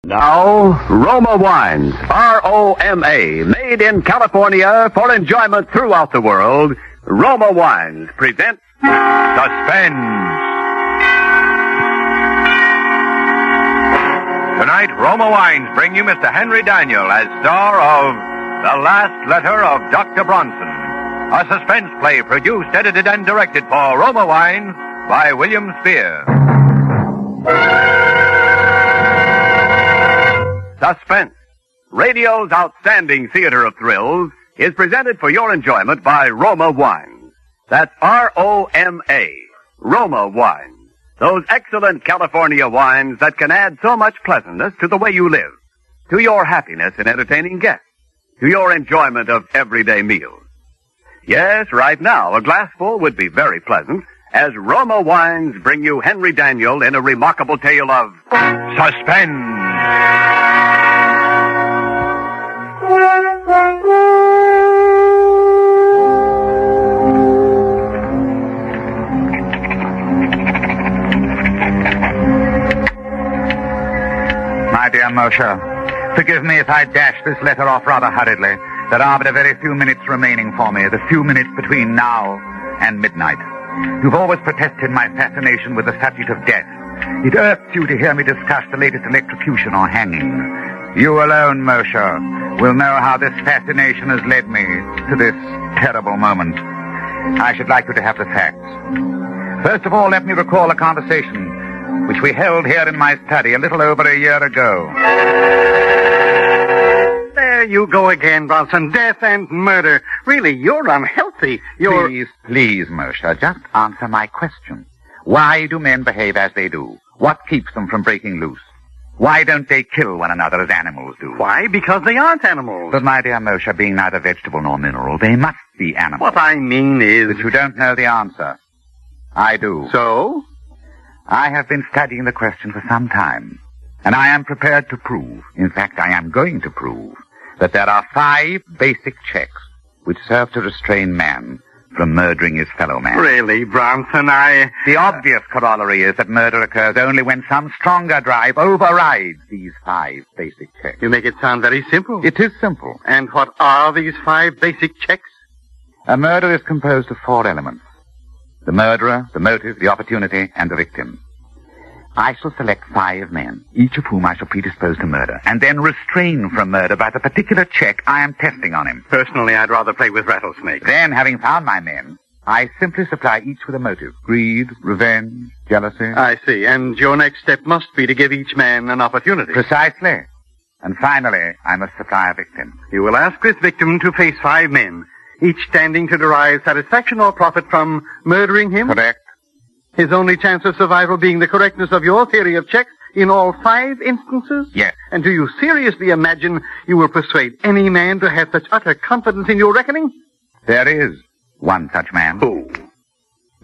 Now, Roma Wines, R-O-M-A, made in California for enjoyment throughout the world. Roma Wines presents Suspense. Tonight, Roma Wines bring you Mr. Henry Daniel as star of The Last Letter of Dr. Bronson, a suspense play produced, edited, and directed for Roma Wines by William Spear. Suspense, radio's outstanding theater of thrills, is presented for your enjoyment by Roma Wines. That's R-O-M-A, Roma Wines. Those excellent California wines that can add so much pleasantness to the way you live, to your happiness in entertaining guests, to your enjoyment of everyday meals. Yes, right now, a glassful would be very pleasant, as Roma Wines bring you Henry Daniel in a remarkable tale of suspense. My dear Moshe, forgive me if I dash this letter off rather hurriedly. There are but a very few minutes remaining for me, the few minutes between now and midnight. You've always protested my fascination with the subject of death. It irks you to hear me discuss the latest electrocution or hanging. You alone, Moshe, will know how this fascination has led me to this terrible moment. I should like you to have the facts. First of all, let me recall a conversation which we held here in my study a little over a year ago. There you go again, Bronson. Death and murder. Really, you're unhealthy. Please, Moshe, just answer my question. Why do men behave as they do? What keeps them from breaking loose? Why don't they kill one another as animals do? Why? Because they aren't animals. But, my dear Moshe, being neither vegetable nor mineral, they must be animals. What I mean is... But you don't know the answer. I do. So? I have been studying the question for some time, and I am prepared to prove, in fact, I am going to prove, that there are 5 basic checks which serve to restrain man from murdering his fellow man. Really, Bronson, The obvious corollary is that murder occurs only when some stronger drive overrides these 5 basic checks. You make it sound very simple. It is simple. And what are these 5 basic checks? A murder is composed of 4 elements. The murderer, the motive, the opportunity, and the victim. I shall select 5 men, each of whom I shall predispose to murder, and then restrain from murder by the particular check I am testing on him. Personally, I'd rather play with rattlesnakes. Then, having found my men, I simply supply each with a motive. Greed, revenge, jealousy. I see. And your next step must be to give each man an opportunity. Precisely. And finally, I must supply a victim. You will ask this victim to face 5 men, each standing to derive satisfaction or profit from murdering him? Correct. His only chance of survival being the correctness of your theory of checks in all 5 instances? Yes. And do you seriously imagine you will persuade any man to have such utter confidence in your reckoning? There is one such man. Who?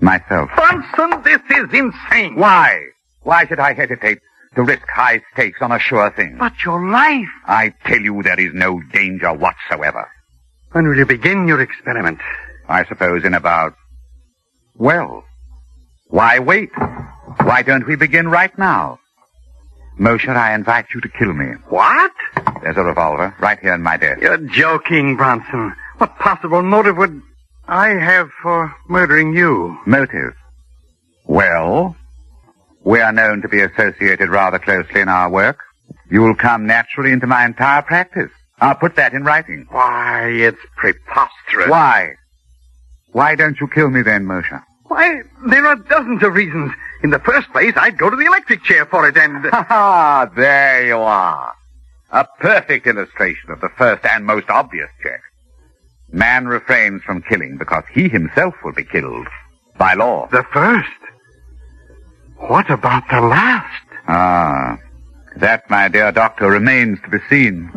Myself. Bronson, this is insane. Why? Why should I hesitate to risk high stakes on a sure thing? But your life. I tell you there is no danger whatsoever. When will you begin your experiment? I suppose in about... Well, why wait? Why don't we begin right now? Moshe, I invite you to kill me. What? There's a revolver right here in my desk. You're joking, Bronson. What possible motive would I have for murdering you? Motive? Well, we are known to be associated rather closely in our work. You will come naturally into my entire practice. I'll put that in writing. Why, it's preposterous. Why? Why don't you kill me then, Moshe? Why, there are dozens of reasons. In the first place, I'd go to the electric chair for it and... Ha! There you are. A perfect illustration of the first and most obvious check. Man refrains from killing because he himself will be killed by law. The first? What about the last? Ah, that, my dear doctor, remains to be seen.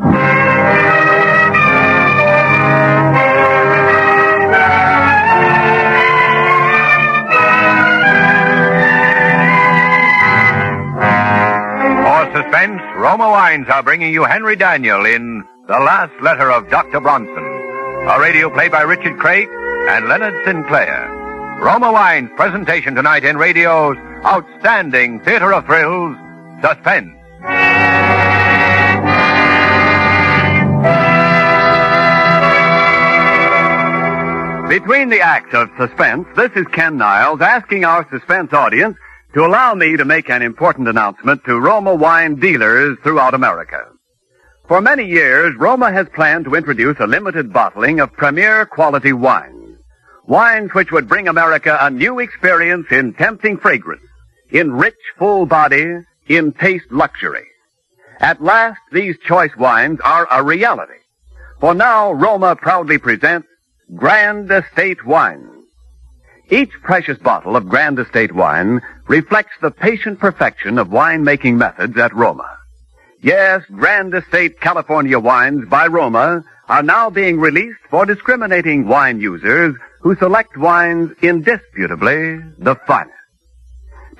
Suspense, Roma Wines are bringing you Henry Daniel in The Last Letter of Dr. Bronson, a radio play by Richard Craig and Leonard Sinclair. Roma Wines' presentation tonight in radio's outstanding theater of thrills, Suspense. Between the acts of suspense, this is Ken Niles asking our suspense audience to allow me to make an important announcement to Roma wine dealers throughout America. For many years, Roma has planned to introduce a limited bottling of premier quality wines. Wines which would bring America a new experience in tempting fragrance, in rich, full body, in taste luxury. At last, these choice wines are a reality. For now, Roma proudly presents Grand Estate Wines. Each precious bottle of Grand Estate wine reflects the patient perfection of wine-making methods at Roma. Yes, Grand Estate California wines by Roma are now being released for discriminating wine users who select wines indisputably the finest.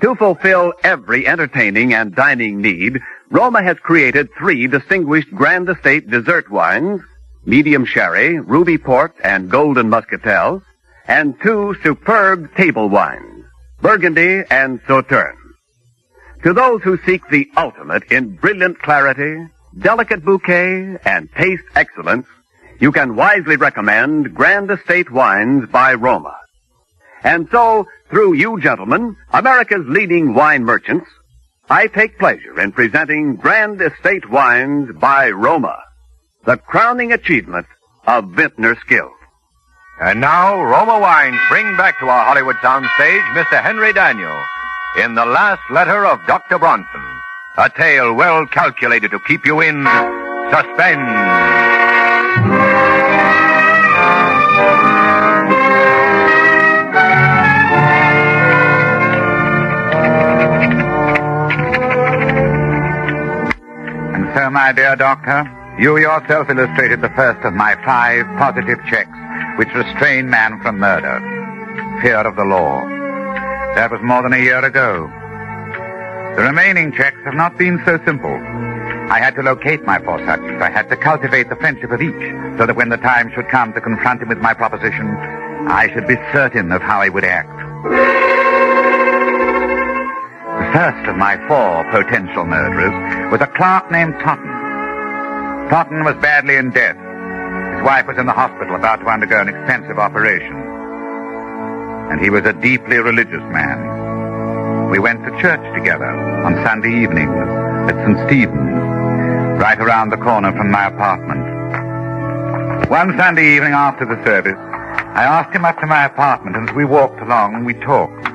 To fulfill every entertaining and dining need, Roma has created 3 distinguished Grand Estate dessert wines, medium sherry, ruby port, and golden muscatel, and 2 superb table wines, Burgundy and Sauterne. To those who seek the ultimate in brilliant clarity, delicate bouquet, and taste excellence, you can wisely recommend Grand Estate Wines by Roma. And so, through you gentlemen, America's leading wine merchants, I take pleasure in presenting Grand Estate Wines by Roma, the crowning achievement of vintner skill. And now, Roma Wines bring back to our Hollywood soundstage Mr. Henry Daniel in The Last Letter of Dr. Bronson, a tale well calculated to keep you in suspense. And so, my dear doctor, you yourself illustrated the first of my 5 positive checks which restrain man from murder. Fear of the law. That was more than a year ago. The remaining checks have not been so simple. I had to locate my 4 subjects. I had to cultivate the friendship of each, so that when the time should come to confront him with my proposition, I should be certain of how he would act. The first of my 4 potential murderers was a clerk named Totten. Totten was badly in debt. His wife was in the hospital about to undergo an expensive operation. And he was a deeply religious man. We went to church together on Sunday evenings at St. Stephen's, right around the corner from my apartment. One Sunday evening after the service, I asked him up to my apartment, and as we walked along, we talked.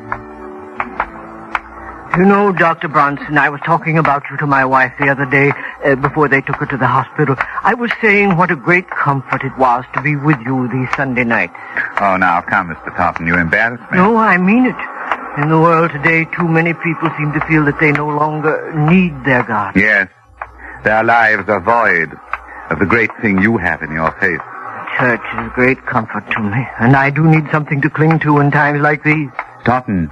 You know, Dr. Bronson, I was talking about you to my wife the other day before they took her to the hospital. I was saying what a great comfort it was to be with you these Sunday nights. Oh, now, come, Mr. Totten, you embarrass me. No, I mean it. In the world today, too many people seem to feel that they no longer need their God. Yes, their lives are void of the great thing you have in your faith. Church is a great comfort to me, and I do need something to cling to in times like these. Totten,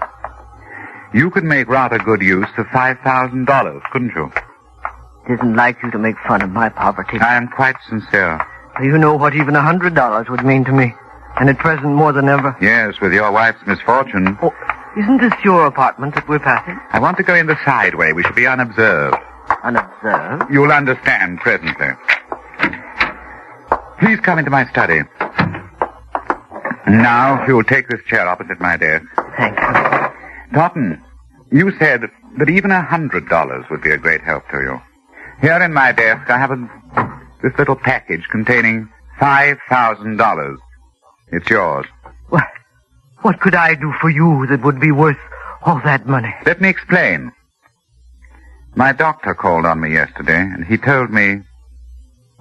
you could make rather good use of $5,000, couldn't you? It isn't like you to make fun of my poverty. I am quite sincere. You know what even $100 would mean to me, and at present more than ever. Yes, with your wife's misfortune. Oh, isn't this your apartment that we're passing? I want to go in the side way. We shall be unobserved. Unobserved? You'll understand presently. Please come into my study. Now, if you'll take this chair opposite my desk. Thank you. Totten, you said that even $100 would be a great help to you. Here in my desk, I have this little package containing $5,000. It's yours. What could I do for you that would be worth all that money? Let me explain. My doctor called on me yesterday, and he told me,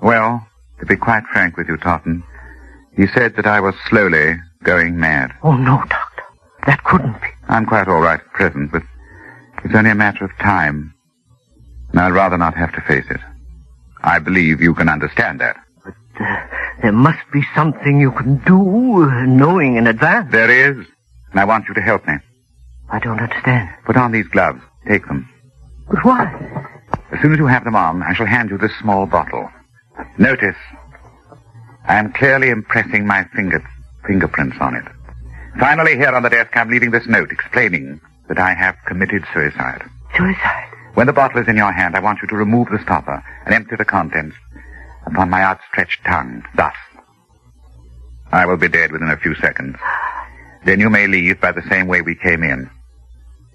well, to be quite frank with you, Totten, he said that I was slowly going mad. Oh, no, Doctor. That couldn't be. I'm quite all right at present, but it's only a matter of time. And I'd rather not have to face it. I believe you can understand that. But there must be something you can do, knowing in advance. There is, and I want you to help me. I don't understand. Put on these gloves. Take them. But why? As soon as you have them on, I shall hand you this small bottle. Notice, I am clearly impressing my fingerprints on it. Finally, here on the desk, I'm leaving this note explaining that I have committed suicide. Suicide? When the bottle is in your hand, I want you to remove the stopper and empty the contents upon my outstretched tongue, thus. I will be dead within a few seconds. Then you may leave by the same way we came in.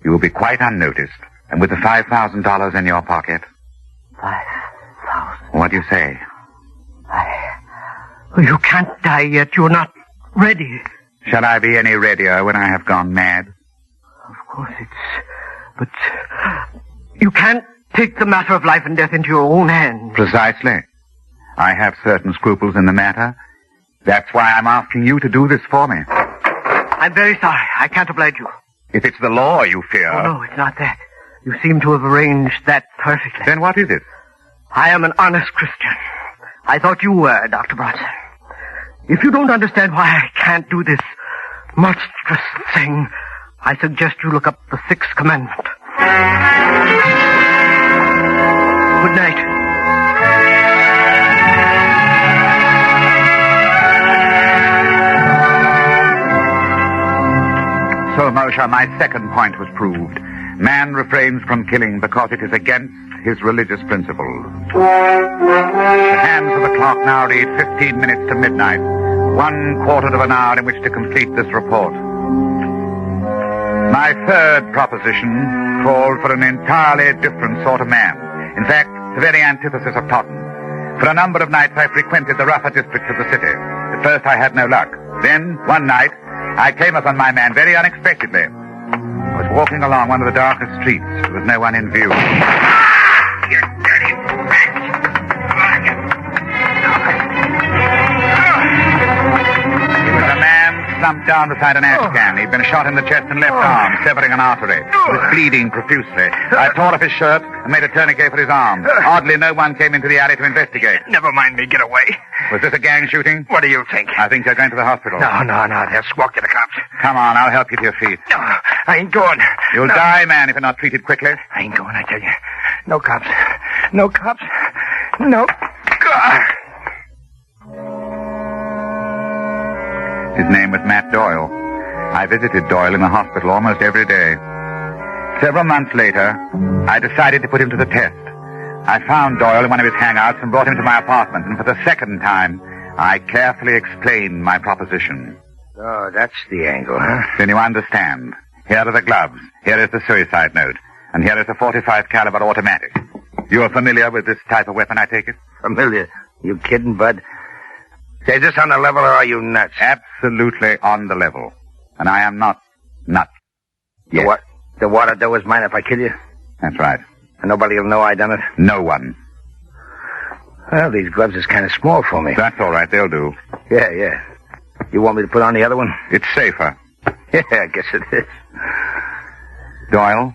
You will be quite unnoticed, and with the $5,000 in your pocket. 5,000? What do you say? You can't die yet. You're not ready. Shall I be any readier when I have gone mad? Of course but you can't take the matter of life and death into your own hands. Precisely. I have certain scruples in the matter. That's why I'm asking you to do this for me. I'm very sorry. I can't oblige you. If it's the law you fear... Oh, no, it's not that. You seem to have arranged that perfectly. Then what is it? I am an honest Christian. I thought you were, Dr. Bronson. If you don't understand why I can't do this monstrous thing, I suggest you look up the Sixth Commandment. Good night. So, Moshe, my second point was proved. Man refrains from killing because it is against his religious principles. The hands of the clock now read 15 minutes to midnight. 1/4 of an hour in which to complete this report. My third proposition called for an entirely different sort of man. In fact, the very antithesis of Totten. For a number of nights I frequented the rougher districts of the city. At first I had no luck. Then, one night, I came upon my man very unexpectedly. I was walking along one of the darkest streets. There was no one in view. You dirty rat! He was a man slumped down beside an ash can. He'd been shot in the chest and left arm, severing an artery. He was bleeding profusely. I tore off his shirt and made a tourniquet for his arm. Oddly, no one came into the alley to investigate. Never mind me, get away. Was this a gang shooting? What do you think? I think you're going to the hospital. No, they'll squawk to the cops. Come on, I'll help you to your feet. No, I ain't going. You'll die, man, if you're not treated quickly. I ain't going, I tell you. No cops. No cops. No. His name was Matt Doyle. I visited Doyle in the hospital almost every day. Several months later, I decided to put him to the test. I found Doyle in one of his hangouts and brought him to my apartment, and for the second time, I carefully explained my proposition. Oh, that's the angle, huh? Then you understand. Here are the gloves. Here is the suicide note. And here is the .45 caliber automatic. You are familiar with this type of weapon, I take it? Familiar. You kidding, Bud? Say, is this on the level or are you nuts? Absolutely on the level. And I am not nuts. Yes. The water dough is mine if I kill you? That's right. And nobody will know I done it? No one. Well, these gloves is kind of small for me. That's all right. They'll do. Yeah. You want me to put on the other one? It's safer. Yeah, I guess it is. Doyle,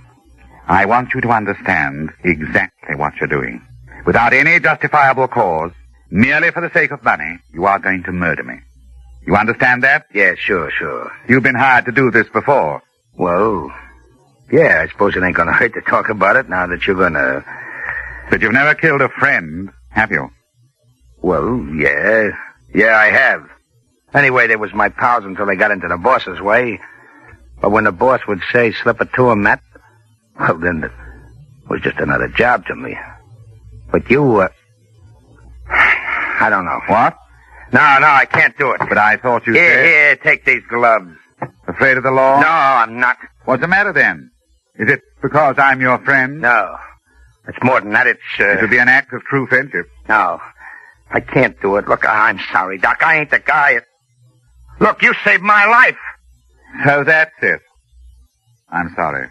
I want you to understand exactly what you're doing. Without any justifiable cause, merely for the sake of money, you are going to murder me. You understand that? Yeah, sure. You've been hired to do this before. Well, yeah, I suppose it ain't gonna hurt to talk about it now that you're gonna... But you've never killed a friend, have you? Well, yeah. Yeah, I have. Anyway, they was my pals until they got into the boss's way. But when the boss would say, slip it to him, Matt, well, then it was just another job to me. But you, I don't know. What? No, I can't do it. But I thought you said... Here, take these gloves. Afraid of the law? No, I'm not. What's the matter then? Is it because I'm your friend? No. It's more than that. It would be an act of true friendship. No. I can't do it. Look, I'm sorry, Doc. I ain't the guy. Look, you saved my life. So that's it. I'm sorry.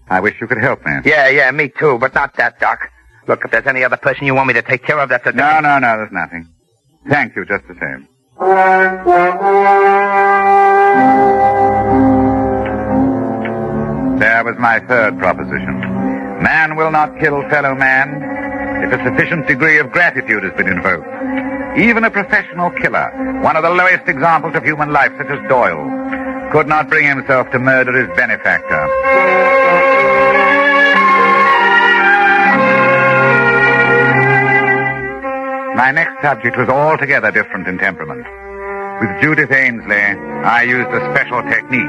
I wish you could help me. Yeah, me too, but not that, Doc. Look, if there's any other person you want me to take care of, that's a... No, there's nothing. Thank you just the same. There was my third proposition. Man will not kill fellow man if a sufficient degree of gratitude has been invoked. Even a professional killer, one of the lowest examples of human life, such as Doyle, could not bring himself to murder his benefactor. My next subject was altogether different in temperament. With Judith Ainsley, I used a special technique.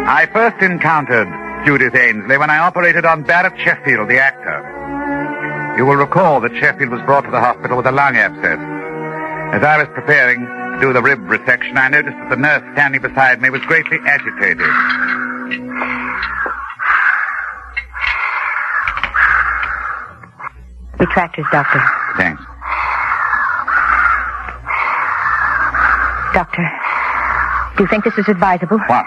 I first encountered Judith Ainsley when I operated on Barrett Sheffield, the actor. You will recall that Sheffield was brought to the hospital with a lung abscess. As I was preparing to do the rib resection, I noticed that the nurse standing beside me was greatly agitated. Retractors, Doctor. Thanks. Doctor, do you think this is advisable? What?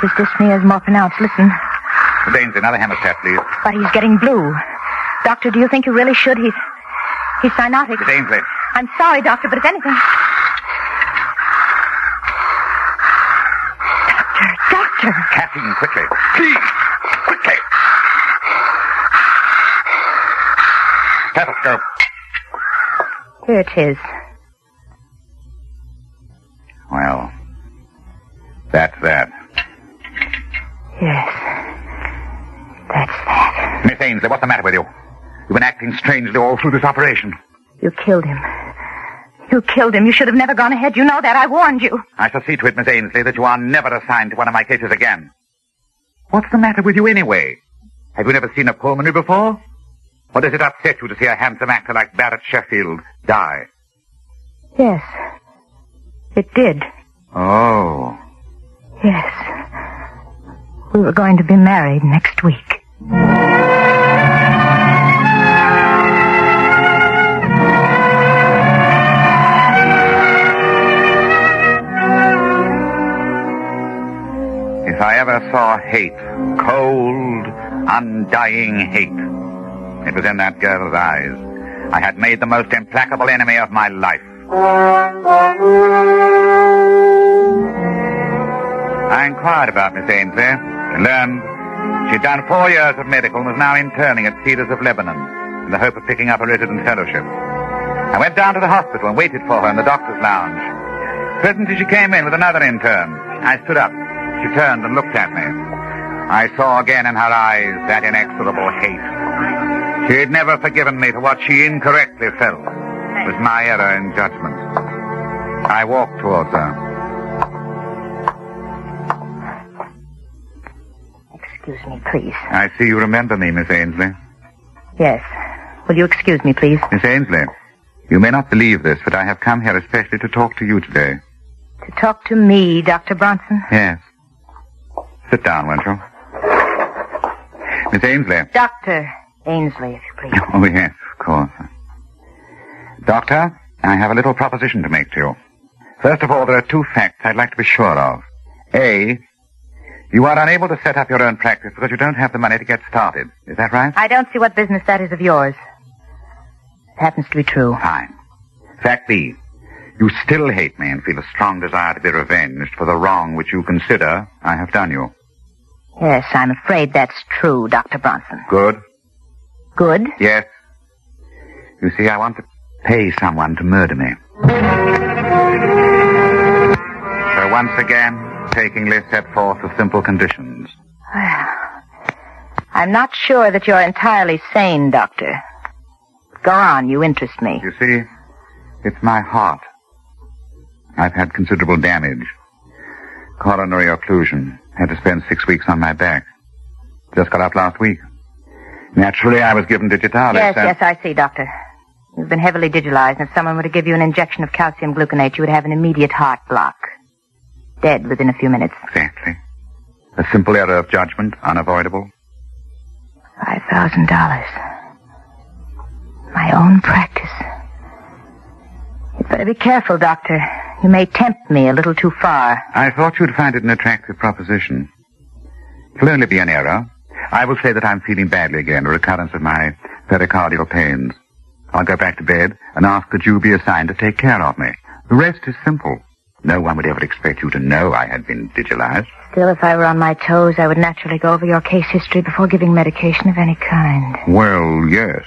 His dyspnea is more pronounced. Listen. Baines, another hemostat, please. But he's getting blue. Doctor, do you think you really should? He's cyanotic. Miss Ainsley. I'm sorry, Doctor, but if anything... Doctor! Caffeine, quickly. Please, quickly. Stethoscope. Here it is. Well, that's that. Yes. That's that. Miss Ainsley, what's the matter with you? You've been acting strangely all through this operation. You killed him. You killed him. You should have never gone ahead. You know that. I warned you. I shall see to it, Miss Ainsley, that you are never assigned to one of my cases again. What's the matter with you anyway? Have you never seen a pulmonary before? Or does it upset you to see a handsome actor like Barrett Sheffield die? Yes. It did. Oh. Yes. We were going to be married next week. If I ever saw hate, cold, undying hate, it was in that girl's eyes. I had made the most implacable enemy of my life. I inquired about Miss Ainsley and learned she'd done 4 years of medical and was now interning at Cedars of Lebanon in the hope of picking up a resident fellowship. I went down to the hospital and waited for her in the doctor's lounge. Presently she came in with another intern. I stood up. She turned and looked at me. I saw again in her eyes that inexorable hate. She had never forgiven me for what she incorrectly felt was my error in judgment. I walked towards her. Excuse me, please. I see you remember me, Miss Ainsley. Yes. Will you excuse me, please? Miss Ainsley, you may not believe this, but I have come here especially to talk to you today. To talk to me, Dr. Bronson? Yes. Sit down, won't you? Miss Ainsley. Dr. Ainsley, if you please. Oh, yes, of course. Doctor, I have a little proposition to make to you. First of all, there are 2 facts I'd like to be sure of. A, you are unable to set up your own practice because you don't have the money to get started. Is that right? I don't see what business that is of yours. It happens to be true. Fine. Fact B, you still hate me and feel a strong desire to be revenged for the wrong which you consider I have done you. Yes, I'm afraid that's true, Dr. Bronson. Good? Good? Yes. You see, I want to pay someone to murder me. So once again, takingly set forth the simple conditions. I'm not sure that you're entirely sane, Doctor. Go on, you interest me. You see, it's my heart. I've had considerable damage. Coronary occlusion. Had to spend 6 weeks on my back. Just got up last week. Naturally, I was given digitalis. Yes, I see, Doctor. You've been heavily digitalized, and if someone were to give you an injection of calcium gluconate, you would have an immediate heart block. Dead within a few minutes. Exactly. A simple error of judgment, unavoidable. $5,000. My own practice. You'd better be careful, Doctor. You may tempt me a little too far. I thought you'd find it an attractive proposition. It'll only be an error. I will say that I'm feeling badly again, a recurrence of my pericardial pains. I'll go back to bed and ask that you be assigned to take care of me. The rest is simple. No one would ever expect you to know I had been digitalized. Still, if I were on my toes, I would naturally go over your case history before giving medication of any kind. Well, yes.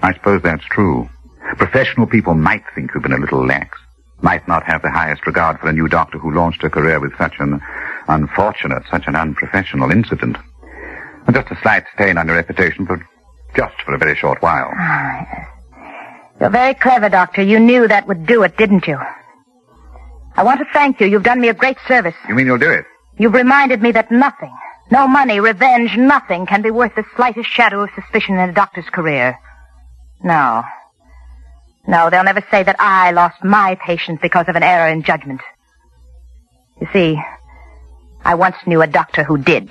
I suppose that's true. Professional people might think you've been a little lax. Might not have the highest regard for a new doctor who launched a career with such an unfortunate, such an unprofessional incident. And just a slight stain on your reputation, but just for a very short while. You're very clever, Doctor. You knew that would do it, didn't you? I want to thank you. You've done me a great service. You mean you'll do it? You've reminded me that nothing, no money, revenge, nothing can be worth the slightest shadow of suspicion in a doctor's career. No, No, they'll never say that I lost my patient because of an error in judgment. You see, I once knew a doctor who did.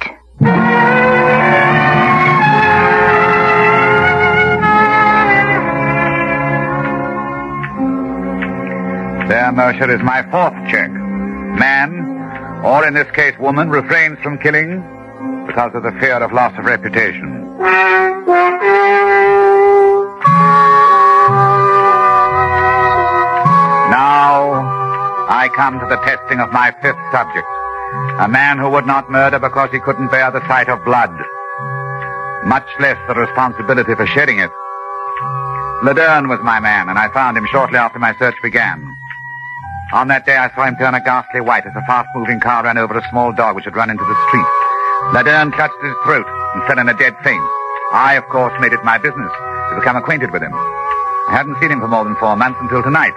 There, Mercer, is my fourth check. Man, or in this case woman, refrains from killing because of the fear of loss of reputation. Now, I come to the testing of my fifth subject. A man who would not murder because he couldn't bear the sight of blood, much less the responsibility for shedding it. Laderne was my man, and I found him shortly after my search began. On that day, I saw him turn a ghastly white as a fast-moving car ran over a small dog which had run into the street. Laderne clutched his throat and fell in a dead faint. I, of course, made it my business to become acquainted with him. I hadn't seen him for more than 4 months until tonight.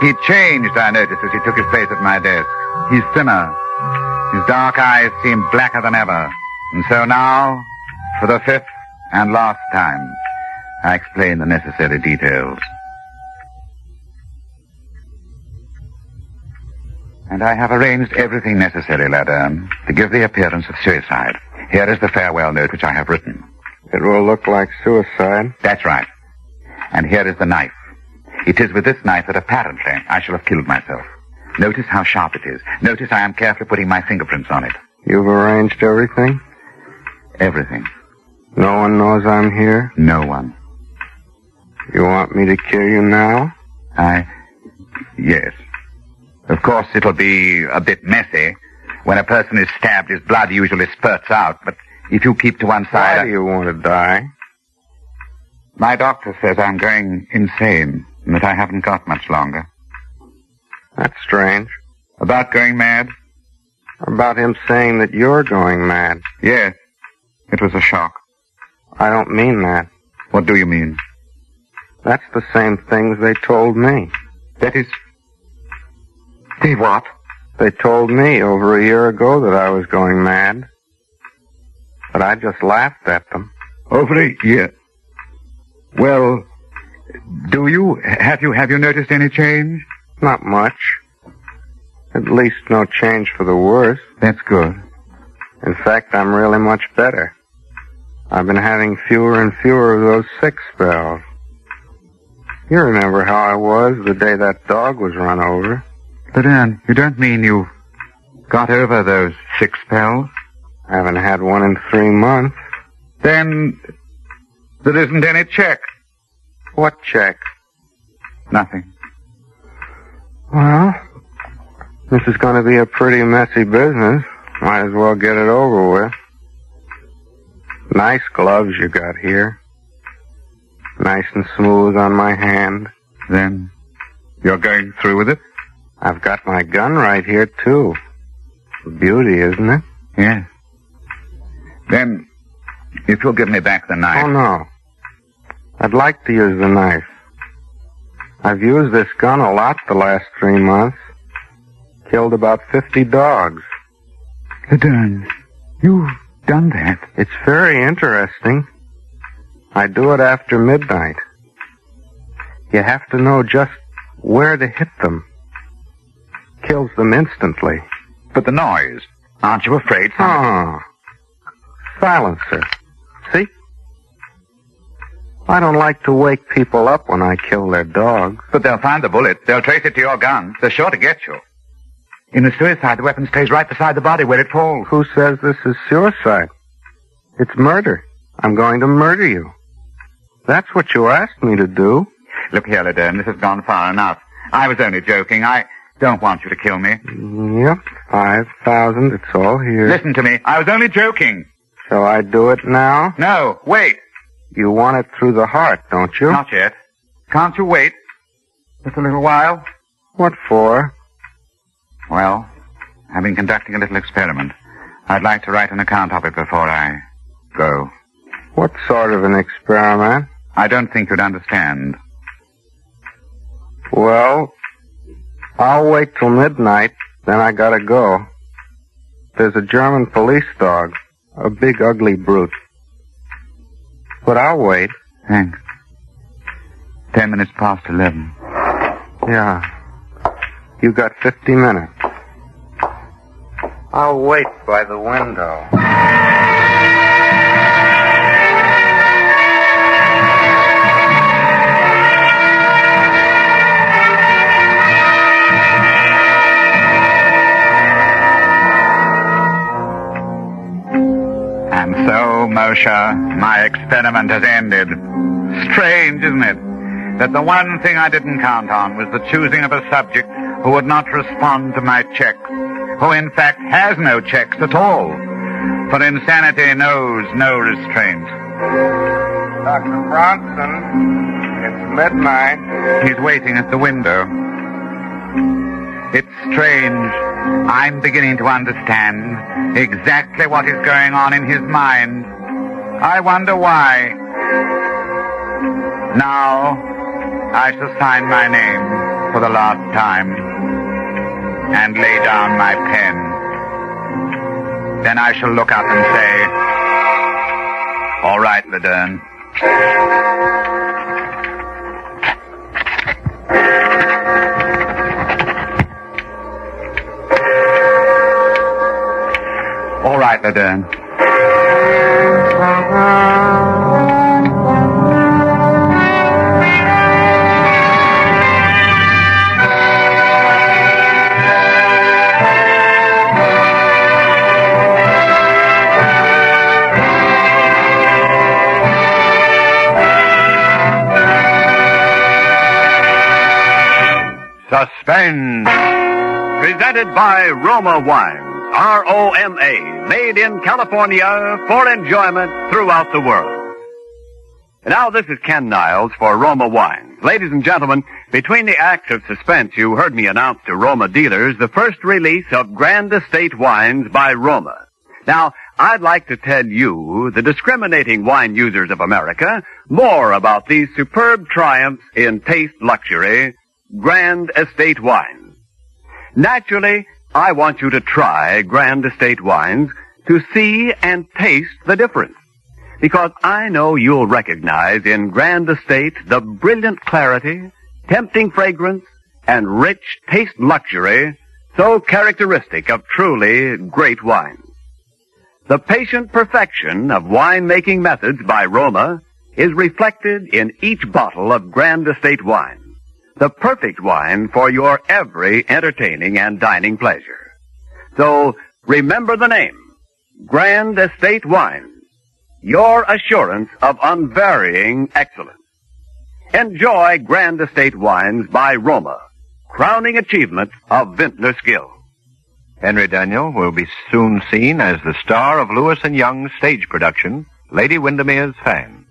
He'd changed, I noticed, as he took his place at my desk. He's thinner. His dark eyes seemed blacker than ever. And so now, for the fifth and last time, I explain the necessary details. And I have arranged everything necessary, Laderne, to give the appearance of suicide. Here is the farewell note which I have written. It will look like suicide. That's right. And here is the knife. It is with this knife that apparently I shall have killed myself. Notice how sharp it is. Notice I am carefully putting my fingerprints on it. You've arranged everything? Everything. No one knows I'm here? No one. You want me to kill you now? Yes. Of course, it'll be a bit messy. When a person is stabbed, his blood usually spurts out. But if you keep to one side... Why do you want to die? My doctor says I'm going insane and that I haven't got much longer. That's strange. About going mad? About him saying that you're going mad. Yes. It was a shock. I don't mean that. What do you mean? That's the same things they told me. That is... They what? They told me over a year ago that I was going mad. But I just laughed at them. Over a year? Well, do you? Have you noticed any change? Not much. At least no change for the worse. That's good. In fact, I'm really much better. I've been having fewer and fewer of those sick spells. You remember how I was the day that dog was run over. But, Anne, you don't mean you got over those sick spells? I haven't had one in 3 months. Then there isn't any check. What check? Nothing. Well, this is going to be a pretty messy business. Might as well get it over with. Nice gloves you got here. Nice and smooth on my hand. Then you're going through with it? I've got my gun right here, too. Beauty, isn't it? Yes. Then, if you'll give me back the knife... Oh, no. I'd like to use the knife. I've used this gun a lot the last 3 months. Killed about 50 dogs. Laderne, you've done that? It's very interesting. I do it after midnight. You have to know just where to hit them. Kills them instantly. But the noise. Aren't you afraid? Oh. Silencer. See? I don't like to wake people up when I kill their dogs. But they'll find the bullet. They'll trace it to your gun. They're sure to get you. In a suicide, the weapon stays right beside the body where it falls. Who says this is suicide? It's murder. I'm going to murder you. That's what you asked me to do. Look here, Laderne, this has gone far enough. I was only joking. I don't want you to kill me. Yep, 5,000. It's all here. Listen to me. I was only joking. Shall I do it now? No, wait. You want it through the heart, don't you? Not yet. Can't you wait? Just a little while? What for? Well, I've been conducting a little experiment. I'd like to write an account of it before I go. What sort of an experiment? I don't think you'd understand. Well, I'll wait till midnight, then I gotta go. There's a German police dog, a big ugly brute. But I'll wait. Thanks. 10 minutes past 11. Yeah. You got 50 minutes. I'll wait by the window. And so, Moshe, my experiment has ended. Strange, isn't it? That the one thing I didn't count on was the choosing of a subject who would not respond to my checks, who in fact has no checks at all. For insanity knows no restraint. Dr. Bronson, it's midnight. He's waiting at the window. It's strange. I'm beginning to understand exactly what is going on in his mind. I wonder why. Now, I shall sign my name for the last time and lay down my pen. Then I shall look up and say, all right, Laderne. All right, Laderne. Suspense. Presented by Roma Wines. R-O-M-A. Made in California for enjoyment throughout the world. And now this is Ken Niles for Roma Wines. Ladies and gentlemen, between the acts of suspense, you heard me announce to Roma dealers the first release of Grand Estate Wines by Roma. Now, I'd like to tell you, the discriminating wine users of America, more about these superb triumphs in taste luxury, Grand Estate Wines. Naturally, I want you to try Grand Estate Wines to see and taste the difference. Because I know you'll recognize in Grand Estate the brilliant clarity, tempting fragrance, and rich taste luxury so characteristic of truly great wines. The patient perfection of wine-making methods by Roma is reflected in each bottle of Grand Estate Wine. The perfect wine for your every entertaining and dining pleasure. So, remember the name, Grand Estate Wines, your assurance of unvarying excellence. Enjoy Grand Estate Wines by Roma, crowning achievement of vintner skill. Henry Daniell will be soon seen as the star of Lewis and Young's stage production, Lady Windermere's Fan.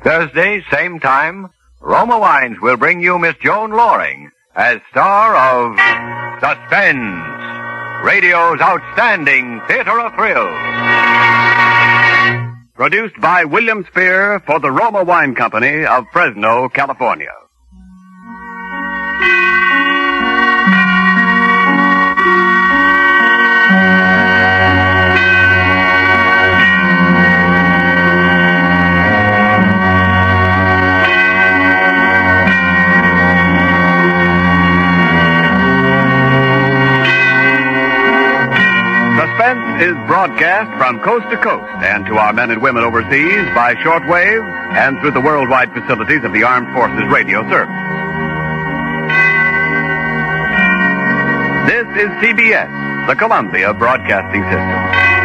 Thursday, same time, Roma Wines will bring you Miss Joan Loring as star of Suspense, radio's outstanding theater of thrills. Produced by William Spear for the Roma Wine Company of Fresno, California. Suspense is broadcast from coast to coast and to our men and women overseas by shortwave and through the worldwide facilities of the Armed Forces Radio Service. This is CBS, the Columbia Broadcasting System.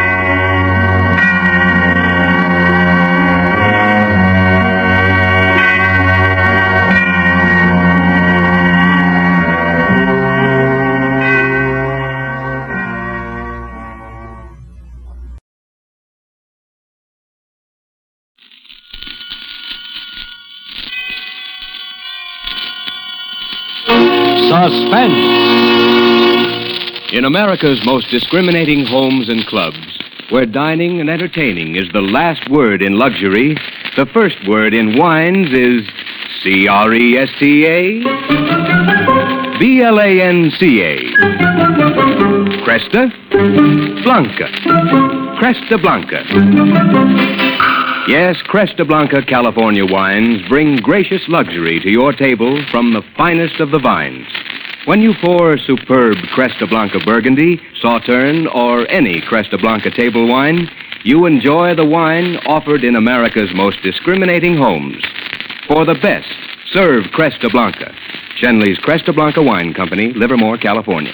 Suspense. In America's most discriminating homes and clubs, where dining and entertaining is the last word in luxury, the first word in wines is Cresta, Blanca. Cresta Blanca. Cresta Blanca. Yes, Cresta Blanca California wines bring gracious luxury to your table from the finest of the vines. When you pour superb Cresta Blanca Burgundy, Sauterne, or any Cresta Blanca table wine, you enjoy the wine offered in America's most discriminating homes. For the best, serve Cresta Blanca. Shenley's Cresta Blanca Wine Company, Livermore, California.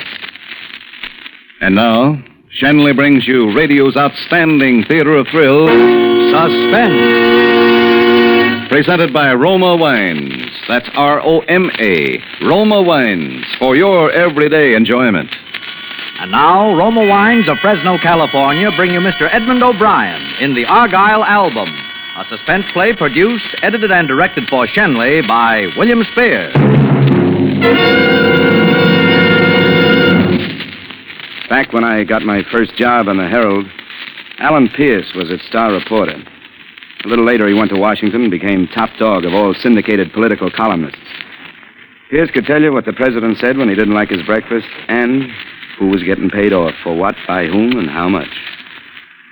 And now, Shenley brings you radio's outstanding theater of thrills, Suspense. Presented by Roma Wines. That's R-O-M-A. Roma Wines, for your everyday enjoyment. And now, Roma Wines of Fresno, California, bring you Mr. Edmund O'Brien in the Argyle Album, a suspense play produced, edited, and directed for Shenley by William Spears. Back when I got my first job on the Herald, Alan Pierce was its star reporter. A little later, he went to Washington and became top dog of all syndicated political columnists. Pierce could tell you what the president said when he didn't like his breakfast and who was getting paid off for what, by whom, and how much.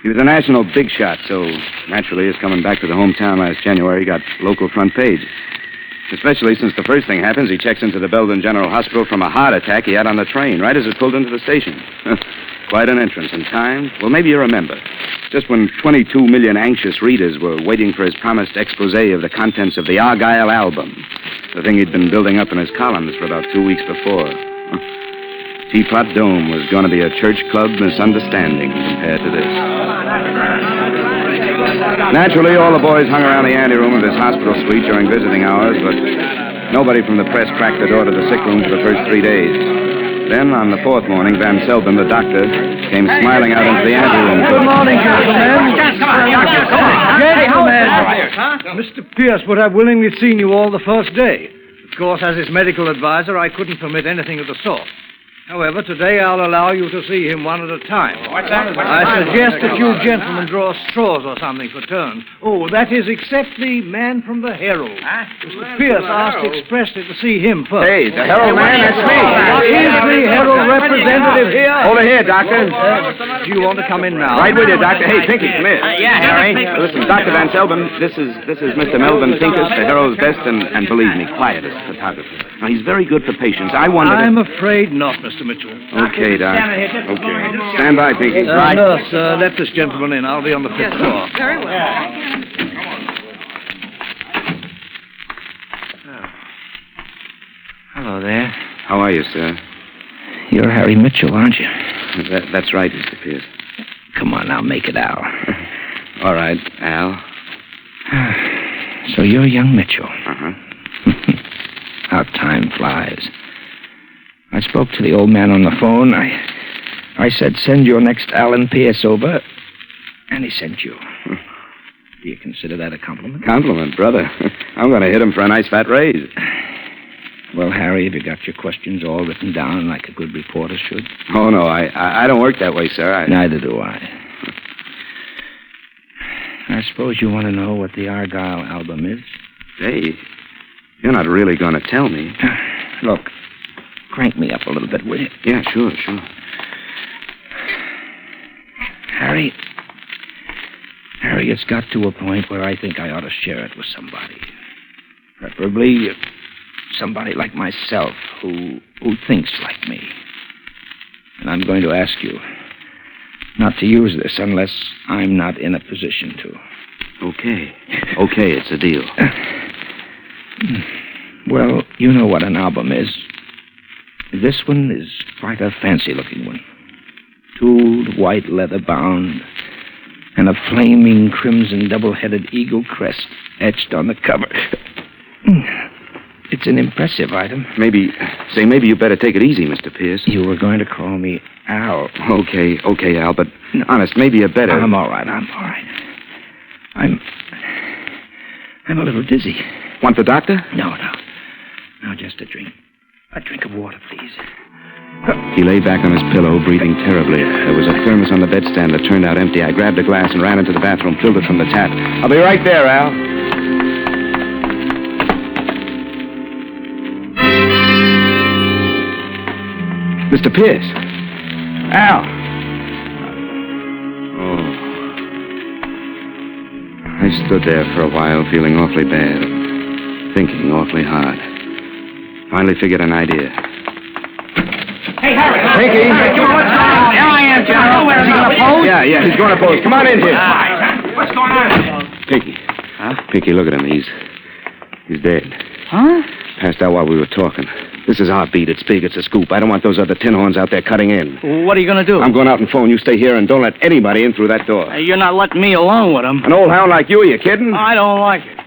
He was a national big shot, so naturally his coming back to the hometown last January got local front page. Especially since the first thing happens, he checks into the Belden General Hospital from a heart attack he had on the train, right as it pulled into the station. Quite an entrance in time. Well, maybe you remember. Just when 22 million anxious readers were waiting for his promised expose of the contents of the Argyle Album, the thing he'd been building up in his columns for about 2 weeks before. Teapot Dome was going to be a church club misunderstanding compared to this. Naturally, all the boys hung around the anteroom of this hospital suite during visiting hours, but nobody from the press cracked the door to the sick room for the first 3 days. Then, on the fourth morning, Van Selden, the doctor, came smiling out into the anteroom. Good morning, gentlemen. Gentlemen. Mr. Pierce would have willingly seen you all the first day. Of course, as his medical advisor, I couldn't permit anything of the sort. However, today I'll allow you to see him one at a time. I suggest that you gentlemen draw straws or something for turns. Oh, that is, except the man from the Herald. Mr. Pierce asked expressly to see him first. Hey, the Herald man, that's me. Is the Herald representative here? Over here, Doctor. Do you want to come in now? Right with you, Doctor. Hey, Pinky, come here. Yeah, Harry. Listen, Dr. Van Selden, this is Mr. Melvin Pincus, the Herald's best and believe me, quietest photographer. Now, he's very good for patients. I wonder... I'm afraid not, Mr. Mitchell. Okay, Doc. Okay. Stand by, Pinky. Nurse, let this gentleman in. I'll be on the fifth floor. Very well. Hello there. How are you, sir? You're Harry Mitchell, aren't you? That's right, Mr. Pierce. Come on now, make it Al. All right, Al. So you're young Mitchell. Uh-huh. How time flies. I spoke to the old man on the phone. I said, send your next Alan Pierce over, and he sent you. Do you consider that a compliment? Compliment, brother. I'm going to hit him for a nice fat raise. Well, Harry, have you got your questions all written down like a good reporter should? Oh, no, I don't work that way, sir. Neither do I. I suppose you want to know what the Argyle album is? Hey, you're not really going to tell me. Look, crank me up a little bit, will you? Yeah, sure. Harry, it's got to a point where I think I ought to share it with somebody. Preferably somebody like myself who thinks like me. And I'm going to ask you not to use this unless I'm not in a position to. Okay, it's a deal. Well, you know what an album is. This one is quite a fancy-looking one. Tooled white leather bound, and a flaming crimson double-headed eagle crest etched on the cover. It's an impressive item. Maybe you better take it easy, Mr. Pierce. You were going to call me Al. Okay, Al, but honest, maybe you better... I'm all right. I'm a little dizzy. Want the doctor? No, just a drink. A drink of water, please. He lay back on his pillow, breathing terribly. There was a thermos on the bedstand that turned out empty. I grabbed a glass and ran into the bathroom, filled it from the tap. I'll be right there, Al. Mr. Pierce. Al. Oh. I stood stood there for a while, feeling awfully bad, thinking awfully hard. Finally figured an idea. Hey, Harry! Pinky! Here I am, General. Is he going to pose? Yeah, he's going to pose. Come on in here. What's going on? Pinky. Huh? Pinky, look at him. He's dead. Huh? Passed out while we were talking. This is our beat. It's big. It's a scoop. I don't want those other tin horns out there cutting in. What are you going to do? I'm going out and phone. You stay here and don't let anybody in through that door. You're not letting me alone with him. An old hound like you, are you kidding? I don't like it.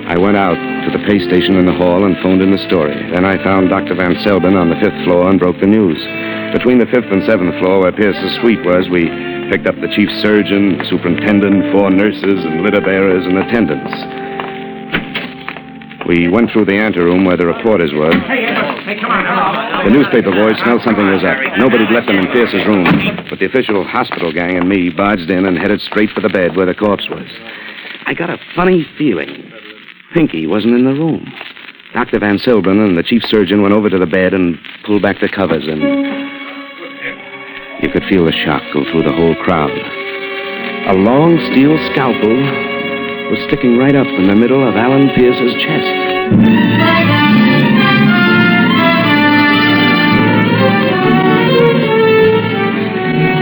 I went out to the pay station in the hall and phoned in the story. Then I found Dr. Van Selben on the 5th floor and broke the news. Between the 5th and 7th floor, where Pierce's suite was, we picked up the chief surgeon, the superintendent, 4 nurses, and litter bearers and attendants. We went through the anteroom where the reporters were. Hey, come on. The newspaper boys smelled something was up. Nobody'd left them in Pierce's room, but the official hospital gang and me barged in and headed straight for the bed where the corpse was. I got a funny feeling. Pinky wasn't in the room. Dr. Van Selben and the chief surgeon went over to the bed and pulled back the covers, and you could feel the shock go through the whole crowd. A long steel scalpel was sticking right up in the middle of Alan Pierce's chest.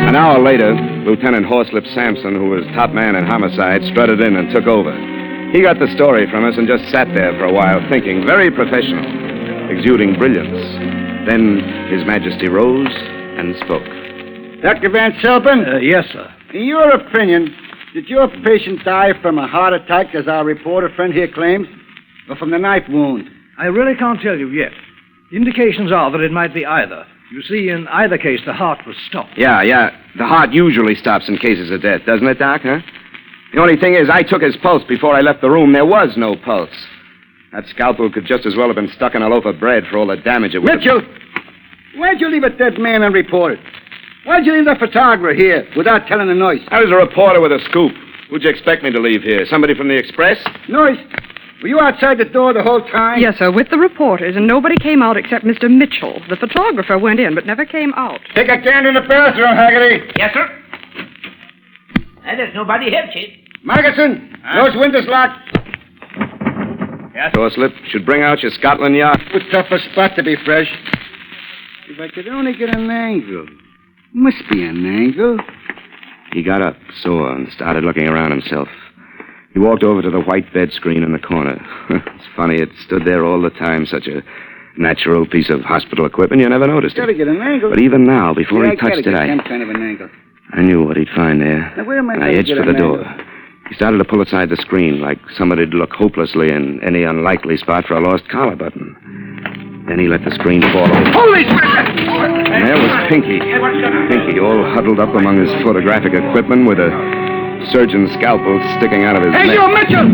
An hour later, Lieutenant Horslip Sampson, who was top man in homicide, strutted in and took over. He got the story from us and just sat there for a while thinking, very professional, exuding brilliance. Then His Majesty rose and spoke. Dr. Van Selben? Yes, sir. In your opinion, did your patient die from a heart attack, as our reporter friend here claims, or from the knife wound? I really can't tell you yet. Indications are that it might be either. You see, in either case, the heart was stopped. Yeah. The heart usually stops in cases of death, doesn't it, Doc, huh? The only thing is, I took his pulse before I left the room. There was no pulse. That scalpel could just as well have been stuck in a loaf of bread for all the damage it would have... Mitchell! Why'd you leave a dead man unreported? Why'd you leave the photographer here without telling the nurse? I was a reporter with a scoop. Who'd you expect me to leave here? Somebody from the Express? Nurse, were you outside the door the whole time? Yes, sir, with the reporters, and nobody came out except Mr. Mitchell. The photographer went in, but never came out. Take a candle in the bathroom, Haggerty. Yes, sir. There's nobody here, Chief. Margerson, those windows locked. Yes. Horslip, should bring out your Scotland Yard. A tougher spot to be fresh. If I could only get an angle. Must be an angle. He got up, sore, and started looking around himself. He walked over to the white bed screen in the corner. It's funny, it stood there all the time, such a natural piece of hospital equipment, you never noticed it. Gotta get an angle. But even now, before he touched it, some kind of an angle. I knew what he'd find there. Now, where am I and I gonna edged get for the an door. angle? He started to pull aside the screen, like somebody'd look hopelessly in any unlikely spot for a lost collar button. Then he let the screen fall over. Holy shit! And there was Pinky. Pinky, all huddled up among his photographic equipment with a surgeon's scalpel sticking out of his neck. Hey, you, Mitchell!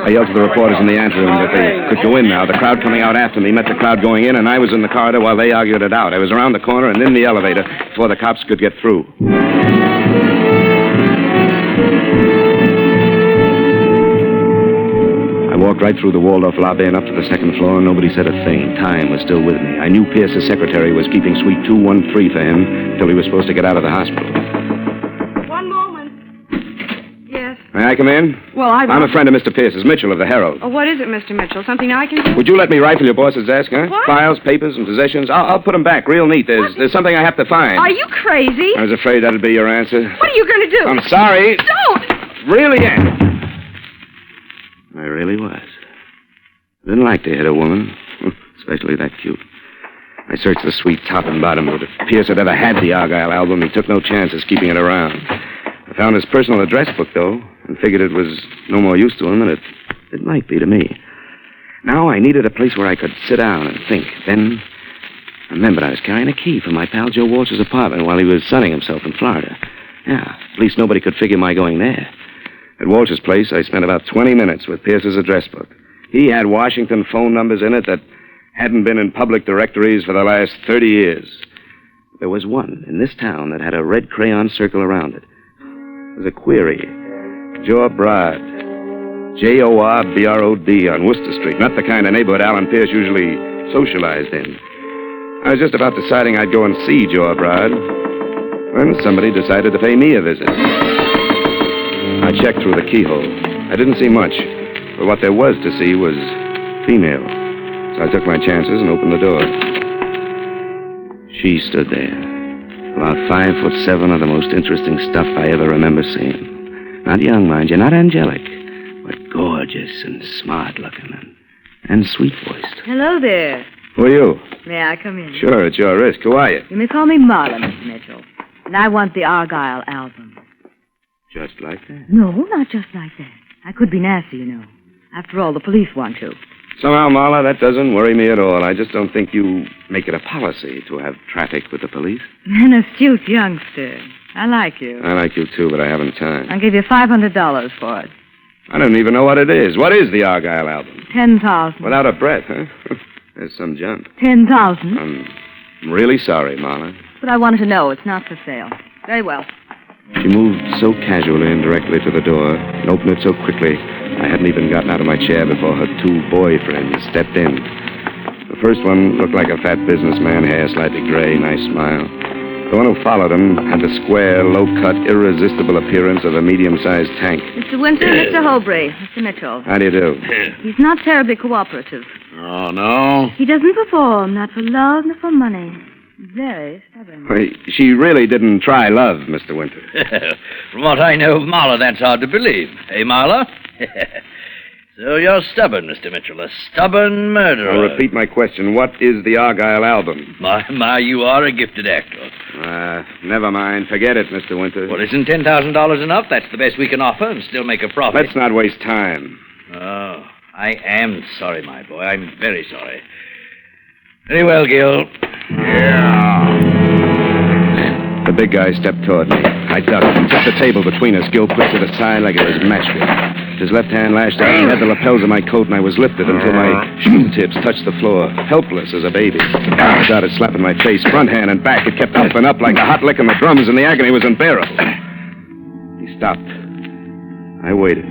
I yelled to the reporters in the anteroom that they could go in now. The crowd coming out after me met the crowd going in, and I was in the corridor while they argued it out. I was around the corner and in the elevator before the cops could get through. I walked right through the walled-off lobby and up to the 2nd floor, and nobody said a thing. Time was still with me. I knew Pierce's secretary was keeping suite 213 for him until he was supposed to get out of the hospital. One moment. Yes. May I come in? Well, I'm a friend of Mr. Pierce's, Mitchell of the Herald. Oh, what is it, Mr. Mitchell? Something I can do? Would you let me rifle your boss's desk, huh? What? Files, papers, and possessions. I'll put them back real neat. There's something I have to find. Are you crazy? I was afraid that'd be your answer. What are you going to do? I'm sorry. Don't! Really am. I really was. Didn't like to hit a woman, especially that cute. I searched the suite top and bottom, but if Pierce had ever had the Argyle album, he took no chances keeping it around. I found his personal address book, though, and figured it was no more use to him than it might be to me. Now I needed a place where I could sit down and think. Then I remembered I was carrying a key from my pal Joe Walsh's apartment while he was sunning himself in Florida. Yeah, at least nobody could figure my going there. At Walsh's place, I spent about 20 minutes with Pierce's address book. He had Washington phone numbers in it that hadn't been in public directories for the last 30 years. There was one in this town that had a red crayon circle around it. It was a query. Jorbrod. Jorbrod on Worcester Street. Not the kind of neighborhood Alan Pierce usually socialized in. I was just about deciding I'd go and see Joe Brad when somebody decided to pay me a visit. I checked through the keyhole. I didn't see much, but what there was to see was female. So I took my chances and opened the door. She stood there, about 5'7" of the most interesting stuff I ever remember seeing. Not young, mind you, not angelic, but gorgeous and smart-looking and sweet-voiced. Hello there. Who are you? May I come in? Sure, at your risk. Who are you? You may call me Marla, Mr. Mitchell. And I want the Argyle album. Just like that? No, not just like that. I could be nasty, you know. After all, the police want to. Somehow, Marla, that doesn't worry me at all. I just don't think you make it a policy to have traffic with the police. An astute youngster. I like you. I like you, too, but I haven't time. I'll give you $500 for it. I don't even know what it is. What is the Argyle album? 10,000. Without a breath, huh? There's some jump. 10,000. I'm really sorry, Marla. But I wanted to know. It's not for sale. Very well. She moved so casually and directly to the door and opened it so quickly I hadn't even gotten out of my chair before her two boyfriends stepped in. The first one looked like a fat businessman, hair slightly gray, nice smile. The one who followed him had the square, low-cut, irresistible appearance of a medium-sized tank. Mr. Winter, Mr. Hobray, Mr. Mitchell. How do you do? He's not terribly cooperative. Oh, no? He doesn't perform, not for love, nor for money. Very stubborn. Well, she really didn't try love, Mr. Winter. From what I know of Marla, that's hard to believe. Hey, Marla? So you're stubborn, Mr. Mitchell. A stubborn murderer. I'll repeat my question. What is the Argyle album? My, you are a gifted actor. Never mind. Forget it, Mr. Winter. Well, isn't $10,000 enough? That's the best we can offer and still make a profit. Let's not waste time. Oh, I am sorry, my boy. I'm very sorry. Very well, Gil. Yeah. The big guy stepped toward me. I ducked and took the table between us. Gil put to the side like it was matchstick. His left hand lashed out and had the lapels of my coat, and I was lifted until my shoe tips touched the floor, helpless as a baby. I started slapping my face, front hand and back. It kept up and up like a hot lick on the drums, and the agony was unbearable. He stopped. I waited.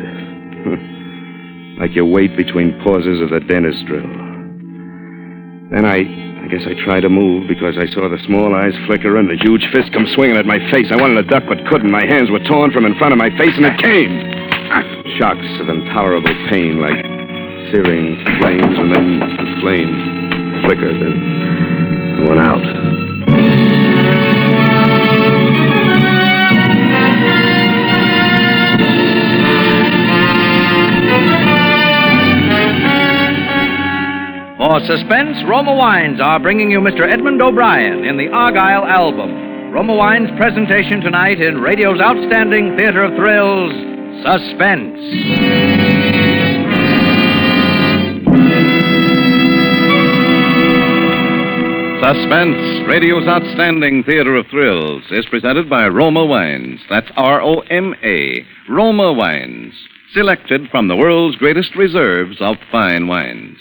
Like you wait between pauses of the dentist drill. Then I guess I tried to move because I saw the small eyes flicker and the huge fist come swinging at my face. I wanted to duck but couldn't. My hands were torn from in front of my face, and it came. Shocks of intolerable pain like searing flames, and then the flame flickered and went out. For Suspense, Roma Wines are bringing you Mr. Edmund O'Brien in the Argyle album. Roma Wines' presentation tonight in radio's outstanding theater of thrills, Suspense. Suspense, radio's outstanding theater of thrills, is presented by Roma Wines. That's R-O-M-A, Roma Wines, selected from the world's greatest reserves of fine wines.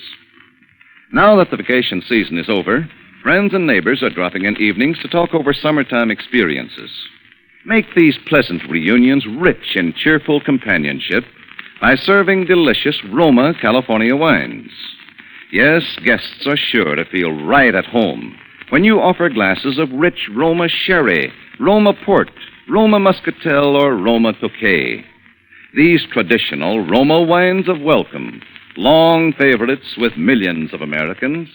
Now that the vacation season is over, friends and neighbors are dropping in evenings to talk over summertime experiences. Make these pleasant reunions rich in cheerful companionship by serving delicious Roma California wines. Yes, guests are sure to feel right at home when you offer glasses of rich Roma sherry, Roma port, Roma muscatel, or Roma Tokay. These traditional Roma wines of welcome, long favorites with millions of Americans,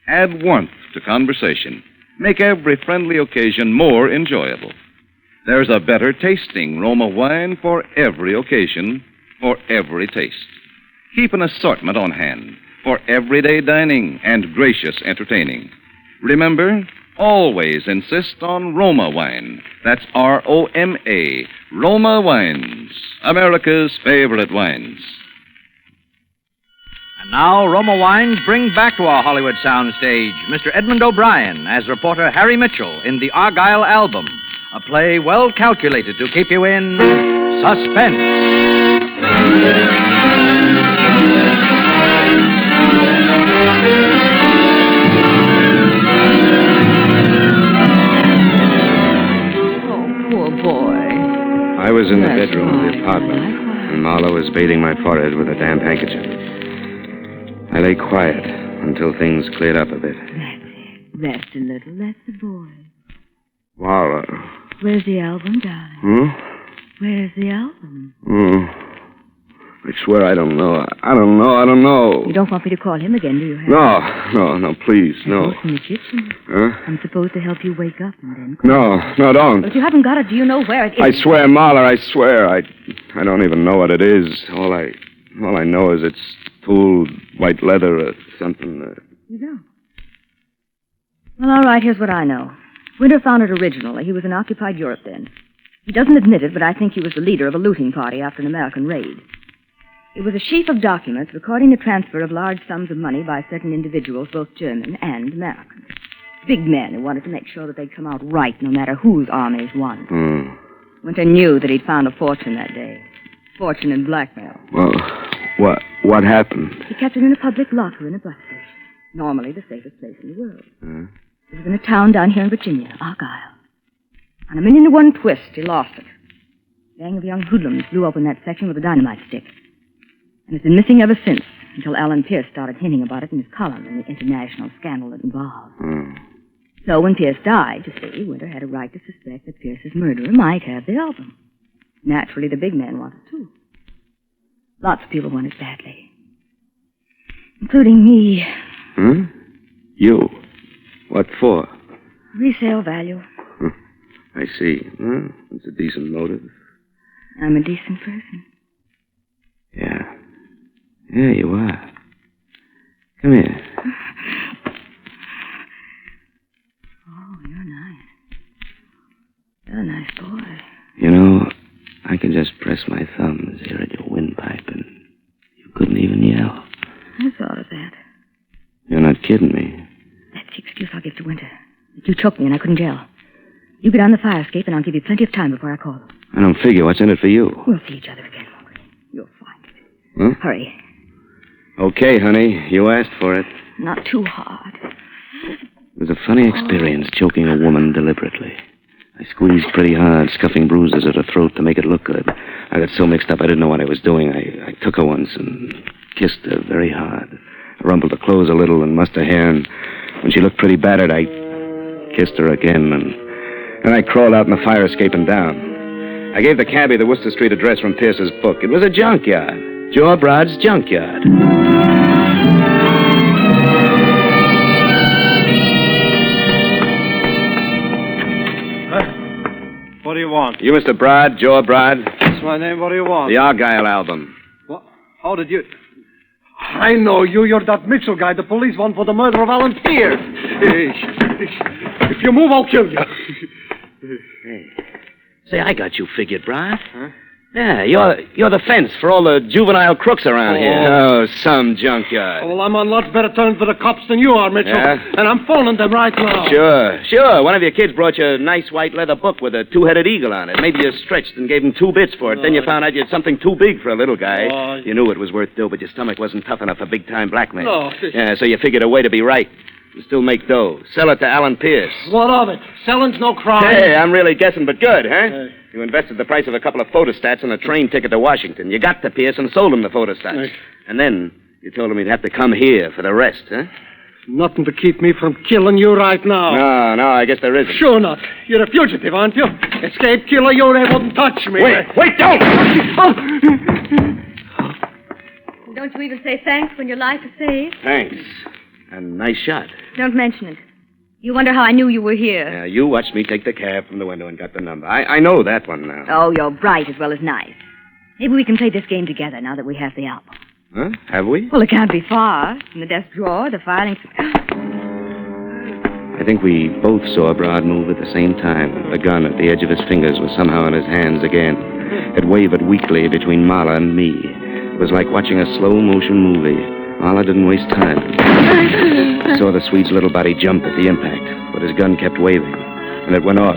add warmth to conversation, make every friendly occasion more enjoyable. There's a better tasting Roma wine for every occasion, for every taste. Keep an assortment on hand for everyday dining and gracious entertaining. Remember, always insist on Roma wine. That's R-O-M-A, Roma Wines, America's favorite wines. And now, Roma Wines brings back to our Hollywood soundstage Mr. Edmund O'Brien as reporter Harry Mitchell in the Argyle album, a play well calculated to keep you in suspense. Oh, poor boy. I was in the bedroom of the apartment, and Marla was bathing my forehead with a damp handkerchief. I lay quiet until things cleared up a bit. Rest a little. That's the boy. Well, Where's the album, darling? Where's the album? I swear I don't know. I don't know. You don't want me to call him again, do you, Harry? No, please, no. It's in the kitchen. Huh? I'm supposed to help you wake up and then... No, don't. But if you haven't got it, do you know where it is? I swear, Marla, I swear. I don't even know what it is. All I know is it's tooled white leather or something. You don't? Well, all right, here's what I know. Winter found it originally. He was in occupied Europe then. He doesn't admit it, but I think he was the leader of a looting party after an American raid. It was a sheaf of documents recording the transfer of large sums of money by certain individuals, both German and American. Big men who wanted to make sure that they'd come out right no matter whose armies won. Winter knew that he'd found a fortune that day. Fortune in blackmail. Well, what happened? He kept it in a public locker in a bus station. Normally the safest place in the world. It was in a town down here in Virginia, Argyle. On a 1,000,000 twist, he lost it. A gang of young hoodlums blew open that section with a dynamite stick. And it's been missing ever since, until Alan Pierce started hinting about it in his column in the international scandal it involved. So when Pierce died, you see, Winter had a right to suspect that Pierce's murderer might have the album. Naturally, the big man wanted it, too. Lots of people want it badly. Including me. You? What for? Resale value. I see. It's a decent motive. I'm a decent person. Yeah. Yeah, you are. Come here. Oh, you're nice. You're a nice boy. You know, I can just press my thumbs here at your windpipe and you couldn't even yell. I thought of that. You're not kidding me. That's the excuse I'll give to Winter. You choked me and I couldn't yell. You get on the fire escape and I'll give you plenty of time before I call. I don't figure. What's in it for you? We'll see each other again, won't we? You'll find it. Hurry. Okay, honey. You asked for it. Not too hard. It was a funny experience choking a woman deliberately. I squeezed pretty hard, scuffing bruises at her throat to make it look good. I got so mixed up I didn't know what I was doing. I took her once and kissed her very hard. I rumpled her clothes a little and mussed her hair, and when she looked pretty battered, I kissed her again, and I crawled out in the fire escape and down. I gave the cabbie the Worcester Street address from Pierce's book. It was a junkyard. Joe Broad's junkyard. What do you want? You, Mr. Broad, Joe Broad? That's my name. What do you want? The Argyle album. What? How did you... I know you. You're that Mitchell guy, the police one for the murder of Alan Pierce. If you move, I'll kill you. Hey. Say, I got you figured, Broad. Huh? Yeah, you're the fence for all the juvenile crooks around here. Oh, some junkyard. Well, I'm on lots better terms with the cops than you are, Mitchell. Yeah? And I'm phoning them right now. Sure. One of your kids brought you a nice white leather book with a two-headed eagle on it. Maybe you stretched and gave him 2 bits for it. Then you found out you had something too big for a little guy. You knew it was worth dough, but your stomach wasn't tough enough for big-time blackmail. No. Yeah, so you figured a way to be right. You still make dough. Sell it to Alan Pierce. What of it? Selling's no crime. Hey, I'm really guessing, but good, huh? You invested the price of a couple of photostats and a train ticket to Washington. You got to Pierce and sold him the photostats. And then you told him he'd have to come here for the rest, huh? Nothing to keep me from killing you right now. No, I guess there isn't. Sure not. You're a fugitive, aren't you? Escape killer, you wouldn't touch me. Wait, don't! Don't you even say thanks when your life is saved? Thanks. And nice shot. Don't mention it. You wonder how I knew you were here. Yeah, you watched me take the cab from the window and got the number. I know that one now. Oh, you're bright as well as nice. Maybe we can play this game together now that we have the album. Huh? Have we? Well, it can't be far. In the desk drawer, the filing... I think we both saw Broad move at the same time. The gun at the edge of his fingers was somehow in his hands again. It wavered weakly between Marla and me. It was like watching a slow-motion movie. Marla didn't waste time. I saw the Swede's little body jump at the impact, but his gun kept waving, and it went off.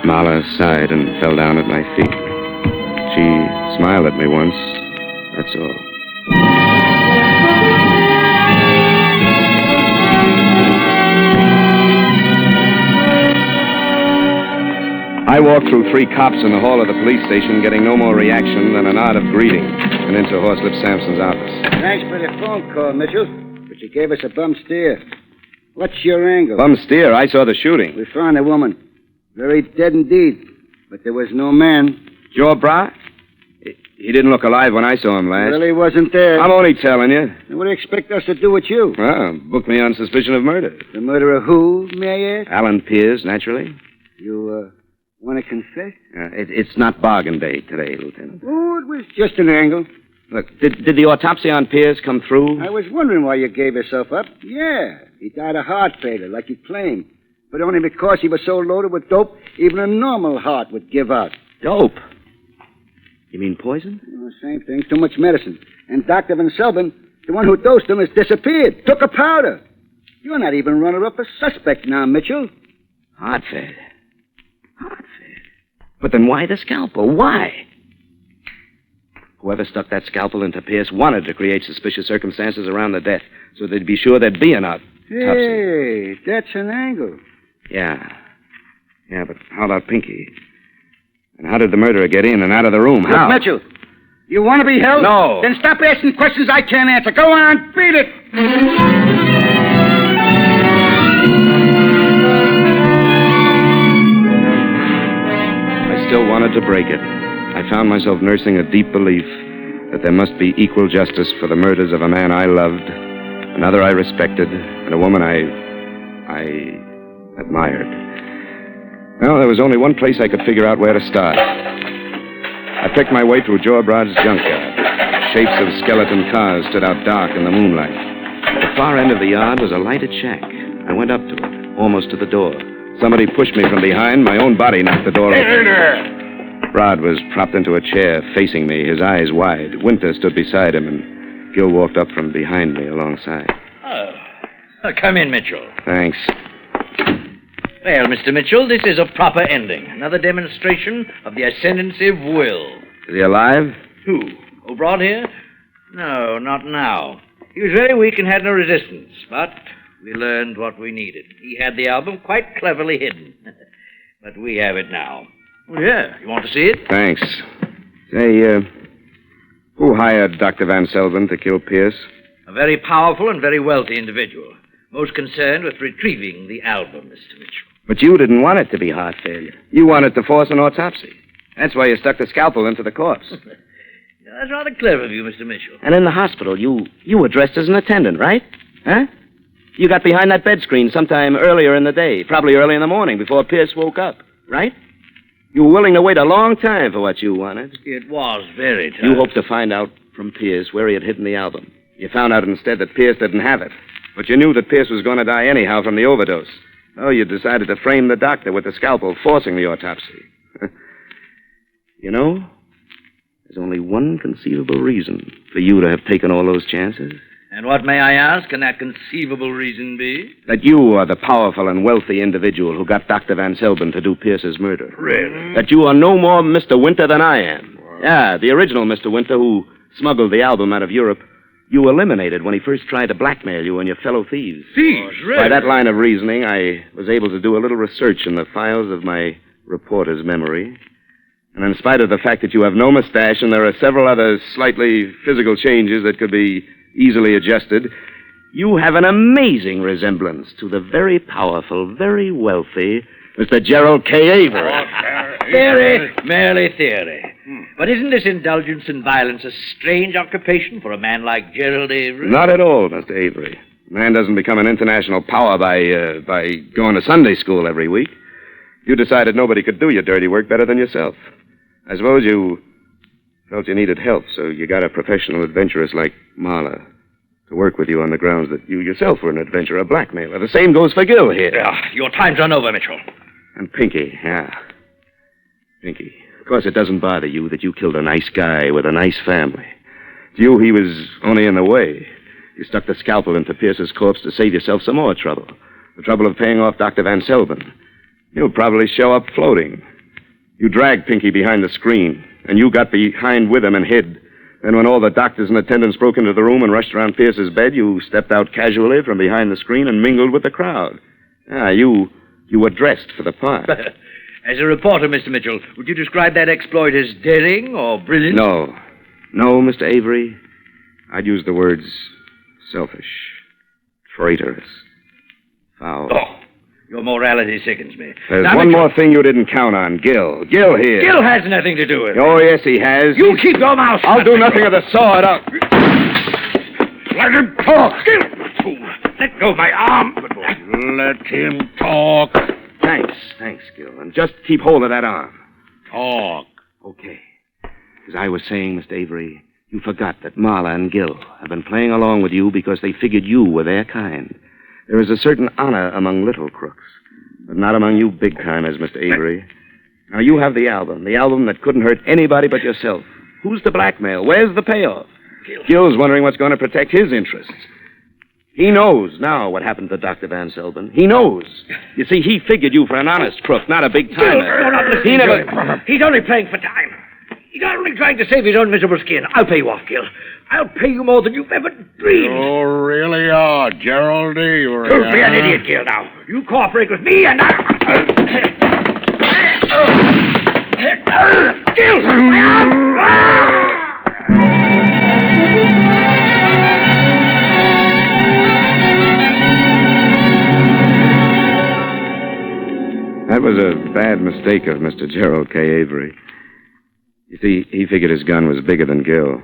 Marla sighed and fell down at my feet. She smiled at me once, that's all. I walked through 3 cops in the hall of the police station, getting no more reaction than an nod of greeting, and into Horslip Sampson's office. Thanks for the phone call, Mitchell. But you gave us a bum steer. What's your angle? Bum steer. I saw the shooting. We found a woman. Very dead indeed. But there was no man. Joe Bra? He didn't look alive when I saw him last. Well, he wasn't there. I'm only telling you. And what do you expect us to do with you? Well, book me on suspicion of murder. The murder of who, may I ask? Alan Pierce, naturally. You, want to confess? It's not bargain day today, Lieutenant. Oh, it was just an angle. Look, did the autopsy on Pierce come through? I was wondering why you gave yourself up. Yeah, he died of heart failure, like you claimed. But only because he was so loaded with dope, even a normal heart would give out. Dope? You mean poison? Oh, same thing, too much medicine. And Dr. Van Selben, the one who dosed him, has disappeared. Took a powder. You're not even runner-up as suspect now, Mitchell. Heart failure. Heart failure. But then why the scalpel? Why? Whoever stuck that scalpel into Pierce wanted to create suspicious circumstances around the death, so they'd be sure there'd be an autopsy. Hey, that's an angle. Yeah. Yeah, but how about Pinky? And how did the murderer get in and out of the room? How? Look, Mitchell, you want to be held? No. Then stop asking questions I can't answer. Go on, beat it. I still wanted to break it. I found myself nursing a deep belief that there must be equal justice for the murders of a man I loved, another I respected, and a woman I admired. Well, there was only one place I could figure out where to start. I picked my way through Joe Brod's junkyard. Shapes of skeleton cars stood out dark in the moonlight. At the far end of the yard was a lighted shack. I went up to it, almost to the door. Somebody pushed me from behind. My own body knocked the door open. Brod was propped into a chair, facing me, his eyes wide. Winter stood beside him, and Gil walked up from behind me alongside. Oh. Come in, Mitchell. Thanks. Well, Mr. Mitchell, this is a proper ending. Another demonstration of the ascendancy of will. Is he alive? Who? O'Brod here? No, not now. He was very weak and had no resistance, but we learned what we needed. He had the album quite cleverly hidden. But we have it now. Well, yeah, you want to see it? Thanks. Say, who hired Dr. Van Selven to kill Pierce? A very powerful and very wealthy individual. Most concerned with retrieving the album, Mr. Mitchell. But you didn't want it to be heart failure. You wanted to force an autopsy. That's why you stuck the scalpel into the corpse. That's rather clever of you, Mr. Mitchell. And in the hospital, you were dressed as an attendant, right? Huh? You got behind that bed screen sometime earlier in the day, probably early in the morning, before Pierce woke up, right? You were willing to wait a long time for what you wanted. It was very tough. You hoped to find out from Pierce where he had hidden the album. You found out instead that Pierce didn't have it. But you knew that Pierce was going to die anyhow from the overdose. So you decided to frame the doctor with the scalpel, forcing the autopsy. You know, there's only one conceivable reason for you to have taken all those chances. And what, may I ask, can that conceivable reason be? That you are the powerful and wealthy individual who got Dr. Van Selben to do Pierce's murder. Really? That you are no more Mr. Winter than I am. Wow. Yeah, the original Mr. Winter who smuggled the album out of Europe. You eliminated when he first tried to blackmail you and your fellow thieves. Thieves, really? By that line of reasoning, I was able to do a little research in the files of my reporter's memory. And in spite of the fact that you have no mustache and there are several other slightly physical changes that could be easily adjusted, you have an amazing resemblance to the very powerful, very wealthy Mr. Gerald K. Avery. Theory, merely theory. But isn't this indulgence in violence a strange occupation for a man like Gerald Avery? Not at all, Mr. Avery. Man doesn't become an international power by going to Sunday school every week. You decided nobody could do your dirty work better than yourself. I suppose you felt you needed help, so you got a professional adventuress like Marla to work with you on the grounds that you yourself were an adventurer, a blackmailer. The same goes for Gil here. Your time's run over, Mitchell. And Pinky, yeah. Pinky. Of course, it doesn't bother you that you killed a nice guy with a nice family. To you, he was only in the way. You stuck the scalpel into Pierce's corpse to save yourself some more trouble. The trouble of paying off Dr. Van Selben. He'll probably show up floating. You dragged Pinky behind the screen, and you got behind with him and hid. Then when all the doctors and attendants broke into the room and rushed around Pierce's bed, you stepped out casually from behind the screen and mingled with the crowd. You were dressed for the part. As a reporter, Mr. Mitchell, would you describe that exploit as daring or brilliant? No, Mr. Avery. I'd use the words selfish, traitorous, Foul. Oh, your morality sickens me. There's Now, one Mitchell, more thing you didn't count on. Gil. Gil here. Gil has nothing to do with it. Oh, yes, he has. You keep your mouth shut. I'll do nothing of the sort. Let him talk. Gil. Let go of my arm. Let him talk. Thanks, Gil. And just keep hold of that arm. Talk. Okay. As I was saying, Mr. Avery, you forgot that Marla and Gil have been playing along with you because they figured you were their kind. There is a certain honor among little crooks, but not among you big-timers, Mr. Avery. Now, you have the album that couldn't hurt anybody but yourself. Who's the blackmail? Where's the payoff? Gil's wondering what's going to protect his interests. He knows now what happened to Dr. Van Selben. He knows. You see, he figured you for an honest crook, not a big-timer. You're not listening to him. He's only playing for time. He's only trying to save his own miserable skin. I'll pay you off, Gil. I'll pay you more than you've ever dreamed. You really are, Gerald Avery. Don't be an idiot, Gil, now. You cooperate with me and Gil! My arm! That was a bad mistake of Mr. Gerald K. Avery. You see, he figured his gun was bigger than Gil.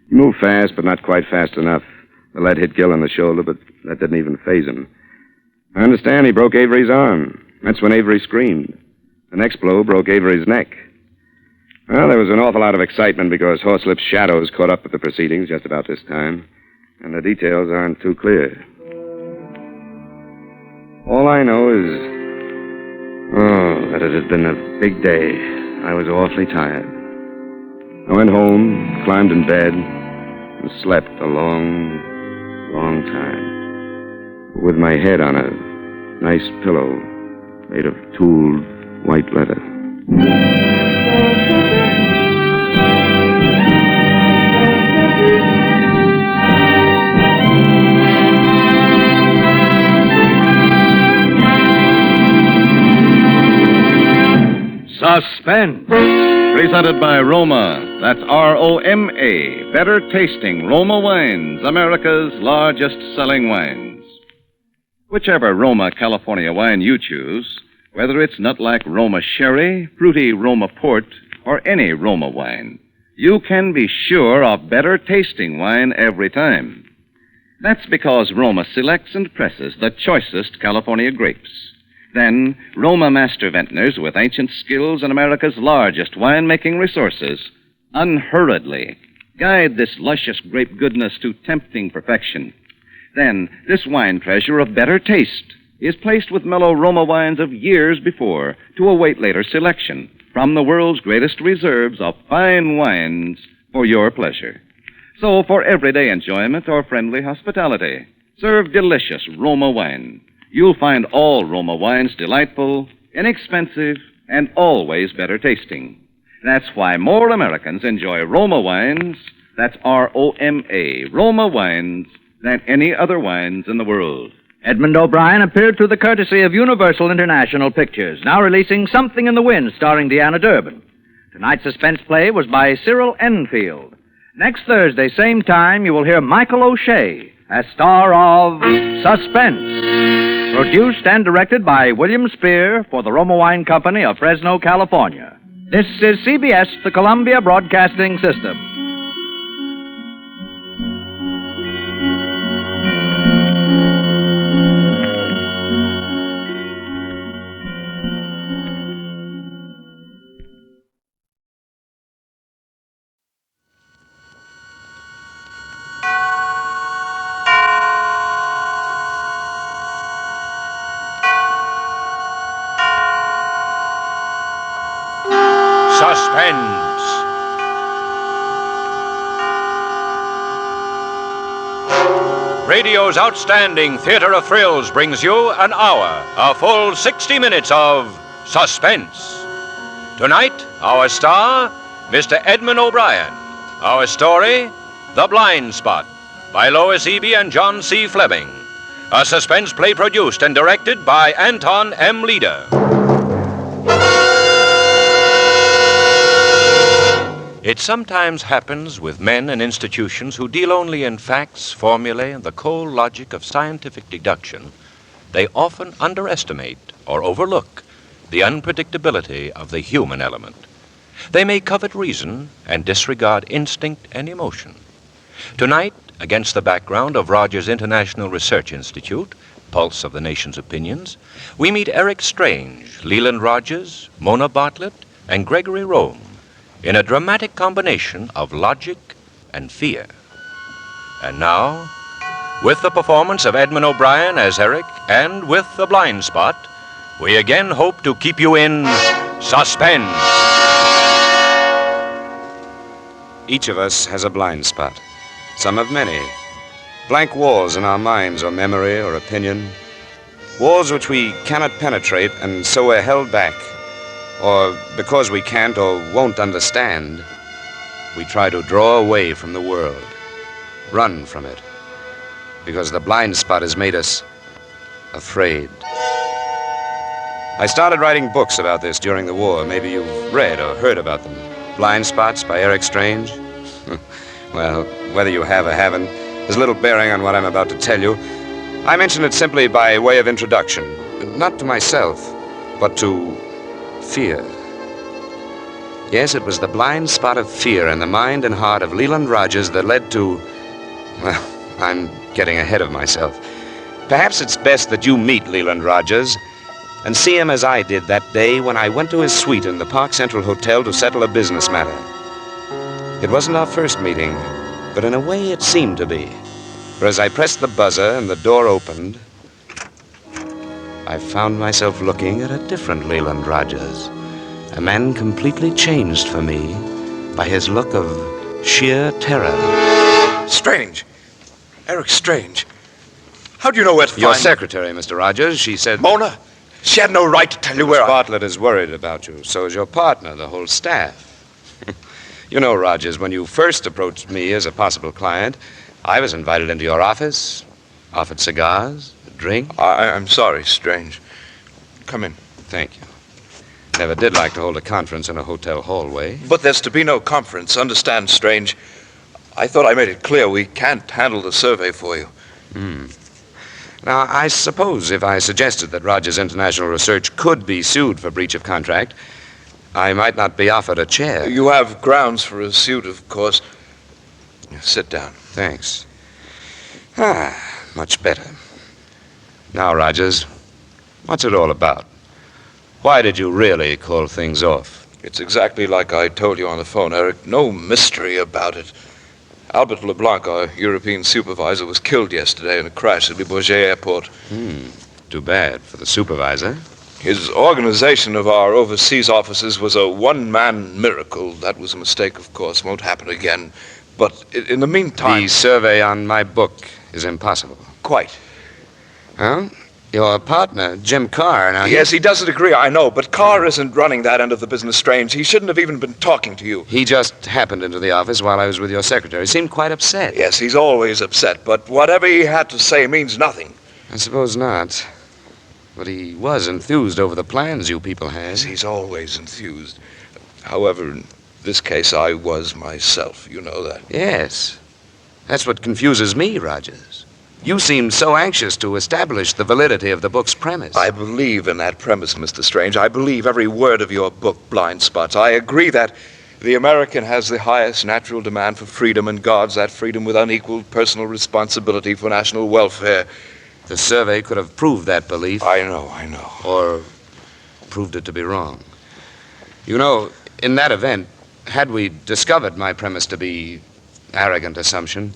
He moved fast, but not quite fast enough. The lead hit Gil in the shoulder, but that didn't even faze him. I understand he broke Avery's arm. That's when Avery screamed. The next blow broke Avery's neck. Well, there was an awful lot of excitement because Horslip's shadows caught up with the proceedings just about this time, and the details aren't too clear. All I know is, that it had been a big day. I was awfully tired. I went home, climbed in bed, and slept a long, long time. With my head on a nice pillow made of tooled white leather. Suspense. Presented by Roma. That's R-O-M-A. Better tasting Roma wines, America's largest selling wines. Whichever Roma California wine you choose, whether it's nut-like Roma sherry, fruity Roma port, or any Roma wine, you can be sure of better tasting wine every time. That's because Roma selects and presses the choicest California grapes. Then, Roma master vintners with ancient skills and America's largest winemaking resources unhurriedly guide this luscious grape goodness to tempting perfection. Then, this wine treasure of better taste is placed with mellow Roma wines of years before to await later selection from the world's greatest reserves of fine wines for your pleasure. So, for everyday enjoyment or friendly hospitality, serve delicious Roma wine. You'll find all Roma wines delightful, inexpensive, and always better tasting. That's why more Americans enjoy Roma wines, that's R-O-M-A, Roma wines, than any other wines in the world. Edmund O'Brien appeared through the courtesy of Universal International Pictures, now releasing Something in the Wind starring Deanna Durbin. Tonight's suspense play was by Cyril Enfield. Next Thursday, same time, you will hear Michael O'Shea as star of Suspense. Produced and directed by William Spear for the Roma Wine Company of Fresno, California. This is CBS, the Columbia Broadcasting System. Suspense. Radio's outstanding theater of thrills brings you an hour, a full 60 minutes of suspense. Tonight, our star, Mr. Edmund O'Brien. Our story, The Blind Spot, by Lois Eby and John C. Fleming. A suspense play produced and directed by Anton M. Leader. It sometimes happens with men and institutions who deal only in facts, formulae, and the cold logic of scientific deduction they often underestimate or overlook the unpredictability of the human element. They may covet reason and disregard instinct and emotion. Tonight, against the background of Rogers International Research Institute, pulse of the nation's opinions, we meet Eric Strange, Leland Rogers, Mona Bartlett, and Gregory Rome in a dramatic combination of logic and fear. And now, with the performance of Edmund O'Brien as Eric and with The Blind Spot, we again hope to keep you in suspense. Each of us has a blind spot. Some have many. Blank walls in our minds or memory or opinion. Walls which we cannot penetrate and so we're held back. Or because we can't or won't understand, we try to draw away from the world. Run from it. Because the blind spot has made us afraid. I started writing books about this during the war. Maybe you've read or heard about them. Blind Spots by Eric Strange. Well, whether you have or haven't, there's little bearing on what I'm about to tell you. I mention it simply by way of introduction. Not to myself, but to fear. Yes, it was the blind spot of fear in the mind and heart of Leland Rogers that led to... Well, I'm getting ahead of myself. Perhaps it's best that you meet Leland Rogers and see him as I did that day when I went to his suite in the Park Central Hotel to settle a business matter. It wasn't our first meeting, but in a way it seemed to be. For as I pressed the buzzer and the door opened, I found myself looking at a different Leland Rogers, a man completely changed for me by his look of sheer terror. Strange. Eric Strange. How do you know where to find... Your secretary, Mr. Rogers. She said... Mona? She had no right to tell you where Miss Bartlett is worried about you. So is your partner, the whole staff. You know, Rogers, when you first approached me as a possible client, I was invited into your office, offered cigars, a drink. I'm sorry, Strange. Come in. Thank you. Never did like to hold a conference in a hotel hallway. But there's to be no conference. Understand, Strange. I thought I made it clear we can't handle the survey for you. Now, I suppose if I suggested that Rogers International Research could be sued for breach of contract, I might not be offered a chair. You have grounds for a suit, of course. Sit down. Thanks. Much better. Now, Rogers, what's it all about? Why did you really call things off? It's exactly like I told you on the phone, Eric. No mystery about it. Albert LeBlanc, our European supervisor, was killed yesterday in a crash at Le Bourget Airport. Too bad for the supervisor. His organization of our overseas offices was a one-man miracle. That was a mistake, of course. Won't happen again. But in the meantime... The survey on my book is impossible. Quite. Huh? Your partner, Jim Carr, now... Yes, he doesn't agree, I know, but Carr isn't running that end of the business, Strange. He shouldn't have even been talking to you. He just happened into the office while I was with your secretary. He seemed quite upset. Yes, he's always upset, but whatever he had to say means nothing. I suppose not. But he was enthused over the plans you people had. Yes, he's always enthused. However, in this case, I was myself. You know that. Yes. That's what confuses me, Rogers. You seemed so anxious to establish the validity of the book's premise. I believe in that premise, Mr. Strange. I believe every word of your book, Blind Spots. I agree that the American has the highest natural demand for freedom and guards that freedom with unequaled personal responsibility for national welfare. The survey could have proved that belief. I know. Or proved it to be wrong. You know, in that event, had we discovered my premise to be arrogant assumption,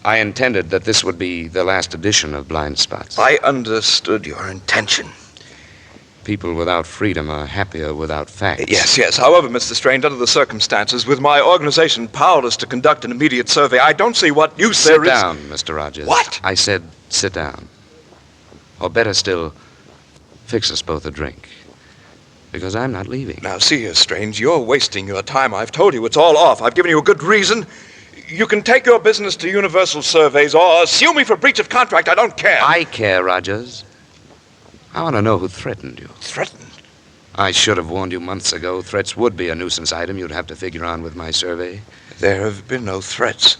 I intended that this would be the last edition of Blind Spots. I understood your intention. People without freedom are happier without facts. Yes. However, Mr. Strange, under the circumstances, with my organization powerless to conduct an immediate survey, I don't see what use there is... Sit down, Mr. Rogers. What? I said sit down. Or better still, fix us both a drink. Because I'm not leaving. Now, see here, Strange, you're wasting your time. I've told you it's all off. I've given you a good reason. You can take your business to Universal Surveys or sue me for breach of contract. I don't care. I care, Rogers. I want to know who threatened you. Threatened? I should have warned you months ago. Threats would be a nuisance item you'd have to figure on with my survey. There have been no threats.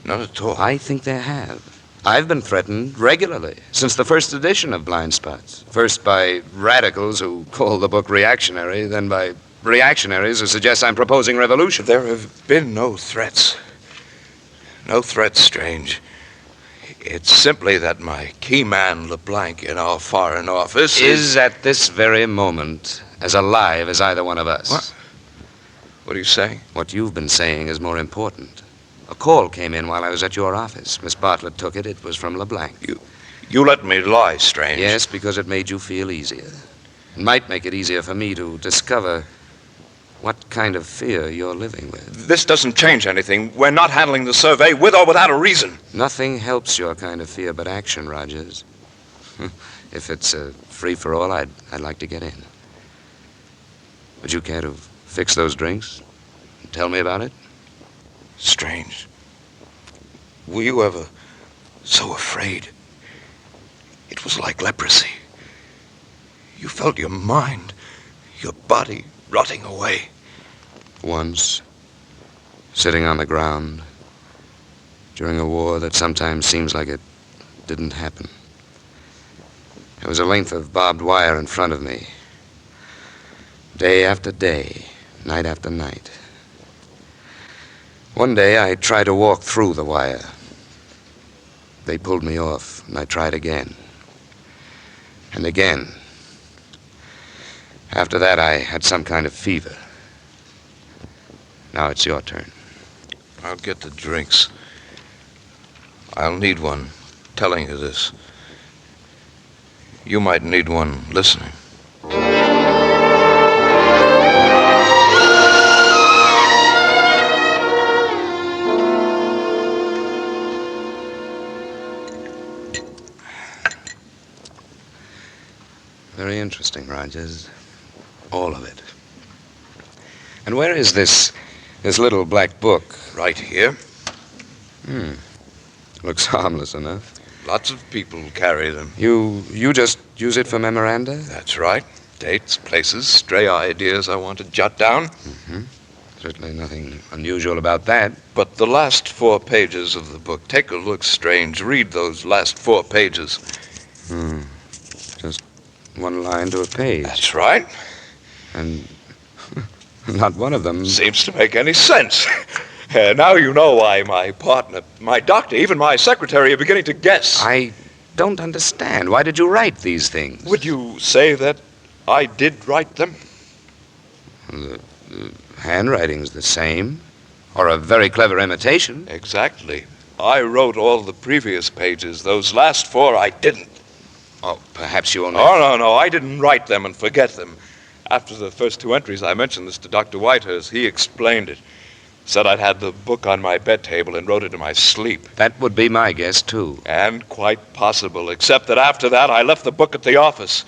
Not at all. I think there have. I've been threatened regularly since the first edition of Blind Spots. First by radicals who call the book reactionary, then by reactionaries who suggest I'm proposing revolution. There have been no threats. No threats, Strange. It's simply that my key man, LeBlanc, in our Foreign Office is at this very moment as alive as either one of us. What? What are you saying? What you've been saying is more important. A call came in while I was at your office. Miss Bartlett took it. It was from LeBlanc. You let me lie, Strange. Yes, because it made you feel easier. It might make it easier for me to discover what kind of fear you're living with. This doesn't change anything. We're not handling the survey with or without a reason. Nothing helps your kind of fear but action, Rogers. If it's a free-for-all, I'd like to get in. Would you care to fix those drinks? Tell me about it? Strange. Were you ever so afraid? It was like leprosy. You felt your mind, your body rotting away. Once, sitting on the ground, during a war that sometimes seems like it didn't happen. There was a length of barbed wire in front of me. Day after day, night after night. One day I tried to walk through the wire. They pulled me off, and I tried again. And again. After that, I had some kind of fever. Now it's your turn. I'll get the drinks. I'll need one telling you this. You might need one listening. Very interesting, Rogers. All of it. And where is this little black book? Right here. Looks harmless enough. Lots of people carry them. You just use it for memoranda? That's right. Dates, places, stray ideas I want to jot down. Mm-hmm. Certainly nothing unusual about that. But the last 4 pages of the book, take a look, Strange. Read those last 4 pages. Just one line to a page. That's right. And not one of them seems to make any sense. Now you know why my partner, my doctor, even my secretary are beginning to guess. I don't understand. Why did you write these things? Would you say that I did write them? The handwriting's the same. Or a very clever imitation. Exactly. I wrote all the previous pages. Those last 4 I didn't. Oh, perhaps you only... Oh, no. I didn't write them and forget them. After the first 2 entries, I mentioned this to Dr. Whitehurst. He explained it. Said I'd had the book on my bed table and wrote it in my sleep. That would be my guess, too. And quite possible, except that after that, I left the book at the office.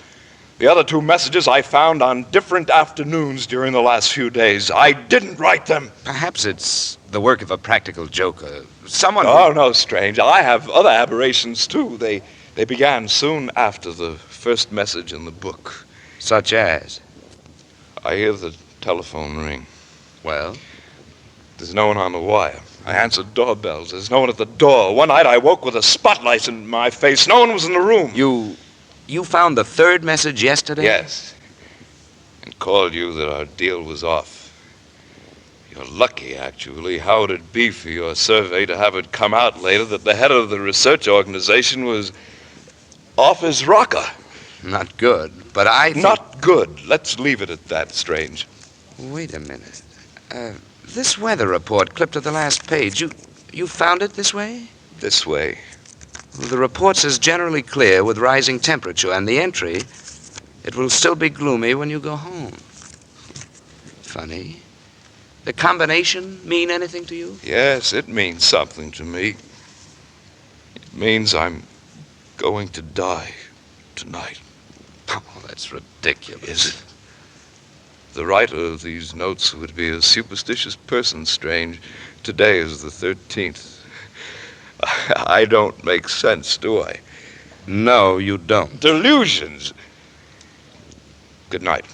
The other 2 messages I found on different afternoons during the last few days. I didn't write them. Perhaps it's the work of a practical joker. Someone... Oh, no, Strange. I have other aberrations, too. They began soon after the first message in the book. Such as? I hear the telephone ring. Well? There's no one on the wire. I answered doorbells. There's no one at the door. One night I woke with a spotlight in my face. No one was in the room. You found the 3rd message yesterday? Yes. And called you that our deal was off. You're lucky, actually. How would it be for your survey to have it come out later that the head of the research organization was off his rocker? Not good, but I think... Not good. Let's leave it at that, Strange. Wait a minute. This weather report clipped to the last page, you found it this way? This way. Well, the report says generally clear with rising temperature, and the entry, it will still be gloomy when you go home. Funny. The combination mean anything to you? Yes, it means something to me. It means I'm going to die tonight. Oh, that's ridiculous. Is it? The writer of these notes would be a superstitious person, Strange. Today is the 13th. I don't make sense, do I? No, you don't. Delusions. Good night.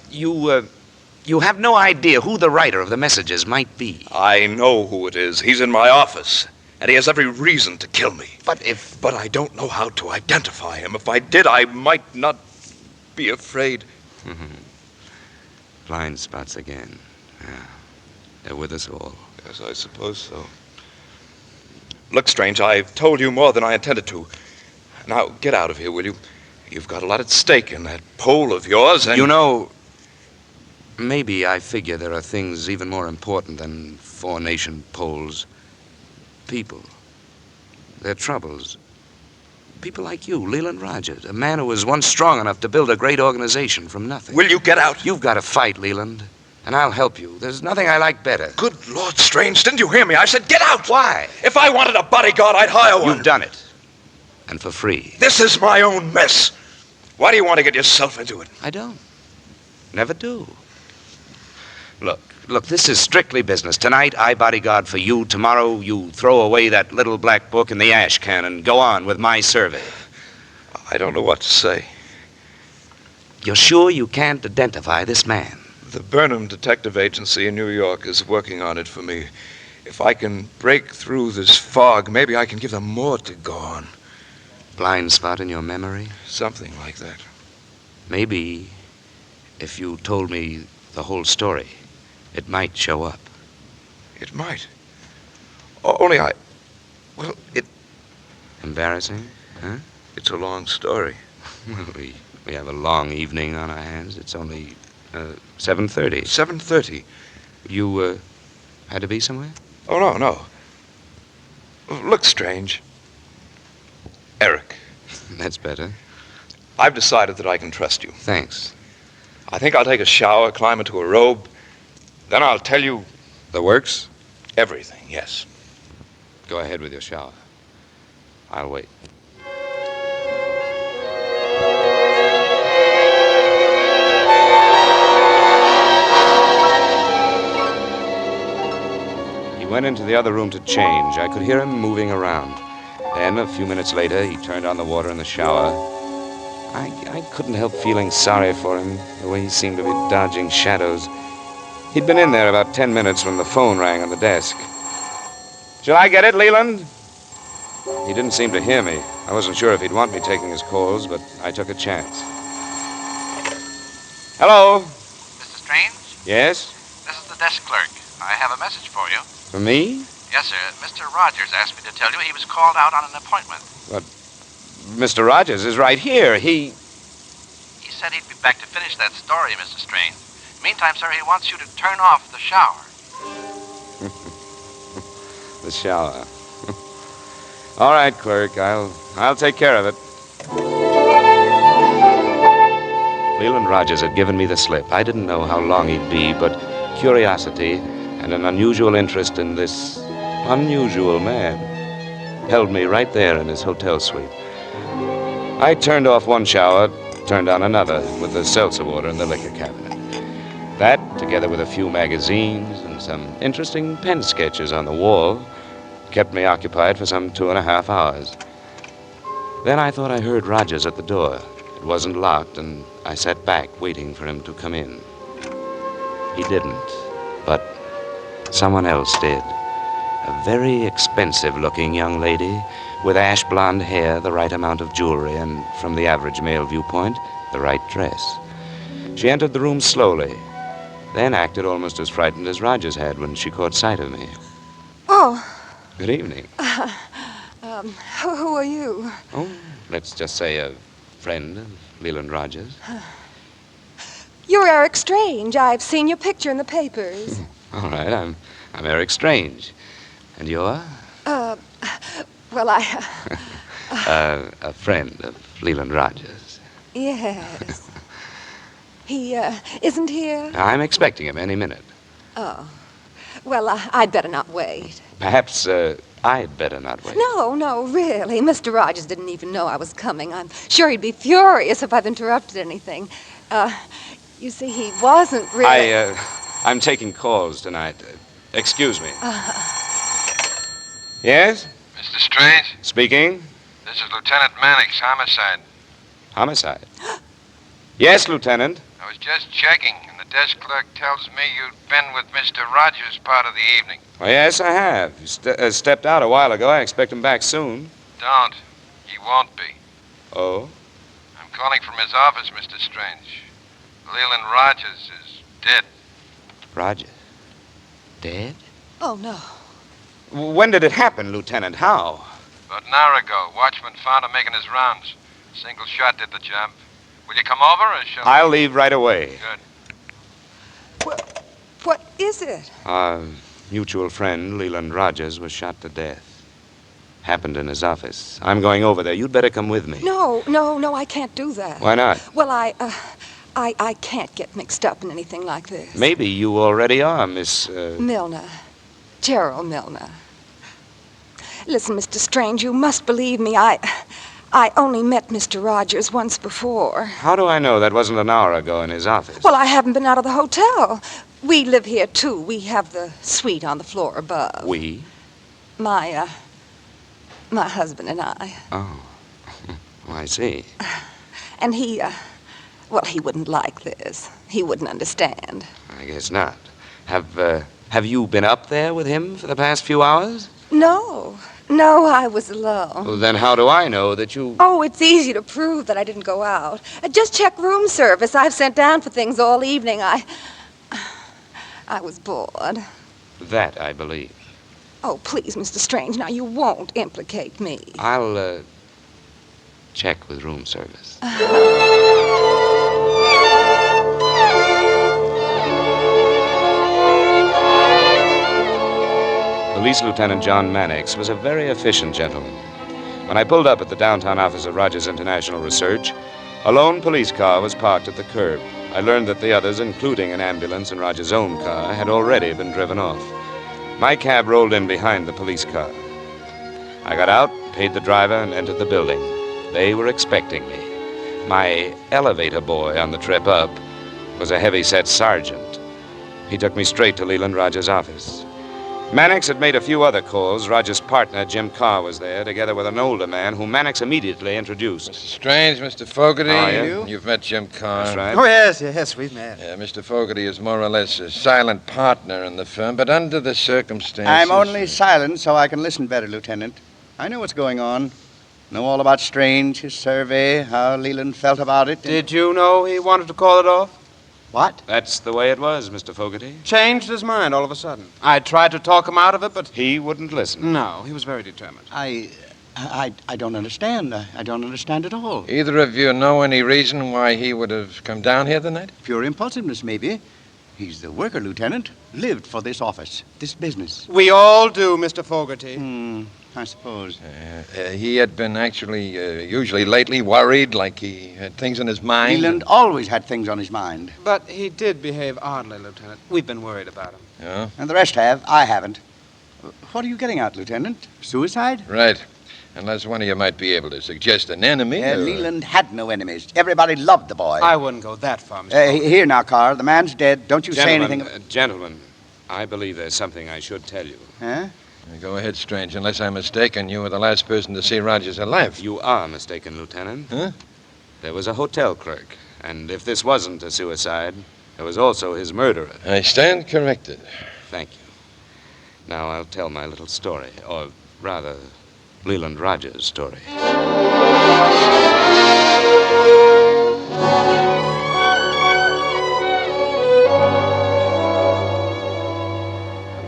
You have no idea who the writer of the messages might be. I know who it is. He's in my office. and he has every reason to kill me. But I don't know how to identify him. If I did, I might not be afraid. Blind spots again. Yeah. They're with us all. Yes, I suppose so. Look, Strange, I've told you more than I intended to. Now, get out of here, will you? You've got a lot at stake in that pole of yours, and... You know, maybe I figure there are things even more important than four-nation poles. People. Their troubles. People like you, Leland Rogers, a man who was once strong enough to build a great organization from nothing. Will you get out? You've got to fight, Leland, and I'll help you. There's nothing I like better. Good Lord, Strange, didn't you hear me? I said get out! Why? If I wanted a bodyguard, I'd hire one. You've done it. And for free. This is my own mess. Why do you want to get yourself into it? I don't. Never do. Look, this is strictly business. Tonight, I bodyguard for you. Tomorrow, you throw away that little black book in the ash can and go on with my survey. I don't know what to say. You're sure you can't identify this man? The Burnham Detective Agency in New York is working on it for me. If I can break through this fog, maybe I can give them more to go on. Blind spot in your memory? Something like that. Maybe if you told me the whole story, it might show up. It might. Only it... Embarrassing, huh? It's a long story. We have a long evening on our hands. It's only 7:30. 7:30? You had to be somewhere? Oh, no. Look, Strange. Eric. That's better. I've decided that I can trust you. Thanks. I think I'll take a shower, climb into a robe. Then I'll tell you... The works? Everything, yes. Go ahead with your shower. I'll wait. He went into the other room to change. I could hear him moving around. Then, a few minutes later, he turned on the water in the shower. I couldn't help feeling sorry for him, the way he seemed to be dodging shadows. He'd been in there about 10 minutes when the phone rang on the desk. Shall I get it, Leland? He didn't seem to hear me. I wasn't sure if he'd want me taking his calls, but I took a chance. Hello? Mr. Strange? Yes? This is the desk clerk. I have a message for you. For me? Yes, sir. Mr. Rogers asked me to tell you he was called out on an appointment. But Mr. Rogers is right here. He said he'd be back to finish that story, Mr. Strange. Meantime, sir, he wants you to turn off the shower. The shower. All right, clerk. I'll take care of it. Leland Rogers had given me the slip. I didn't know how long he'd be, but curiosity and an unusual interest in this unusual man held me right there in his hotel suite. I turned off one shower, turned on another with the seltzer water in the liquor cabinet. That, together with a few magazines and some interesting pen sketches on the wall, kept me occupied for some 2.5 hours. Then I thought I heard Rogers at the door. It wasn't locked, and I sat back waiting for him to come in. He didn't, but someone else did. A very expensive-looking young lady with ash blonde hair, the right amount of jewelry, and, from the average male viewpoint, the right dress. She entered the room slowly, then acted almost as frightened as Rogers had when she caught sight of me. Oh. Good evening. Who are you? Oh, let's just say a friend of Leland Rogers. You're Eric Strange. I've seen your picture in the papers. All right, I'm Eric Strange. And you're? Well, a friend of Leland Rogers. Yes. He, isn't here? I'm expecting him any minute. Oh. Well, I'd better not wait. Perhaps, I'd better not wait. No, really. Mr. Rogers didn't even know I was coming. I'm sure he'd be furious if I've interrupted anything. You see, he wasn't really... I'm taking calls tonight. Excuse me. Yes? Mr. Strange? Speaking. This is Lieutenant Mannix, homicide. Homicide? Yes, Lieutenant. I was just checking. In the desk clerk tells me you'd been with Mr. Rogers part of the evening. Well, yes, I have. He stepped out a while ago. I expect him back soon. Don't. He won't be. Oh? I'm calling from his office, Mr. Strange. Leland Rogers is dead. Rogers? Dead? Oh, no. When did it happen, Lieutenant? How? About an hour ago, watchman found him making his rounds. Single shot did the job. Will you come over or shall I'll leave right away. Good. What is it? Our mutual friend, Leland Rogers, was shot to death. Happened in his office. I'm going over there. You'd better come with me. No, I can't do that. Why not? Well, I can't get mixed up in anything like this. Maybe you already are, Miss... Milner. Gerald Milner. Listen, Mr. Strange, you must believe me. I only met Mr. Rogers once before. How do I know that wasn't an hour ago in his office? Well, I haven't been out of the hotel. We live here, too. We have the suite on the floor above. We? My husband and I. Oh. I see. And he wouldn't like this. He wouldn't understand. I guess not. Have you been up there with him for the past few hours? No, I was alone. Well, then how do I know that you... Oh, it's easy to prove that I didn't go out. Just check room service. I've sent down for things all evening. I was bored. That I believe. Oh, please, Mr. Strange, now you won't implicate me. I'll, check with room service. Police Lieutenant John Mannix was a very efficient gentleman. When I pulled up at the downtown office of Rogers International Research, a lone police car was parked at the curb. I learned that the others, including an ambulance and Rogers' own car, had already been driven off. My cab rolled in behind the police car. I got out, paid the driver, and entered the building. They were expecting me. My elevator boy on the trip up was a heavy-set sergeant. He took me straight to Leland Rogers' office. Mannix had made a few other calls. Rogers' partner, Jim Carr, was there, together with an older man whom Mannix immediately introduced. Mr. Strange, Mr. Fogarty. How are you? You've met Jim Carr. That's right. Oh, yes, we've met. Mr. Fogarty is more or less a silent partner in the firm, but under the circumstances... I'm only silent so I can listen better, Lieutenant. I know what's going on. Know all about Strange, his survey, how Leland felt about it. Did you know he wanted to call it off? What? That's the way it was, Mr. Fogarty. Changed his mind all of a sudden. I tried to talk him out of it, but... He wouldn't listen. No, he was very determined. I don't understand. I don't understand at all. Either of you know any reason why he would have come down here tonight? Pure impulsiveness, maybe. He's the worker, Lieutenant. Lived for this office, this business. We all do, Mr. Fogarty. I suppose. He had been actually, usually lately, worried, like he had things on his mind. Leland always had things on his mind. But he did behave oddly, Lieutenant. We've been worried about him. Yeah? And the rest have. I haven't. What are you getting at, Lieutenant? Suicide? Right. Unless one of you might be able to suggest an enemy. Leland had no enemies. Everybody loved the boy. I wouldn't go that far, Mr. Fogarty. Here now, Carr. The man's dead. Don't you say anything... Gentlemen, I believe there's something I should tell you. Huh? Go ahead, Strange. Unless I'm mistaken, you were the last person to see Rogers alive. You are mistaken, Lieutenant. Huh? There was a hotel clerk, and if this wasn't a suicide, there was also his murderer. I stand corrected. Thank you. Now I'll tell my little story, or rather, Leland Rogers' story.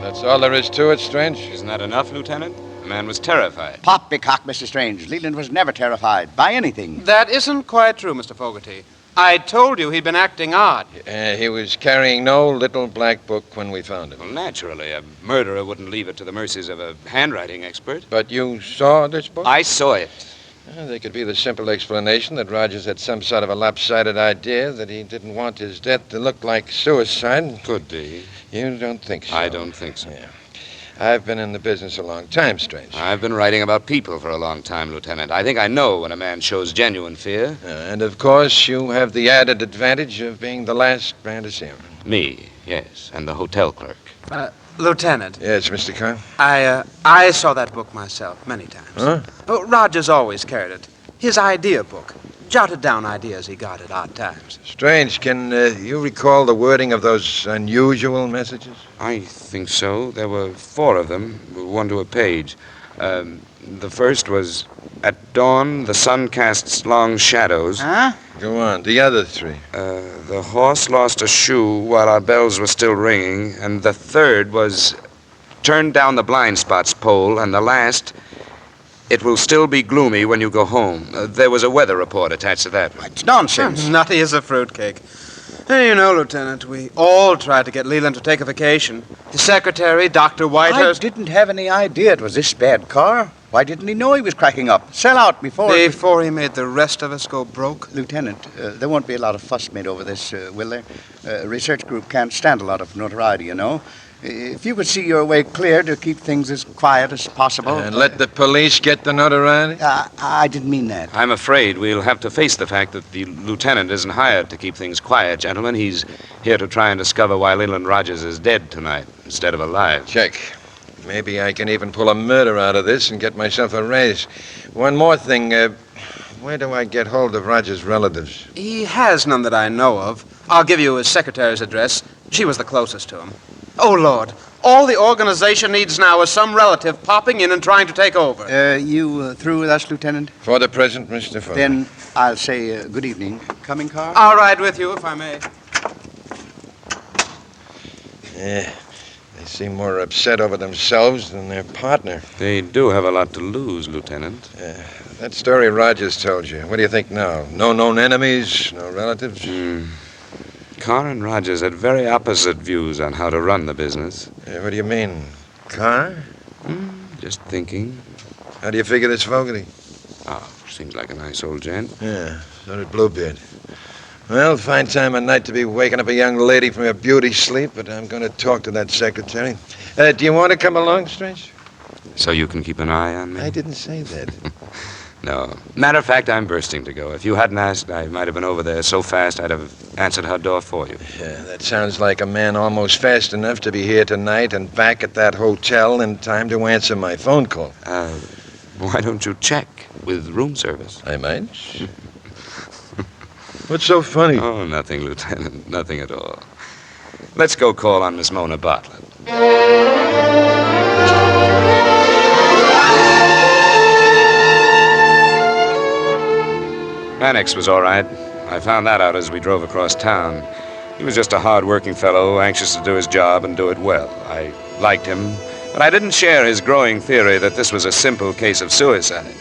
That's all there is to it, Strange. Isn't that enough, Lieutenant? The man was terrified. Poppycock, Mr. Strange. Leland was never terrified by anything. That isn't quite true, Mr. Fogarty. I told you he'd been acting odd. He was carrying no little black book when we found him. Well, naturally, a murderer wouldn't leave it to the mercies of a handwriting expert. But you saw this book? I saw it. There could be the simple explanation that Rogers had some sort of a lopsided idea that he didn't want his death to look like suicide. Could be. You don't think so? I don't think so. Yeah. I've been in the business a long time, Strange. I've been writing about people for a long time, Lieutenant. I think I know when a man shows genuine fear. And, of course, you have the added advantage of being the last man to see him. Me, yes, and the hotel clerk. Lieutenant. Yes, Mr. Carr? I saw that book myself many times. Huh? Rogers always carried it. His idea book. jotted down ideas he got at odd times. Strange, can you recall the wording of those unusual messages? I think so. There were 4 of them, one to a page. The first was, "At dawn, the sun casts long shadows." Huh? Go on. The other 3. The horse lost a shoe while our bells were still ringing. And the third was, "Turn down the blind spots pole." And the last, "It will still be gloomy when you go home." There was a weather report attached to that. It's nonsense. Nutty as a fruitcake. Hey, you know, Lieutenant, we all tried to get Leland to take a vacation. The secretary, Dr. Whitehurst... I didn't have any idea it was this bad, Carr. Why didn't he know he was cracking up? Sell out before... Before he made the rest of us go broke? Lieutenant, there won't be a lot of fuss made over this, will there? A research group can't stand a lot of notoriety, you know. If you could see your way clear to keep things as quiet as possible... And let the police get the notoriety? I didn't mean that. I'm afraid we'll have to face the fact that the lieutenant isn't hired to keep things quiet, gentlemen. He's here to try and discover why Leland Rogers is dead tonight instead of alive. Check. Maybe I can even pull a murder out of this and get myself a raise. One more thing. Where do I get hold of Rogers' relatives? He has none that I know of. I'll give you his secretary's address. She was the closest to him. Oh, Lord. All the organization needs now is some relative popping in and trying to take over. You through with us, Lieutenant? For the present, Mr. Fogg. Then I'll say good evening. Coming, Carr? I'll ride with you, if I may. Yeah, they seem more upset over themselves than their partner. They do have a lot to lose, Lieutenant. That story Rogers told you. What do you think now? No known enemies? No relatives? Carr and Rogers had very opposite views on how to run the business. What do you mean? Carr? Just thinking. How do you figure this Fogarty? Seems like a nice old gent. Yeah, so did Bluebeard. Well, fine time of night to be waking up a young lady from her beauty sleep, but I'm going to talk to that secretary. Do you want to come along, Strange? So you can keep an eye on me? I didn't say that. No. Matter of fact, I'm bursting to go. If you hadn't asked, I might have been over there so fast I'd have answered her door for you. Yeah, that sounds like a man almost fast enough to be here tonight and back at that hotel in time to answer my phone call. Why don't you check with room service? I might. What's so funny? Oh, nothing, Lieutenant. Nothing at all. Let's go call on Miss Mona Bartlett. Mannix was all right. I found that out as we drove across town. He was just a hard-working fellow, anxious to do his job and do it well. I liked him, but I didn't share his growing theory that this was a simple case of suicide.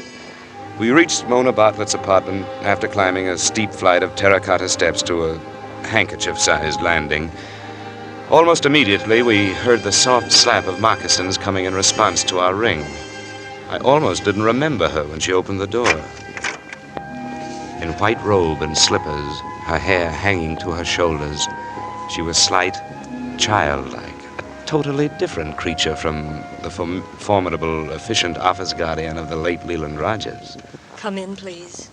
We reached Mona Bartlett's apartment after climbing a steep flight of terracotta steps to a handkerchief-sized landing. Almost immediately, we heard the soft slap of moccasins coming in response to our ring. I almost didn't remember her when she opened the door. In white robe and slippers, her hair hanging to her shoulders, she was slight, childlike, a totally different creature from the formidable, efficient office guardian of the late Leland Rogers. Come in, please.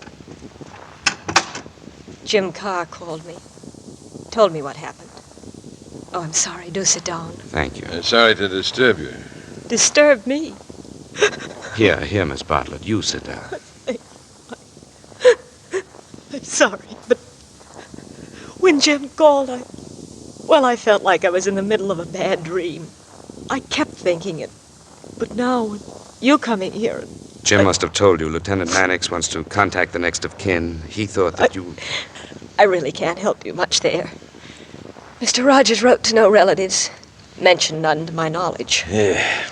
Jim Carr called me. Told me what happened. Oh, I'm sorry. Do sit down. Thank you. Sorry to disturb you. Disturb me? Here, Miss Bartlett, you sit down. I'm sorry, but when Jim called, I felt like I was in the middle of a bad dream. I kept thinking it. But now, when you coming here... Jim must have told you Lieutenant Mannix wants to contact the next of kin. He thought that you... I really can't help you much there. Mr. Rogers wrote to no relatives. Mentioned none to my knowledge. Yeah,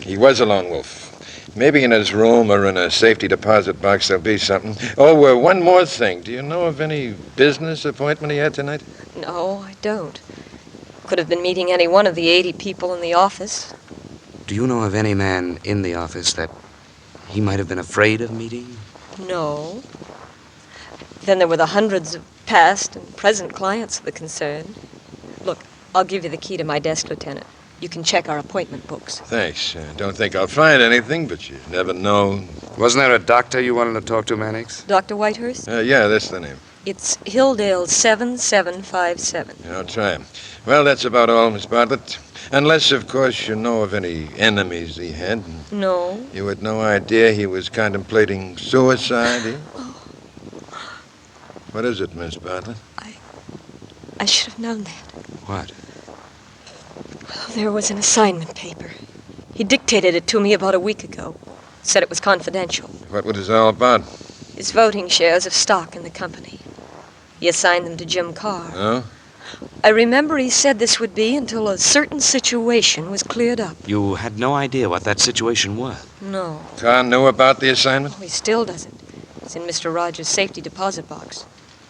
he was a lone wolf. Maybe in his room or in a safety deposit box there'll be something. Oh, one more thing. Do you know of any business appointment he had tonight? No, I don't. Could have been meeting any one of the 80 people in the office. Do you know of any man in the office that he might have been afraid of meeting? No. Then there were the hundreds of past and present clients of the concern. Look, I'll give you the key to my desk, Lieutenant. You can check our appointment books. Thanks. Don't think I'll find anything, but you never know. Wasn't there a doctor you wanted to talk to, Mannix? Dr. Whitehurst? Yeah, that's the name. It's Hilldale 7757. I'll try him. Well, that's about all, Miss Bartlett. Unless, of course, you know of any enemies he had. No. You had no idea he was contemplating suicide, eh? What is it, Miss Bartlett? I should have known that. What? Well, there was an assignment paper. He dictated it to me about a week ago. Said it was confidential. What was it all about? His voting shares of stock in the company. He assigned them to Jim Carr. Oh? I remember he said this would be until a certain situation was cleared up. You had no idea what that situation was? No. Carr knew about the assignment? He still doesn't. It's in Mr. Rogers' safety deposit box.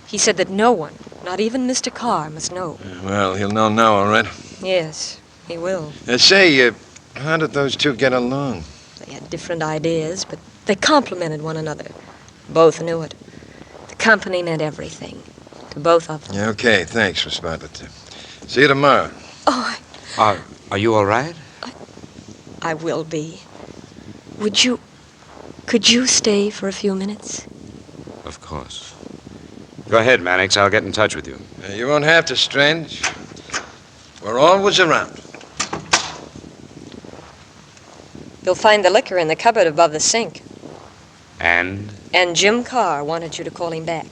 He said that no one, not even Mr. Carr, must know. Well, he'll know now, all right. Yes, he will. Say, how did those two get along? They had different ideas, but they complemented one another. Both knew it. The company meant everything. To both of them. Yeah, okay, thanks, Miss Bartlett. See you tomorrow. Oh, Are you all right? I will be. Could you stay for a few minutes? Of course. Go ahead, Mannix. I'll get in touch with you. You won't have to, Strange. We're always around. You'll find the liquor in the cupboard above the sink. And? And Jim Carr wanted you to call him back.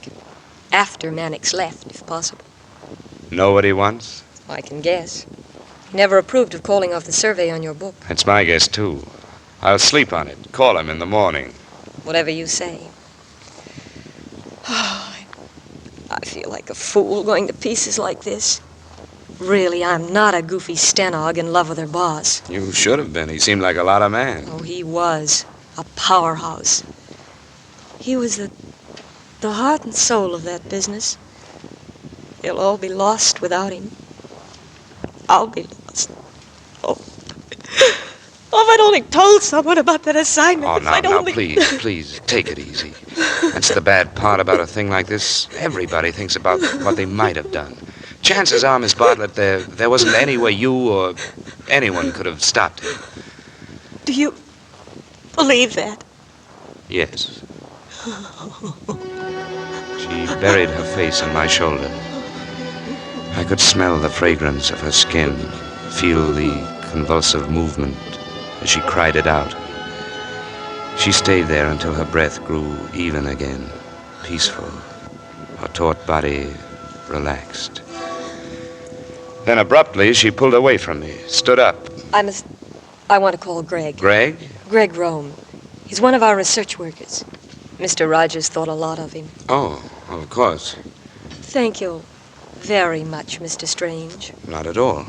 After Mannix left, if possible. Know what he wants? I can guess. He never approved of calling off the survey on your book. That's my guess, too. I'll sleep on it. Call him in the morning. Whatever you say. I feel like a fool going to pieces like this. Really, I'm not a goofy stenog in love with her boss. You should have been. He seemed like a lot of man. Oh, he was. A powerhouse. He was the heart and soul of that business. They'll all be lost without him. I'll be lost. Oh, if I'd only told someone about that assignment. Oh, now, please, take it easy. That's the bad part about a thing like this. Everybody thinks about what they might have done. Chances are, Miss Bartlett, there wasn't any way you or anyone could have stopped him. Do you believe that? Yes. She buried her face on my shoulder. I could smell the fragrance of her skin, feel the convulsive movement as she cried it out. She stayed there until her breath grew even again, peaceful, her taut body relaxed. Then abruptly, she pulled away from me, stood up. I want to call Greg. Greg? Greg Rome. He's one of our research workers. Mr. Rogers thought a lot of him. Oh, of course. Thank you very much, Mr. Strange. Not at all.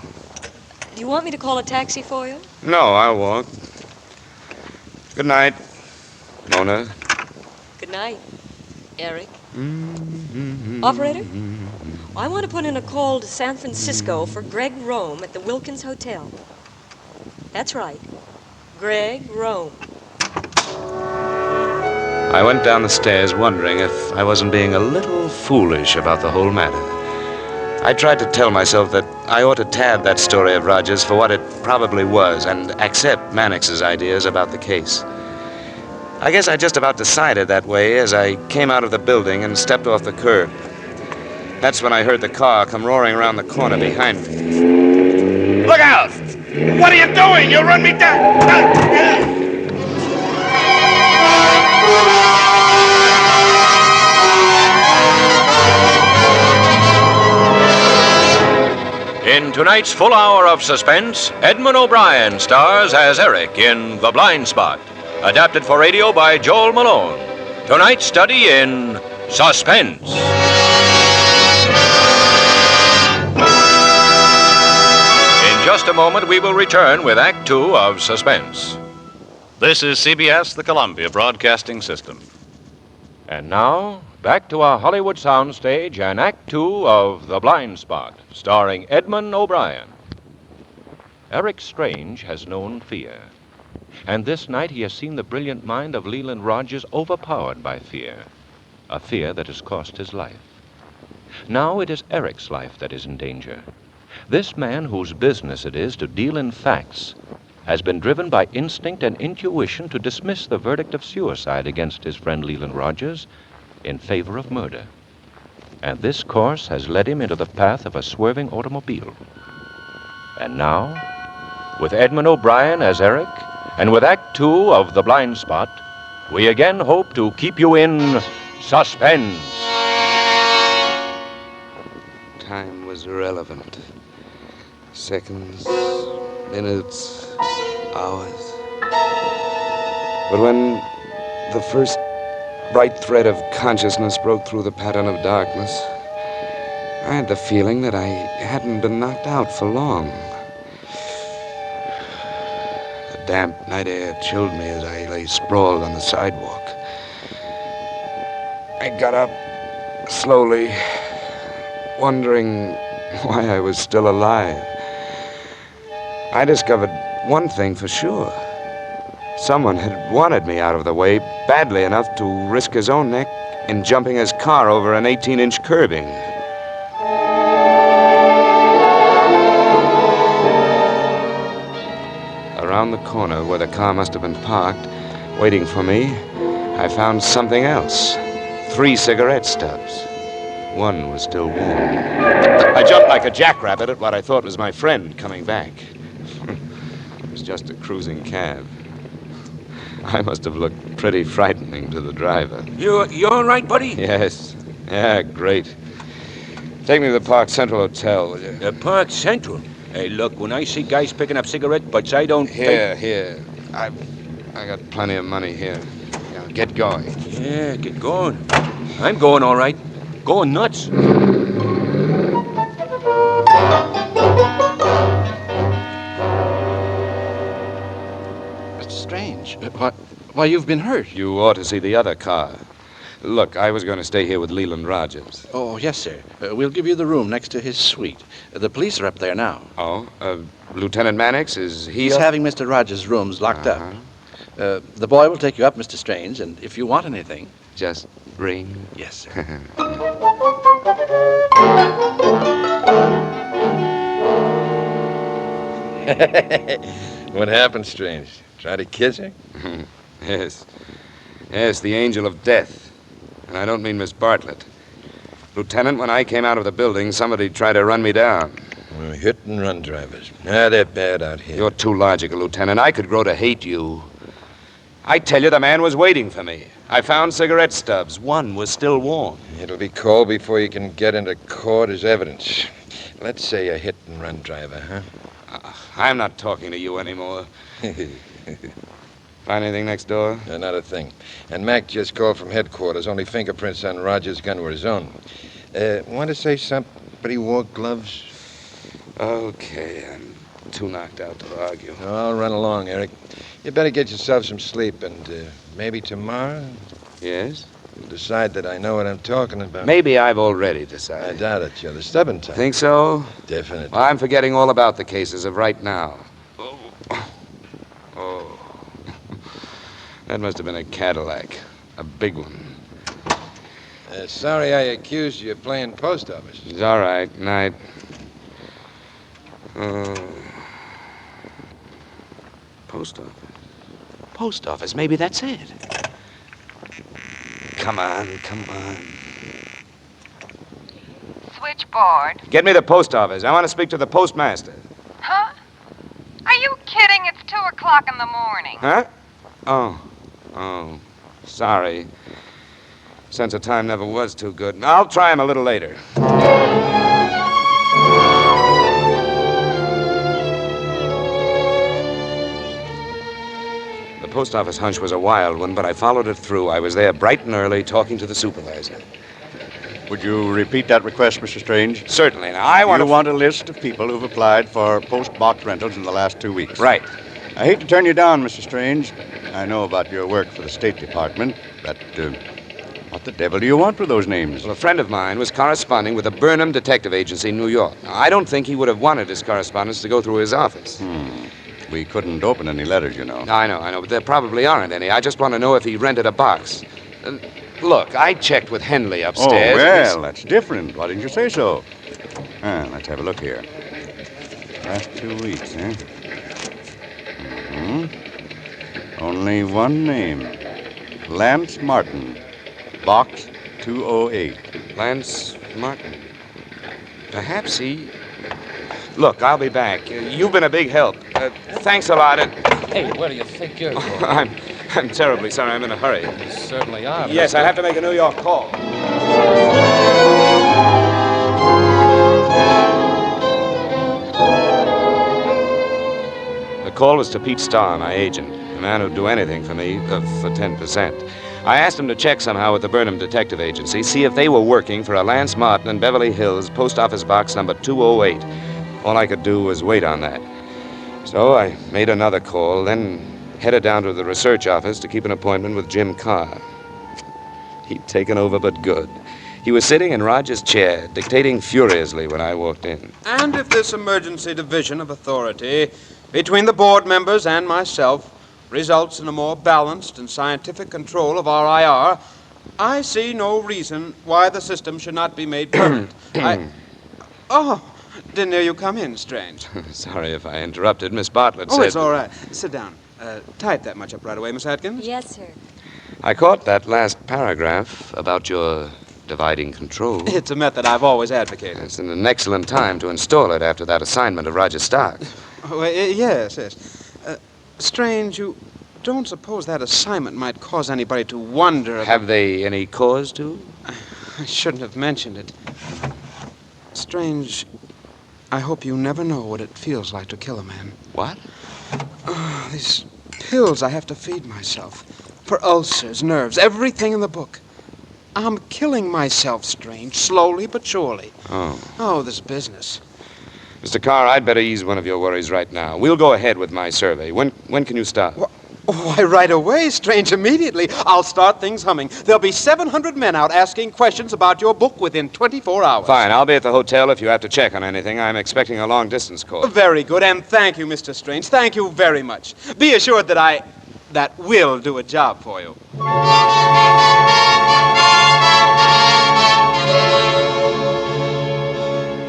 Do you want me to call a taxi for you? No, I'll walk. Good night, Mona. Good night, Eric. Operator? I want to put in a call to San Francisco for Greg Rome at the Wilkins Hotel. That's right. Greg Rome. I went down the stairs wondering if I wasn't being a little foolish about the whole matter. I tried to tell myself that I ought to tab that story of Rogers for what it probably was and accept Mannix's ideas about the case. I guess I just about decided that way as I came out of the building and stepped off the curb. That's when I heard the car come roaring around the corner behind me. Look out! What are you doing? You'll run me down! In tonight's full hour of suspense, Edmund O'Brien stars as Eric in The Blind Spot, adapted for radio by Joel Malone. Tonight's study in suspense. In just a moment, we will return with Act Two of Suspense. This is CBS, the Columbia Broadcasting System. And now, back to our Hollywood soundstage and Act Two of The Blind Spot, starring Edmund O'Brien. Eric Strange has known fear. And this night he has seen the brilliant mind of Leland Rogers overpowered by fear. A fear that has cost his life. Now it is Eric's life that is in danger. This man, whose business it is to deal in facts, has been driven by instinct and intuition to dismiss the verdict of suicide against his friend Leland Rogers in favor of murder. And this course has led him into the path of a swerving automobile. And now, with Edmund O'Brien as Eric, and with Act Two of The Blind Spot, we again hope to keep you in suspense. Time was irrelevant. Seconds, minutes, hours. But when the first bright thread of consciousness broke through the pattern of darkness, I had the feeling that I hadn't been knocked out for long. The damp night air chilled me as I lay sprawled on the sidewalk. I got up slowly, wondering why I was still alive. I discovered one thing for sure. Someone had wanted me out of the way badly enough to risk his own neck in jumping his car over an 18-inch curbing. Around the corner where the car must have been parked, waiting for me, I found something else. 3 cigarette stubs. One was still warm. I jumped like a jackrabbit at what I thought was my friend coming back. It was just a cruising cab. I must have looked pretty frightening to the driver. You all right, buddy? Yes. Yeah, great. Take me to the Park Central Hotel, will you? The Park Central? Hey, look, when I see guys picking up cigarette butts, I don't... Here. I got plenty of money here. Now, get going. Yeah, get going. I'm going all right. Going nuts. Mr. Strange, why, you've been hurt. You ought to see the other car. Look, I was going to stay here with Leland Rogers. Oh, yes, sir. We'll give you the room next to his suite. The police are up there now. Oh? Lieutenant Mannix, is he He's up? having Mr. Rogers' rooms locked up. The boy will take you up, Mr. Strange, and if you want anything... Just ring? Yes, sir. What happened, Strange? Try to kiss her? Yes. Yes, the angel of death. And I don't mean Miss Bartlett. Lieutenant, when I came out of the building, somebody tried to run me down. Well, hit-and-run drivers. They're bad out here. You're too logical, Lieutenant. I could grow to hate you. I tell you, the man was waiting for me. I found cigarette stubs. One was still warm. It'll be cold before you can get into court as evidence. Let's say a hit-and-run driver, huh? I'm not talking to you anymore. Find anything next door? Not a thing. And Mac just called from headquarters. Only fingerprints on Rogers' gun were his own. Want to say somebody wore gloves? Okay, I'm too knocked out to argue. No, I'll run along, Eric. You better get yourself some sleep, and maybe tomorrow... Yes? You'll decide that I know what I'm talking about. Maybe I've already decided. I doubt it. You're the stubborn type. Think so? Definitely. Well, I'm forgetting all about the cases of right now. Oh. That must have been a Cadillac. A big one. Sorry I accused you of playing post office. It's all right. Night. Post office. Post office. Maybe that's it. Come on. Switchboard. Get me the post office. I want to speak to the postmaster. Huh? Are you kidding? It's 2 o'clock in the morning. Huh? Oh. Sorry. Sense of time never was too good. I'll try him a little later. The post office hunch was a wild one, but I followed it through. I was there bright and early talking to the supervisor. Would you repeat that request, Mr. Strange? Certainly. Now, I want You want a list of people who've applied for post-box rentals in the last 2 weeks. Right. I hate to turn you down, Mr. Strange. I know about your work for the State Department, but what the devil do you want with those names? Well, a friend of mine was corresponding with the Burnham Detective Agency in New York. Now, I don't think he would have wanted his correspondence to go through his office. We couldn't open any letters, you know. I know, but there probably aren't any. I just want to know if he rented a box. Look, I checked with Henley upstairs. Oh, well, that's different. Why didn't you say so? Let's have a look here. Last 2 weeks, eh? Only one name. Lance Martin. Box 208. Lance Martin. Perhaps he... Look, I'll be back. You've been a big help. Thanks a lot. Hey, where do you think you're going? I'm terribly sorry. I'm in a hurry. You certainly are. Yes, I have to make a New York call. The call was to Pete Starr, my agent, a man who'd do anything for me for 10%. I asked him to check somehow with the Burnham Detective Agency, see if they were working for a Lance Martin in Beverly Hills, post office box number 208. All I could do was wait on that. So I made another call, then headed down to the research office to keep an appointment with Jim Carr. He'd taken over, but good. He was sitting in Roger's chair, dictating furiously when I walked in. And if this emergency division of authority between the board members and myself results in a more balanced and scientific control of our IR, I see no reason why the system should not be made permanent. Oh, didn't hear you come in, Strange. Sorry if I interrupted. Miss Bartlett said... Oh, it's all right. Sit down. Type that much up right away, Miss Atkins. Yes, sir. I caught that last paragraph about your dividing control. It's a method I've always advocated. It's an excellent time to install it after that assignment of Roger Stark. Yes. Strange, you don't suppose that assignment might cause anybody to wonder about... Have they any cause to? I shouldn't have mentioned it. Strange, I hope you never know what it feels like to kill a man. What? These pills I have to feed myself. For ulcers, nerves, everything in the book. I'm killing myself, Strange, slowly but surely. Oh, this business. Mr. Carr, I'd better ease one of your worries right now. We'll go ahead with my survey. When can you start? Why, right away, Strange, immediately. I'll start things humming. There'll be 700 men out asking questions about your book within 24 hours. Fine, I'll be at the hotel if you have to check on anything. I'm expecting a long-distance call. Very good, and thank you, Mr. Strange. Thank you very much. Be assured that will do a job for you.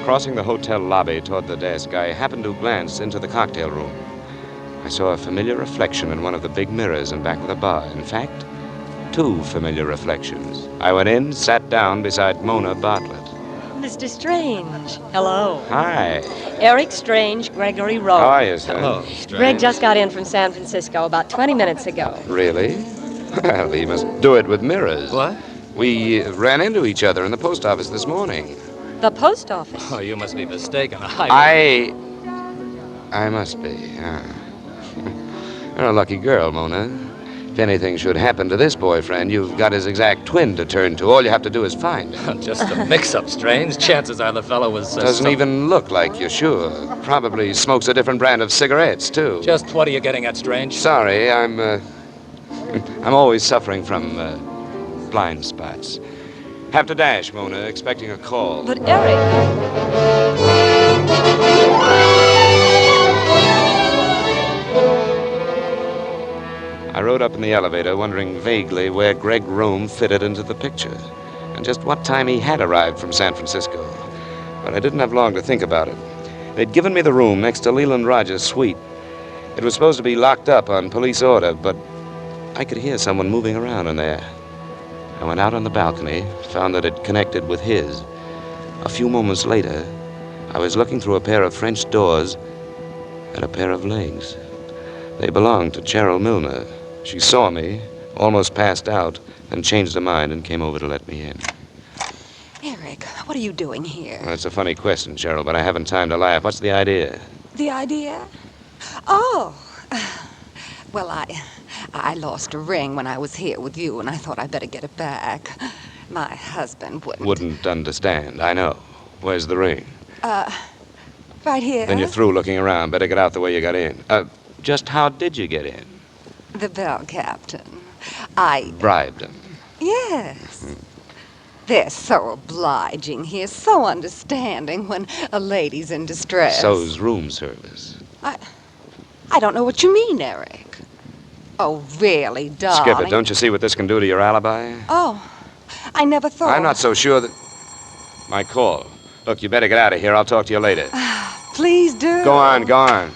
Crossing the hotel lobby toward the desk, I happened to glance into the cocktail room. I saw a familiar reflection in one of the big mirrors in back of the bar. In fact, two familiar reflections. I went in, sat down beside Mona Bartlett. Mr. Strange. Hello. Hi. Eric Strange, Gregory Rowe. How are you, sir? Hello, Greg just got in from San Francisco about 20 minutes ago. Really? Well, he must do it with mirrors. What? We ran into each other in the post office this morning. The post office? Oh, you must be mistaken. I must be, yeah. You're a lucky girl, Mona. If anything should happen to this boyfriend, you've got his exact twin to turn to. All you have to do is find him. Just a mix-up, Strange. Chances are the fellow was... Doesn't even look like you're sure. Probably smokes a different brand of cigarettes, too. Just what are you getting at, Strange? Sorry, I'm always suffering from blind spots. Have to dash, Mona, expecting a call. But Eric... I rode up in the elevator, wondering vaguely where Greg Rome fitted into the picture, and just what time he had arrived from San Francisco. But I didn't have long to think about it. They'd given me the room next to Leland Rogers' suite. It was supposed to be locked up on police order, but I could hear someone moving around in there. I went out on the balcony, found that it connected with his. A few moments later, I was looking through a pair of French doors at a pair of legs. They belonged to Cheryl Milner. She saw me, almost passed out, then changed her mind and came over to let me in. Eric, what are you doing here? Well, that's a funny question, Cheryl, but I haven't time to laugh. What's the idea? The idea? Oh. Well, I lost a ring when I was here with you, and I thought I'd better get it back. My husband wouldn't. Wouldn't understand, I know. Where's the ring? Right here. Then you're through looking around. Better get out the way you got in. Just how did you get in? The bell captain. I... Bribed him. Yes. They're so obliging here, so understanding when a lady's in distress. So's room service. I don't know what you mean, Eric. Oh, really, darling? Skip it. Don't you see what this can do to your alibi? Oh, I never thought... I'm not so sure that... My call. Look, you better get out of here. I'll talk to you later. Please do. Go on, go on.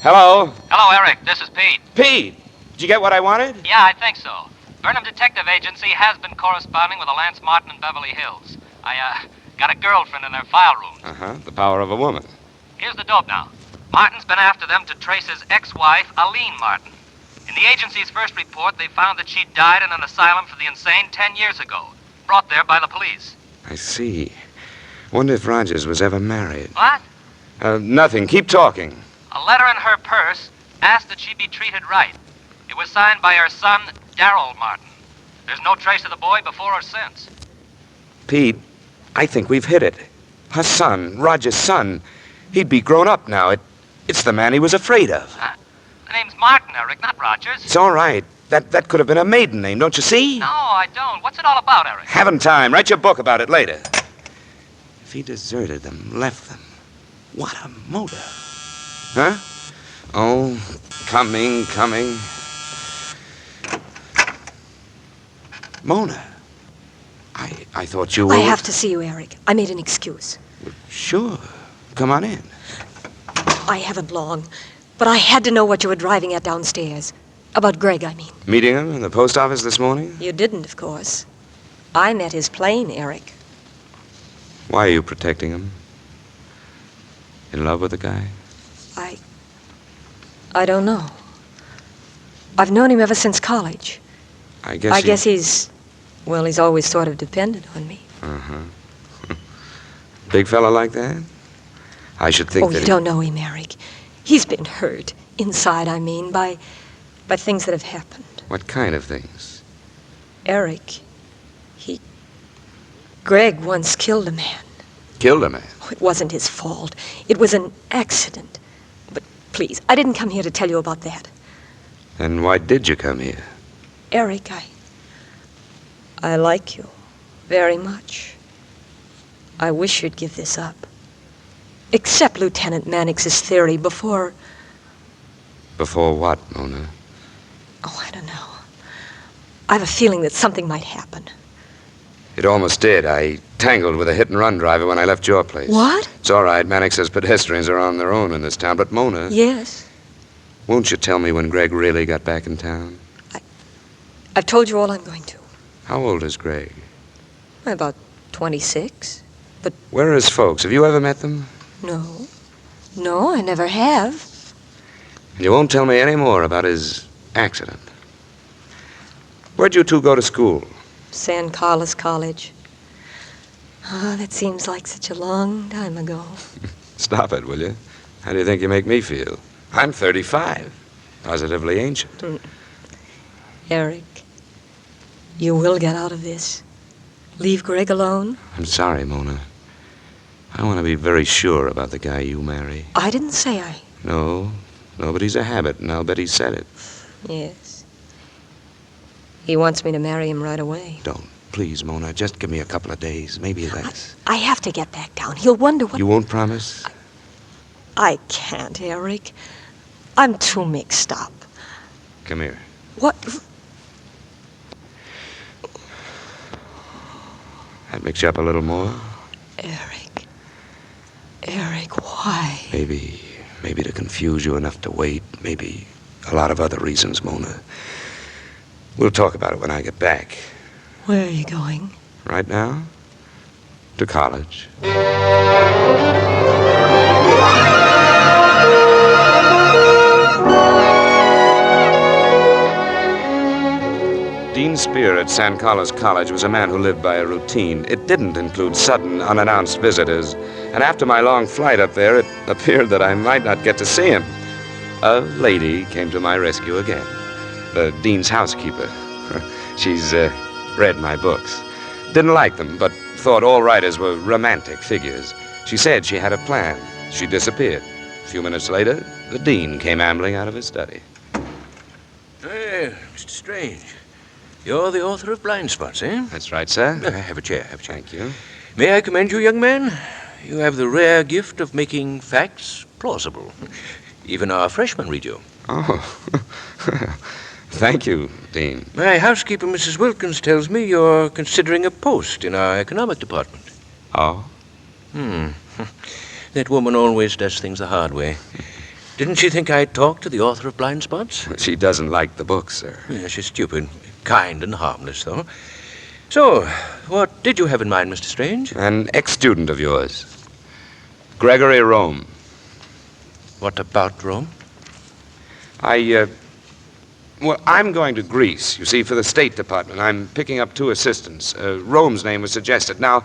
Hello? Hello, Eric. This is Pete. Pete! Did you get what I wanted? Yeah, I think so. Burnham Detective Agency has been corresponding with a Lance Martin in Beverly Hills. I got a girlfriend in their file room. Uh-huh. The power of a woman. Here's the dope now. Martin's been after them to trace his ex-wife, Aline Martin. In the agency's first report, they found that she died in an asylum for the insane 10 years ago, brought there by the police. I see. Wonder if Rogers was ever married. What? Nothing. Keep talking. A letter in her purse asked that she be treated right. It was signed by her son, Darrell Martin. There's no trace of the boy before or since. Pete, I think we've hit it. Her son, Roger's son, he'd be grown up now. It's the man he was afraid of. The name's Martin, Eric, not Rogers. It's all right. That could have been a maiden name, don't you see? No, I don't. What's it all about, Eric? Haven't time. Write your book about it later. If he deserted them, left them, what a motive. Huh? Oh, coming. Mona, I thought you were... I have to see you, Eric. I made an excuse. Sure. Come on in. I haven't long, but I had to know what you were driving at downstairs. About Greg, I mean. Meeting him in the post office this morning? You didn't, of course. I met his plane, Eric. Why are you protecting him? In love with the guy? I don't know. I've known him ever since college. I guess he's always sort of depended on me. Uh-huh. Big fella like that? I should think that you don't know him, Eric. He's been hurt, inside, I mean, by things that have happened. What kind of things? Eric, Greg once killed a man. Killed a man? Oh, it wasn't his fault. It was an accident. But please, I didn't come here to tell you about that. Then why did you come here? Eric, I like you very much. I wish you'd give this up. Accept Lieutenant Mannix's theory before... Before what, Mona? Oh, I don't know. I have a feeling that something might happen. It almost did. I tangled with a hit-and-run driver when I left your place. What? It's all right. Mannix says pedestrians are on their own in this town. But, Mona... Yes? Won't you tell me when Greg really got back in town? I've told you all I'm going to. How old is Greg? About 26. But... Where are his folks? Have you ever met them? No, I never have. And you won't tell me any more about his accident. Where'd you two go to school? San Carlos College. That seems like such a long time ago. Stop it, will you? How do you think you make me feel? I'm 35. Positively ancient. Eric, you will get out of this. Leave Greg alone. I'm sorry, Mona. I want to be very sure about the guy you marry. I didn't say I... No, but he's a habit, and I'll bet he said it. Yes. He wants me to marry him right away. Don't. Please, Mona, just give me a couple of days, maybe less. I have to get back down. He'll wonder what... You won't promise? I can't, Eric. I'm too mixed up. Come here. What? That mix you up a little more? Eric, why? Maybe to confuse you enough to wait. Maybe a lot of other reasons, Mona. We'll talk about it when I get back. Where are you going? Right now? To college. Dean Spear at San Carlos College was a man who lived by a routine. It didn't include sudden, unannounced visitors. And after my long flight up there, it appeared that I might not get to see him. A lady came to my rescue again. The dean's housekeeper. She's read my books. Didn't like them, but thought all writers were romantic figures. She said she had a plan. She disappeared. A few minutes later, the dean came ambling out of his study. Hey, Mr. Strange. You're the author of Blind Spots, eh? That's right, sir. Have a chair. Thank you. May I commend you, young man? You have the rare gift of making facts plausible. Even our freshmen read you. Oh, thank you, Dean. My housekeeper, Mrs. Wilkins, tells me you're considering a post in our economic department. Oh? That woman always does things the hard way. Didn't she think I'd talk to the author of Blind Spots? She doesn't like the book, sir. Yeah, she's stupid. Kind and harmless, though. So, what did you have in mind, Mr. Strange? An ex-student of yours. Gregory Rome. What about Rome? I'm going to Greece, you see, for the State Department. I'm picking up 2 assistants. Rome's name was suggested. Now,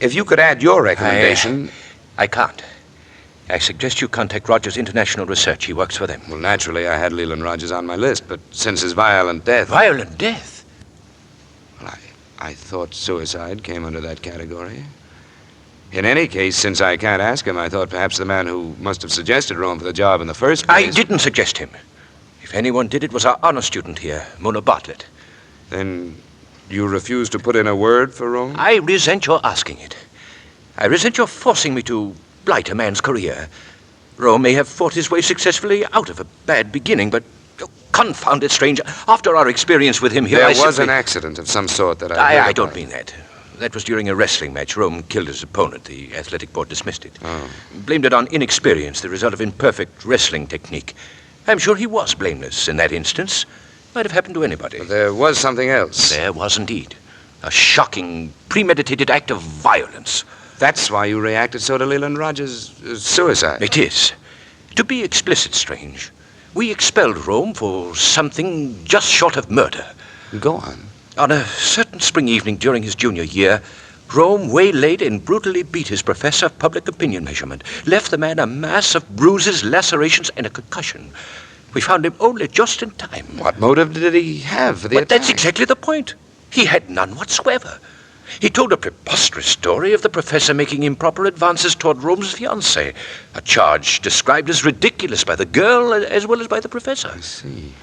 if you could add your recommendation... I can't. I suggest you contact Rogers International Research. He works for them. Well, naturally, I had Leland Rogers on my list, but since his violent death... Violent death? Well, I thought suicide came under that category. In any case, since I can't ask him, I thought perhaps the man who must have suggested Rome for the job in the first place... I didn't suggest him. If anyone did, it was our honor student here, Mona Bartlett. Then you refuse to put in a word for Rome? I resent your asking it. I resent your forcing me to blight a man's career. Rome may have fought his way successfully out of a bad beginning, but, confound it, stranger, after our experience with him here, There was an accident of some sort that I don't mean that. That was during a wrestling match. Rome killed his opponent. The athletic board dismissed it. Oh. Blamed it on inexperience, the result of imperfect wrestling technique. I'm sure he was blameless in that instance. Might have happened to anybody. But there was something else. There was indeed. A shocking, premeditated act of violence. That's why you reacted so to Leland Rogers' suicide. It is. To be explicit, Strange, we expelled Rome for something just short of murder. Go on. On a certain spring evening during his junior year, Rome waylaid and brutally beat his professor of public opinion measurement, left the man a mass of bruises, lacerations, and a concussion. We found him only just in time. What motive did he have for the attack? That's exactly the point. He had none whatsoever. He told a preposterous story of the professor making improper advances toward Rome's fiancée, a charge described as ridiculous by the girl as well as by the professor. I see.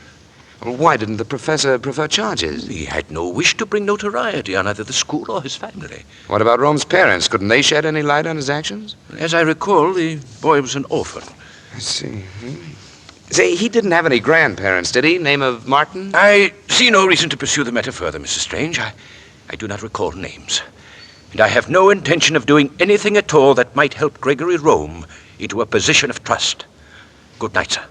Well, why didn't the professor prefer charges? He had no wish to bring notoriety on either the school or his family. What about Rome's parents? Couldn't they shed any light on his actions? As I recall, the boy was an orphan. I see. Say, he didn't have any grandparents, did he? Name of Martin? I see no reason to pursue the matter further, Mrs. Strange. I do not recall names. And I have no intention of doing anything at all that might help Gregory Rome into a position of trust. Good night, sir.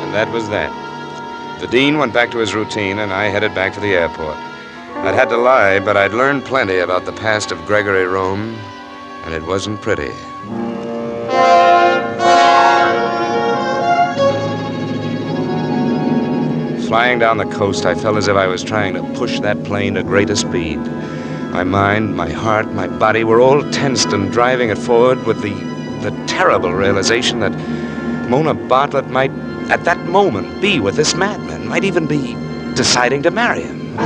And that was that. The dean went back to his routine, and I headed back for the airport. I'd had to lie, but I'd learned plenty about the past of Gregory Rome, and it wasn't pretty. Flying down the coast, I felt as if I was trying to push that plane to greater speed. My mind, my heart, my body were all tensed and driving it forward with the terrible realization that Mona Bartlett might, at that moment, be with this madman, might even be deciding to marry him.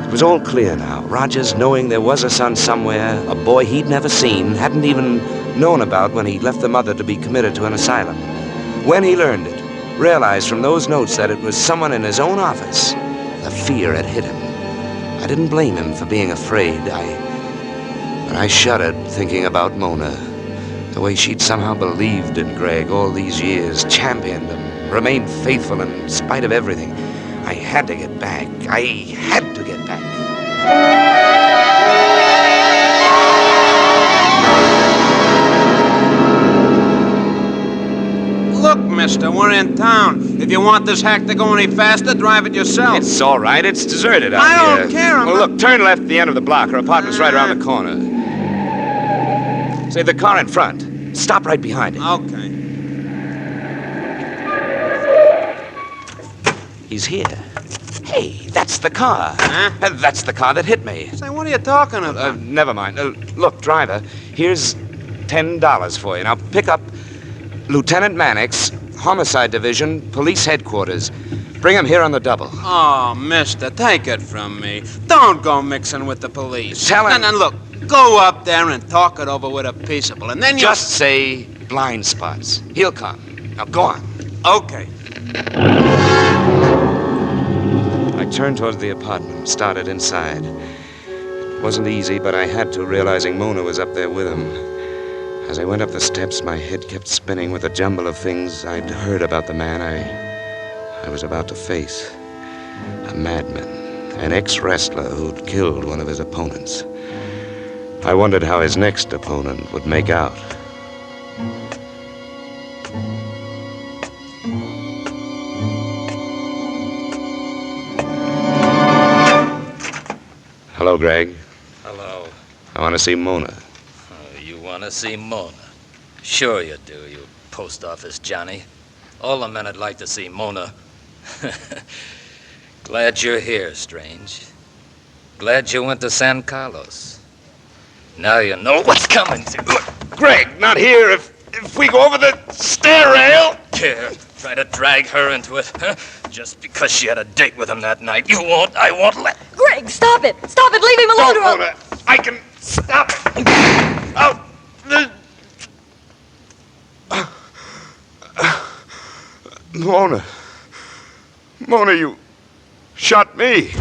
It was all clear now. Rogers, knowing there was a son somewhere, a boy he'd never seen, hadn't even known about when he left the mother to be committed to an asylum. When he learned it, realized from those notes that it was someone in his own office, the fear had hit him. I didn't blame him for being afraid. But I shuddered thinking about Mona. The way she'd somehow believed in Greg all these years, championed him, remained faithful in spite of everything. I had to get back. I had to get back. Look, mister, we're in town. If you want this hack to go any faster, drive it yourself. It's all right. It's deserted out I here. don't care. Well, look, turn left at the end of the block. Her apartment's right around the corner. Say, the car in front. Stop right behind it. Okay. He's here. Hey, that's the car. Huh? That's the car that hit me. Say, what are you talking about? Never mind. Look, driver, here's $10 for you. Now pick up Lieutenant Mannix, Homicide Division, Police Headquarters. Bring him here on the double. Oh, mister, take it from me. Don't go mixing with the police. Tell him. And look, go up there and talk it over with a peaceable, and then you... Just say blind spots. He'll come. Now go on. Okay. I turned towards the apartment, started inside. It wasn't easy, but I had to, realizing Mona was up there with him. As I went up the steps, my head kept spinning with a jumble of things I'd heard about the man I was about to face. A madman, an ex-wrestler who'd killed one of his opponents. I wondered how his next opponent would make out. Hello, Greg. Hello. I want to see Mona. Oh, you want to see Mona? Sure you do, you post office Johnny. All the men would like to see Mona. Glad you're here, Strange. Glad you went to San Carlos. Now you know what's coming to you. Greg, not here. If we go over the stair rail. Here, try to drag her into it, huh? Just because she had a date with him that night. I won't let... Greg, stop it! Stop it! Leave him alone! Don't, Mona. I can stop it. Oh, Mona. Mona, you shot me.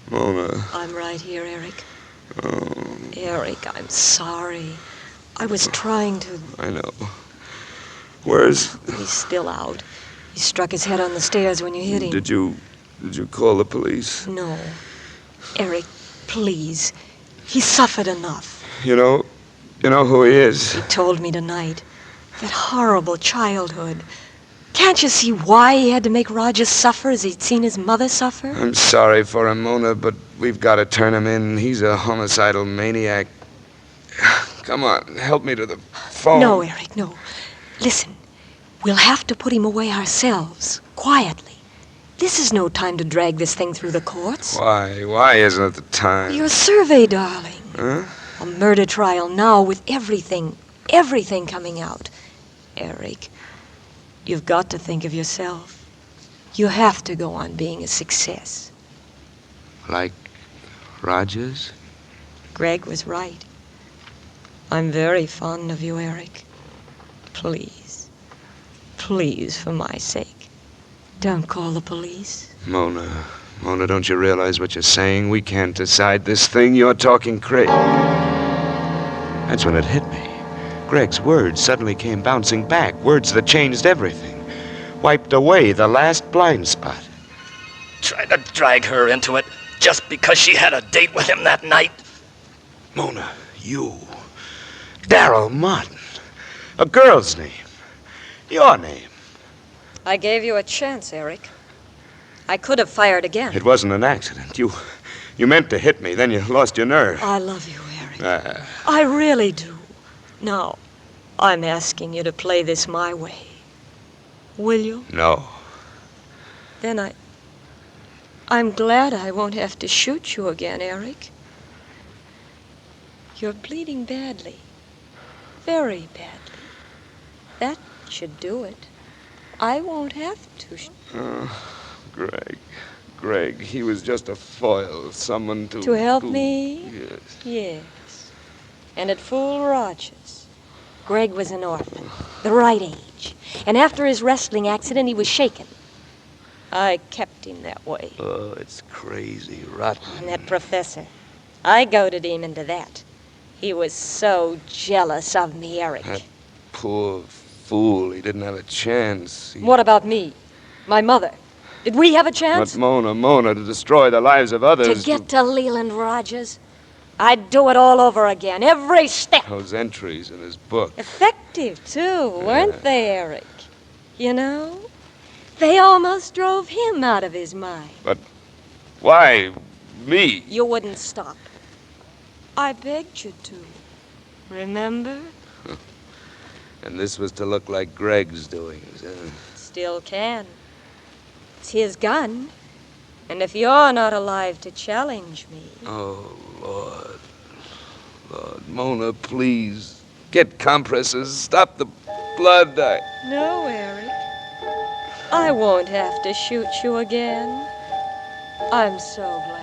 Mona. I'm right here, Eric. Oh. Eric, I'm sorry. I was trying to... I know. Where's... He's still out. He struck his head on the stairs when you hit him. Did you call the police? No. Eric, please. He suffered enough. You know who he is. He told me tonight. That horrible childhood. Can't you see why he had to make Roger suffer as he'd seen his mother suffer? I'm sorry for him, Mona, but we've got to turn him in. He's a homicidal maniac. Come on, help me to the phone. No, Eric, no. Listen, we'll have to put him away ourselves, quietly. This is no time to drag this thing through the courts. Why? Why isn't it the time? Your survey, darling. Huh? A murder trial now with everything coming out. Eric, you've got to think of yourself. You have to go on being a success. Like Rogers? Greg was right. I'm very fond of you, Eric. Please, for my sake, don't call the police. Mona, don't you realize what you're saying? We can't decide this thing. You're talking crazy. That's when it hit me. Greg's words suddenly came bouncing back. Words that changed everything. Wiped away the last blind spot. Try to drag her into it just because she had a date with him that night. Mona, you. Darrell Martin. A girl's name. Your name. I gave you a chance, Eric. I could have fired again. It wasn't an accident. You meant to hit me, then you lost your nerve. I love you, Eric. I really do. Now, I'm asking you to play this my way. Will you? No. Then I'm glad I won't have to shoot you again, Eric. You're bleeding badly. Very badly. That should do it. I won't have to. Greg, he was just a foil, someone to... To help me? Yes. Yes. And it fooled Rogers. Greg was an orphan, the right age. And after his wrestling accident, he was shaken. I kept him that way. Oh, it's crazy, rotten. And that professor, I goaded him into that. He was so jealous of me, Eric. That poor fool, he didn't have a chance. What about me? My mother? Did we have a chance? But Mona, to destroy the lives of others. To get to Leland, Rogers. I'd do it all over again, every step. Those entries in his book. Effective, too, weren't they, Eric? You know, they almost drove him out of his mind. But why me? You wouldn't stop. I begged you to. Remember? And this was to look like Greg's doings. Still can. It's his gun. And if you're not alive to challenge me... Oh, Lord, Mona, please. Get compresses. Stop the blood. No, Eric. I won't have to shoot you again. I'm so glad.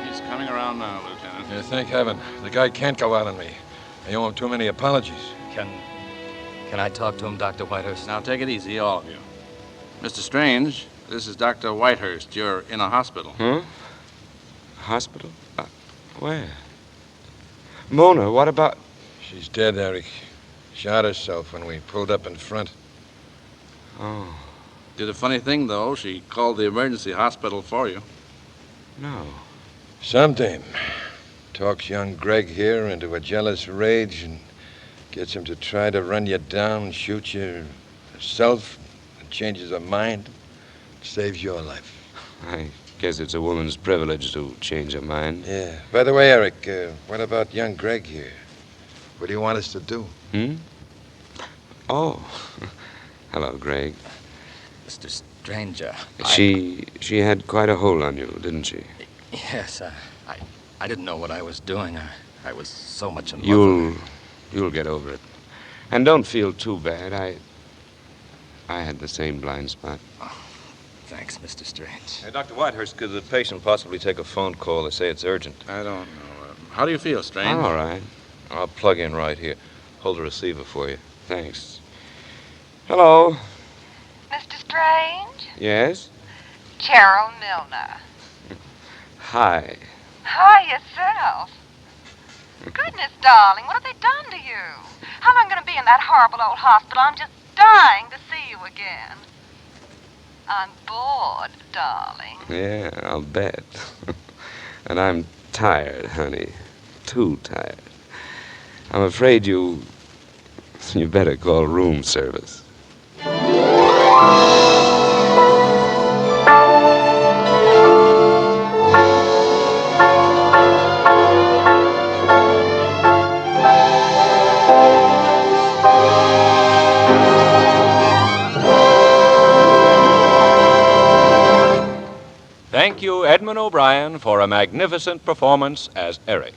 He's coming around now, Lieutenant. Yeah, thank heaven. The guy can't go out on me. I owe him too many apologies. Can I talk to him, Dr. Whitehurst? Now, take it easy, all of you. Mr. Strange, this is Dr. Whitehurst. You're in a hospital. Huh? Hospital? Where? Mona, what about... She's dead, Eric. Shot herself when we pulled up in front. Oh. Did a funny thing, though. She called the emergency hospital for you. No. Sometime. talks young Greg here into a jealous rage and gets him to try to run you down and shoot you herself and changes her mind, saves your life. I guess it's a woman's privilege to change her mind. Yeah. By the way, Eric, what about young Greg here? What do you want us to do? Oh. Hello, Greg. Mr. Stranger. She had quite a hold on you, didn't she? Yes, I didn't know what I was doing. I was so much in love. You'll get over it. And don't feel too bad. I had the same blind spot. Thanks, Mr. Strange. Hey, Dr. Whitehurst, could the patient possibly take a phone call? They say it's urgent. I don't know. How do you feel, Strange? I'm all right. I'll plug in right here. Hold the receiver for you. Thanks. Hello. Mr. Strange? Yes? Cheryl Milner. Hi. Hi, yourself. Goodness, darling, what have they done to you? How long are you going to be in that horrible old hospital? I'm just dying to see you again. I'm bored, darling. Yeah, I'll bet. And I'm tired, honey. Too tired. I'm afraid you better call room service. Thank you, Edmund O'Brien, for a magnificent performance as Eric.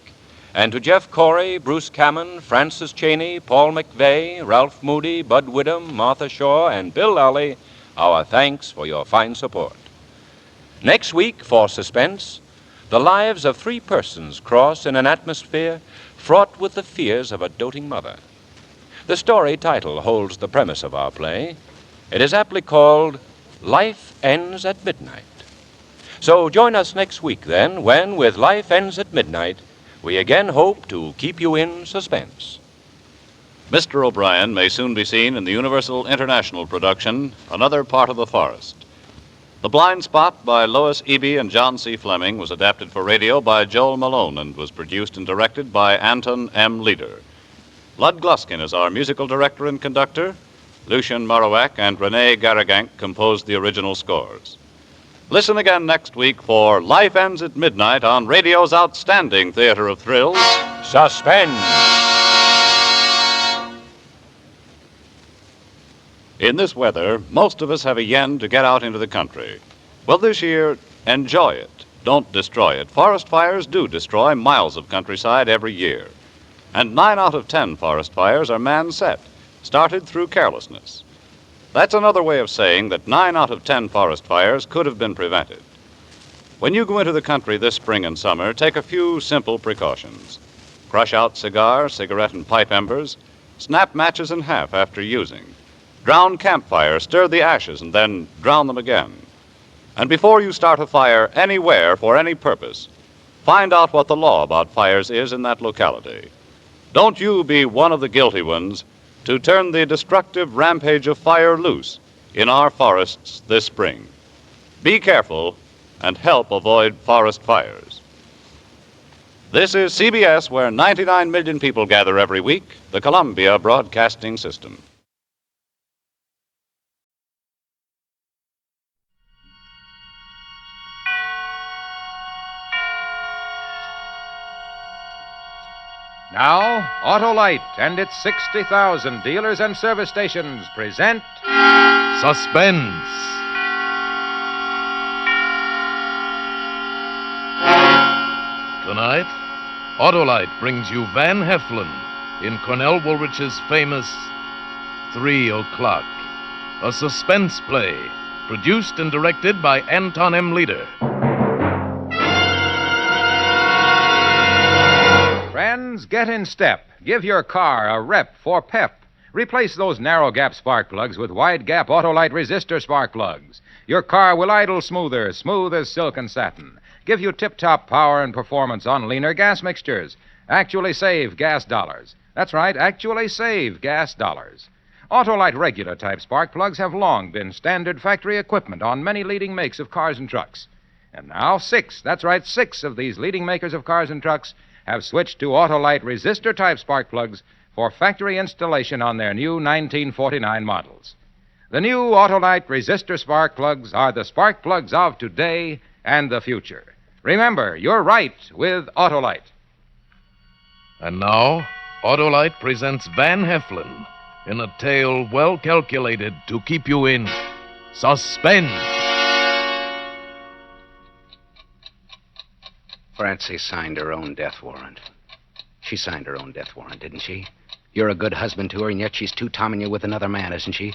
And to Jeff Corey, Bruce Cameron, Francis Cheney, Paul McVeigh, Ralph Moody, Bud Widom, Martha Shaw, and Bill Lally, our thanks for your fine support. Next week, for Suspense, the lives of three persons cross in an atmosphere fraught with the fears of a doting mother. The story title holds the premise of our play. It is aptly called Life Ends at Midnight. So join us next week, then, when, with Life Ends at Midnight, we again hope to keep you in suspense. Mr. O'Brien may soon be seen in the Universal International production, Another Part of the Forest. The Blind Spot by Lois Eby and John C. Fleming was adapted for radio by Joel Malone and was produced and directed by Anton M. Leader. Lud Gluskin is our musical director and conductor. Lucien Morawak and Renee Garrigank composed the original scores. Listen again next week for Life Ends at Midnight on radio's outstanding theater of thrills, Suspense. In this weather, most of us have a yen to get out into the country. Well, this year, enjoy it. Don't destroy it. Forest fires do destroy miles of countryside every year. And 9 out of 10 forest fires are man-set, started through carelessness. That's another way of saying that 9 out of 10 forest fires could have been prevented. When you go into the country this spring and summer, take a few simple precautions. Crush out cigar, cigarette, and pipe embers. Snap matches in half after using. Drown campfire, stir the ashes, and then drown them again. And before you start a fire anywhere for any purpose, find out what the law about fires is in that locality. Don't you be one of the guilty ones to turn the destructive rampage of fire loose in our forests this spring. Be careful and help avoid forest fires. This is CBS, where 99 million people gather every week, the Columbia Broadcasting System. Now, Autolite and its 60,000 dealers and service stations present Suspense. Tonight, Autolite brings you Van Heflin in Cornell Woolrich's famous 3 O'Clock, a suspense play produced and directed by Anton M. Leader. Friends, get in step. Give your car a rep for pep. Replace those narrow gap spark plugs with wide gap Autolite resistor spark plugs. Your car will idle smoother, smooth as silk and satin. Give you tip-top power and performance on leaner gas mixtures. Actually save gas dollars. That's right, actually save gas dollars. Autolite regular type spark plugs have long been standard factory equipment on many leading makes of cars and trucks. And now 6 of these leading makers of cars and trucks have switched to Autolite resistor-type spark plugs for factory installation on their new 1949 models. The new Autolite resistor spark plugs are the spark plugs of today and the future. Remember, you're right with Autolite. And now, Autolite presents Van Heflin in a tale well calculated to keep you in suspense. Francie signed her own death warrant. She signed her own death warrant, didn't she? You're a good husband to her, and yet she's two-timing you with another man, isn't she?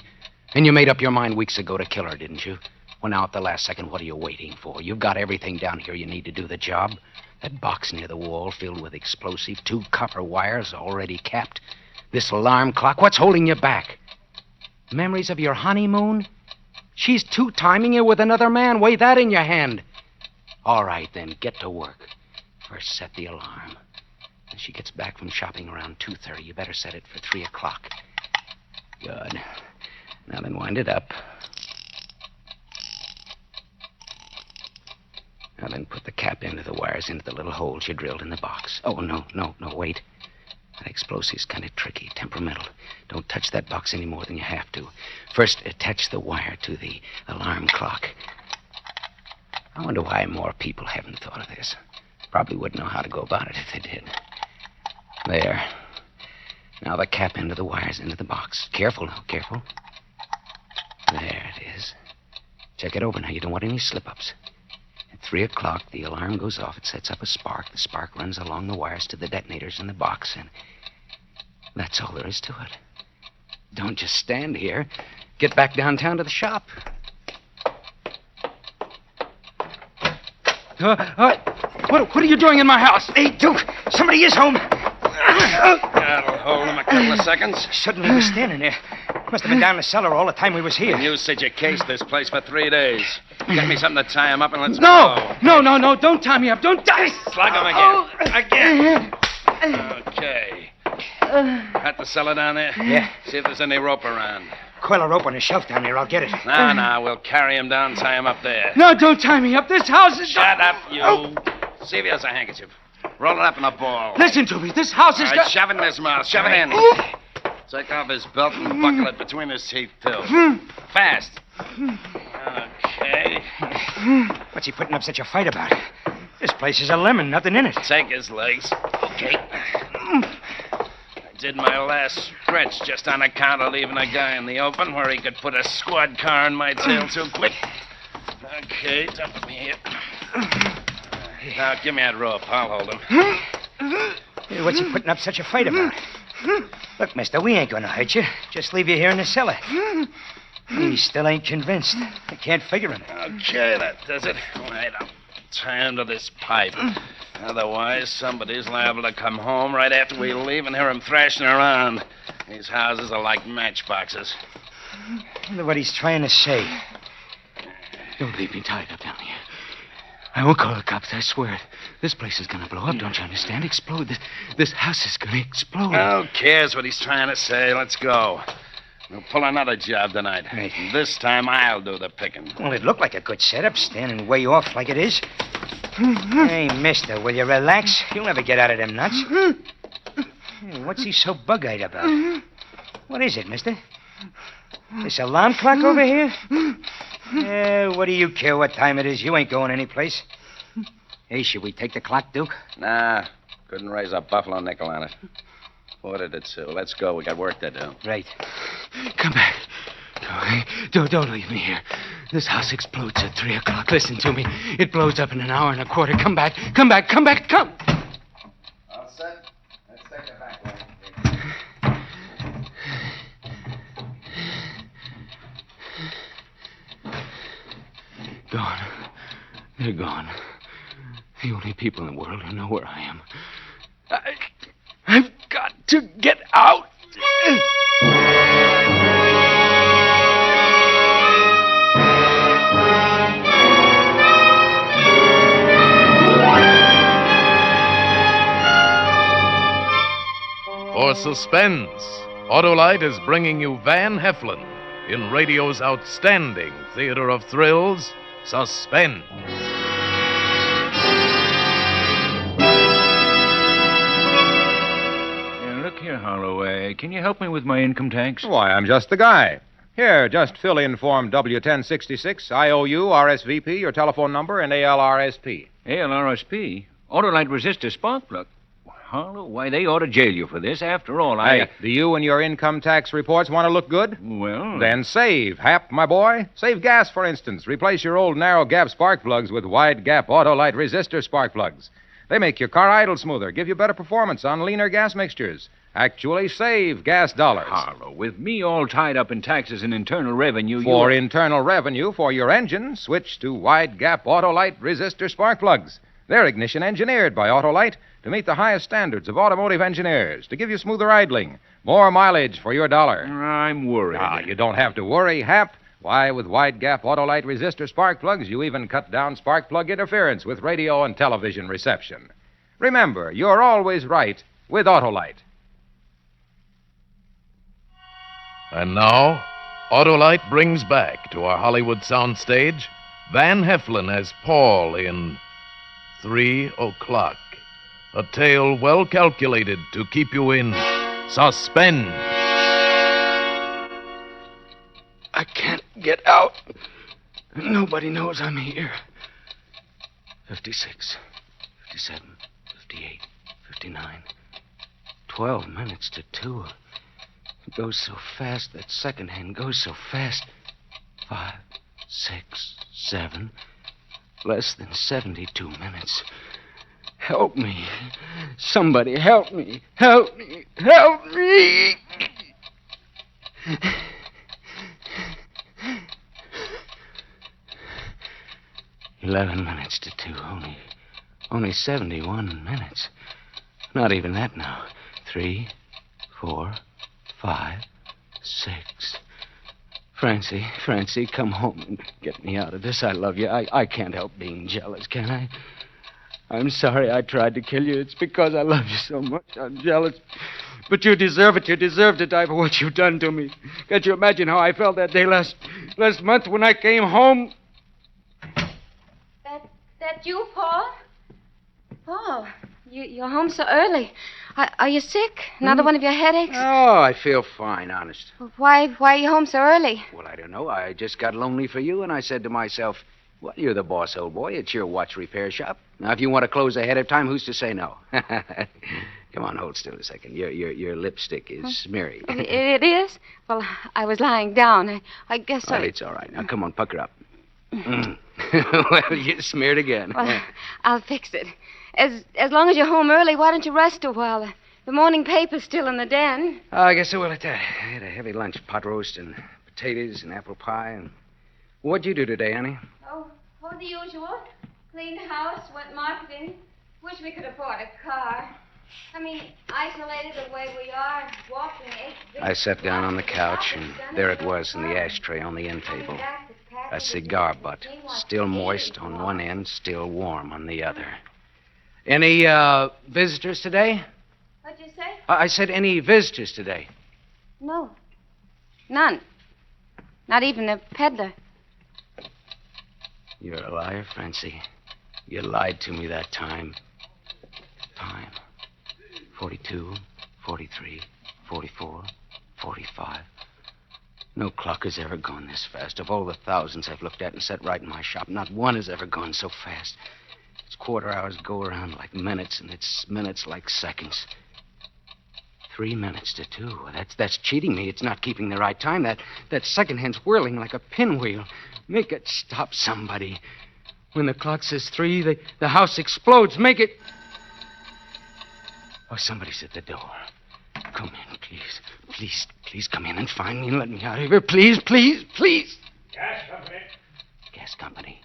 And you made up your mind weeks ago to kill her, didn't you? Well, now at the last second, what are you waiting for? You've got everything down here you need to do the job. That box near the wall filled with explosive, 2 copper wires already capped. This alarm clock, what's holding you back? Memories of your honeymoon? She's two-timing you with another man. Weigh that in your hand. All right, then, get to work. First, set the alarm. When she gets back from shopping around 2:30, you better set it for 3 o'clock. Good. Now then, wind it up. Now then, put the cap into the wires into the little holes you drilled in the box. Oh, no, wait. That explosive's kind of tricky, temperamental. Don't touch that box any more than you have to. First, attach the wire to the alarm clock. I wonder why more people haven't thought of this. Probably wouldn't know how to go about it if they did. There. Now the cap into the wires into the box. Careful now, careful. There it is. Check it over now. You don't want any slip-ups. At 3 o'clock, the alarm goes off. It sets up a spark. The spark runs along the wires to the detonators in the box, and that's all there is to it. Don't just stand here. Get back downtown to the shop. What are you doing in my house? Hey, Duke, somebody is home. That'll hold him a couple of seconds. Suddenly he was standing there. Must have been down in the cellar all the time we was here. You said you cased this place for 3 days. Get me something to tie him up and let's No! go. No, don't tie me up. Don't die. Slug him again. Okay. At the cellar down there? Yeah. See if there's any rope around. Coil a rope on the shelf down there. I'll get it. No, we'll carry him down, tie him up there. No, don't tie me up. This house is... Shut up, you. See if he has a handkerchief. Roll it up in a ball. Listen to me. This house is... All right, shove it in his mouth. Shove it in. Take off his belt and buckle it between his teeth, too. Fast. Okay. What's he putting up such a fight about? This place is a lemon, nothing in it. Take his legs. Okay. I did my last stretch just on account of leaving a guy in the open where he could put a squad car in my tail too quick. Okay, dump me here. Now, give me that rope. I'll hold him. Hey, what's he putting up such a fight about? Look, mister, we ain't gonna hurt you. Just leave you here in the cellar. He still ain't convinced. I can't figure him. Okay, that does it. Right, I'll tie him to this pipe. Otherwise, somebody's liable to come home right after we leave and hear him thrashing around. These houses are like matchboxes. I wonder what he's trying to say. Don't leave me tied up down here. I won't call the cops, I swear it. This place is gonna blow up, don't you understand? Explode. This house is gonna explode. Who cares what he's trying to say? Let's go. We'll pull another job tonight. Right. This time I'll do the picking. Well, it looked like a good setup, standing way off like it is. Hey, mister, will you relax? You'll never get out of them nuts. Hey, what's he so bug-eyed about? What is it, mister? This alarm clock over here? What do you care what time it is? You ain't going anyplace. Hey, should we take the clock, Duke? Nah, couldn't raise a buffalo nickel on it. Ordered it to. Let's go. We got work to do. Right. Come back. Don't leave me here. This house explodes at 3 o'clock. Listen to me. It blows up in an hour and a quarter. Come back. Come! All set. Let's take the back way. Gone. They're gone. The only people in the world who know where I am. I've got to get out. For Suspense, Autolite is bringing you Van Heflin in radio's outstanding theater of thrills, Suspense. Here, Holloway, can you help me with my income tax? Why, I'm just the guy. Here, just fill in Form W-1066, IOU, RSVP, your telephone number, and ALRSP. ALRSP? Autolite resistor spark plug. Hollow, why, they ought to jail you for this. After all, Hey, do you and your income tax reports want to look good? Well... Then save, Hap, my boy. Save gas, for instance. Replace your old narrow gap spark plugs with wide gap Autolite resistor spark plugs. They make your car idle smoother, give you better performance on leaner gas mixtures. Actually save gas dollars. Harlow, with me all tied up in taxes and internal revenue, For internal revenue for your engine, switch to wide gap Autolite resistor spark plugs. They're ignition engineered by Autolite to meet the highest standards of automotive engineers, to give you smoother idling, more mileage for your dollar. I'm worried. You don't have to worry, Hap. Why, with wide gap Autolite resistor spark plugs, you even cut down spark plug interference with radio and television reception. Remember, you're always right with Autolite. And now, Autolite brings back to our Hollywood soundstage Van Heflin as Paul in 3 o'clock. A tale well calculated to keep you in suspense. I can't get out. Nobody knows I'm here. 56, 57, 58, 59. 12 minutes to 2. It goes so fast. That second hand goes so fast. 5, 6, 7. Less than 72 minutes. Help me. Somebody help me. Help me. Help me. 11 minutes to 2. Only 71 minutes. Not even that now. 3, 4, 5, 6. Francie, come home and get me out of this. I love you. I can't help being jealous, can I? I'm sorry I tried to kill you. It's because I love you so much. I'm jealous. But you deserve it. You deserve to die for what you've done to me. Can't you imagine how I felt that day last month when I came home? That you, Paul? Paul, you're home so early. Are you sick? Another one of your headaches? Oh, I feel fine, honest. Why are you home so early? Well, I don't know. I just got lonely for you, and I said to myself, well, you're the boss, old boy. It's your watch repair shop. Now, if you want to close ahead of time, who's to say no? Come on, hold still a second. Your lipstick is smeary. It is? Well, I was lying down. I guess Well, it's all right. Now, come on, pucker up. Well, you smeared again. Well, I'll fix it. As long as you're home early, why don't you rest a while? The morning paper's still in the den. Oh, I guess I will at that. I had a heavy lunch, pot roast and potatoes and apple pie. And what'd you do today, honey? Oh, the usual. Cleaned house, went marketing. Wish we could afford a car. I mean, isolated the way we are, walking 8 I sat down on the couch, and there it was in the ashtray on the end table. A cigar butt, still moist on one end, still warm on the other. Any, visitors today? What'd you say? I said any visitors today. No. None. Not even a peddler. You're a liar, Francie. You lied to me that time. 42, 43, 44, 45. No clock has ever gone this fast. Of all the thousands I've looked at and set right in my shop, not one has ever gone so fast. Its quarter hours go around like minutes, and its minutes like seconds. 3 minutes to 2. That's cheating me. It's not keeping the right time. That second hand's whirling like a pinwheel. Make it stop, somebody. When the clock says 3, the house explodes. Make it... Oh, somebody's at the door. Come in, please. Please come in and find me and let me out of here. Please. Gas company. Gas company.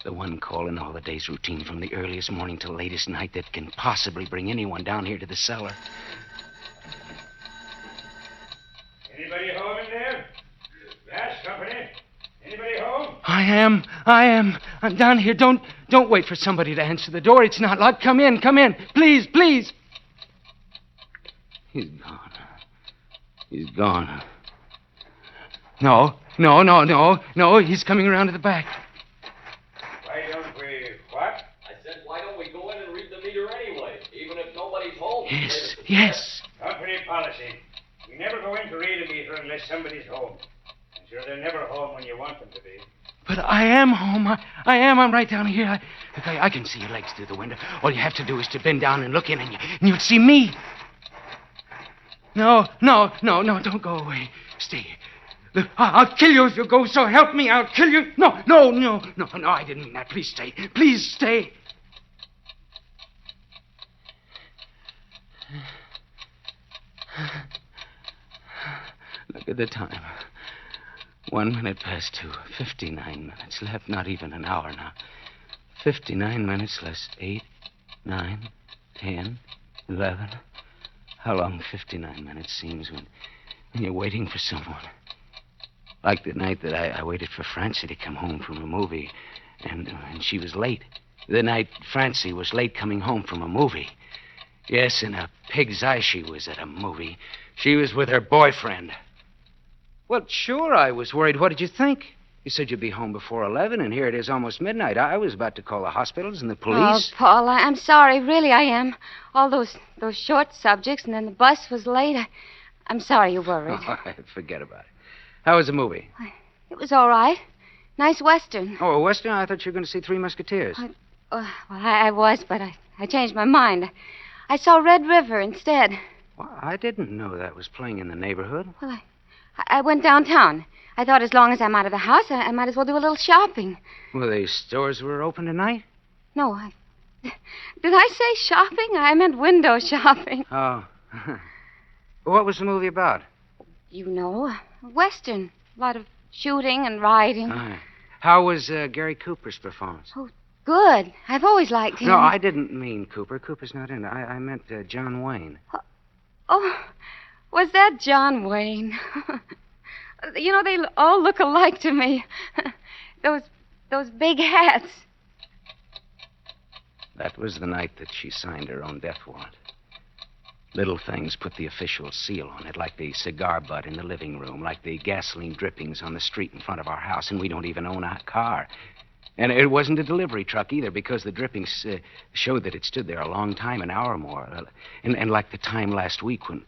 The one call in all the day's routine from the earliest morning till latest night that can possibly bring anyone down here to the cellar. Anybody home in there? Gas company. Anybody home? I am. I'm down here. Don't wait for somebody to answer the door. It's not locked. Come in. Please. He's gone. No. He's coming around to the back. Why don't we what? I said, why don't we go in and read the meter anyway, even if nobody's home? Yes. Company policy. We never go in to read a meter unless somebody's home. I'm sure they're never home when you want them to be. But I am home. I am. I'm right down here. I can see your legs through the window. All you have to do is to bend down and look in, and you'd see me. No, don't go away. Stay here. Look, I'll kill you if you go, so help me, I'll kill you. No, I didn't mean that. Please stay. Please stay. Look at the time. 1 minute past 2. 59 minutes left. Not even an hour now. 59 minutes less 8, 9, 10, 11. How long 59 minutes seems when you're waiting for someone. Like the night that I waited for Francie to come home from a movie, and she was late. The night Francie was late coming home from a movie. Yes, in a pig's eye she was at a movie. She was with her boyfriend. Well, sure, I was worried. What did you think? You said you'd be home before 11, and here it is almost midnight. I was about to call the hospitals and the police. Oh, Paul, I'm sorry. Really, I am. All those short subjects, and then the bus was late. I'm sorry you're worried. Oh, forget about it. How was the movie? It was all right. Nice Western. Oh, a Western? I thought you were going to see Three Musketeers. I was, but I changed my mind. I saw Red River instead. Well, I didn't know that was playing in the neighborhood. Well, I went downtown. I thought as long as I'm out of the house, I might as well do a little shopping. Well, the stores were open tonight? No, did I say shopping? I meant window shopping. Oh. What was the movie about? You know, a Western. A lot of shooting and riding. How was Gary Cooper's performance? Oh, good. I've always liked him. No, I didn't mean Cooper. Cooper's not in it. I meant John Wayne. Oh, was that John Wayne? You know, they all look alike to me. Those big hats. That was the night that she signed her own death warrant. Little things put the official seal on it, like the cigar butt in the living room, like the gasoline drippings on the street in front of our house, and we don't even own a car. And it wasn't a delivery truck either, because the drippings showed that it stood there a long time, an hour or more. And like the time last week when...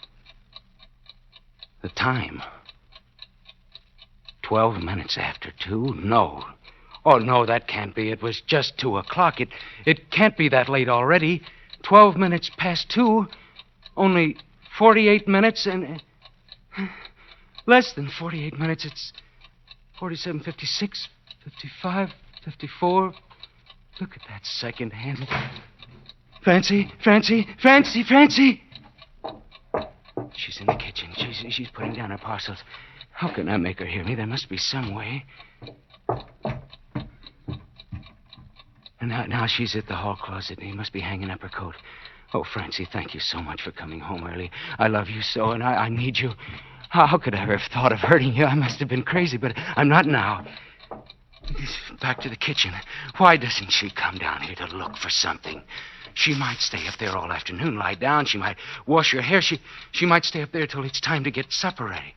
The time... 12 minutes after 2? No. Oh, no, that can't be. It was just 2 o'clock. It can't be that late already. 12 minutes past 2. Only 48 minutes and... less than 48 minutes. It's 47, 56, 55, 54. Look at that second hand. Francie! She's in the kitchen. She's putting down her parcels. How can I make her hear me? There must be some way. And now she's at the hall closet, and he must be hanging up her coat. Oh, Francie, thank you so much for coming home early. I love you so, and I need you. How could I ever have thought of hurting you? I must have been crazy, but I'm not now. Back to the kitchen. Why doesn't she come down here to look for something? She might stay up there all afternoon, lie down. She might wash her hair. She might stay up there till it's time to get supper ready.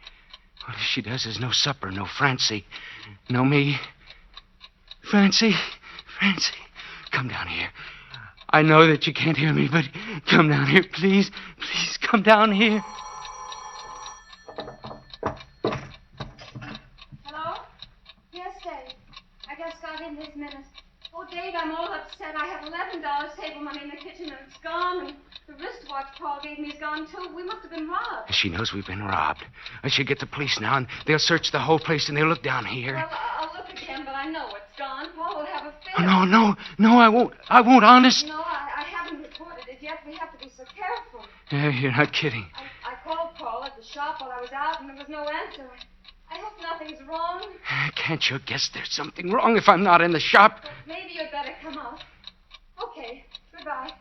What if she does, there's no supper, no Francie, no me. Francie, come down here. I know that you can't hear me, but come down here, please. Please, come down here. Hello? Yes, Dave. I just got in this minute. Oh, Dave, I'm all upset. I have $11 table money in the kitchen, and it's gone, and the wristwatch Paul gave me is gone, too. We must have been robbed. She knows we've been robbed. I should get the police now, and they'll search the whole place, and they'll look down here. Well, I'll look again, but I know it's gone. Paul will have a fit. Oh, no, I won't. I won't, honest. No, I haven't reported it yet. We have to be so careful. Yeah, you're not kidding. I called Paul at the shop while I was out, and there was no answer. I hope nothing's wrong. Can't you guess there's something wrong if I'm not in the shop? But maybe you'd better come out. Okay, goodbye.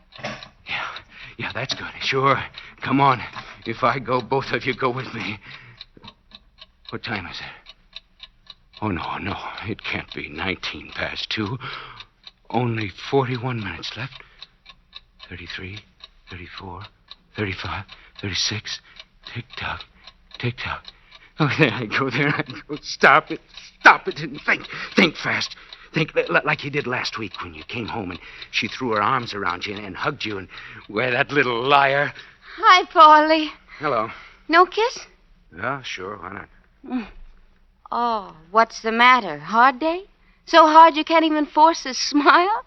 Yeah, that's good. Sure. Come on. If I go, both of you go with me. What time is it? Oh, no. It can't be 19 past 2. Only 41 minutes left. 33, 34, 35, 36. Tick-tock, tick-tock. Oh, there I go. Stop it, and think fast. Think like you did last week when you came home and she threw her arms around you and hugged you and, well, that little liar. Hi, Paulie. Hello. No kiss? Yeah, sure. Why not? Oh, what's the matter? Hard day? So hard you can't even force a smile?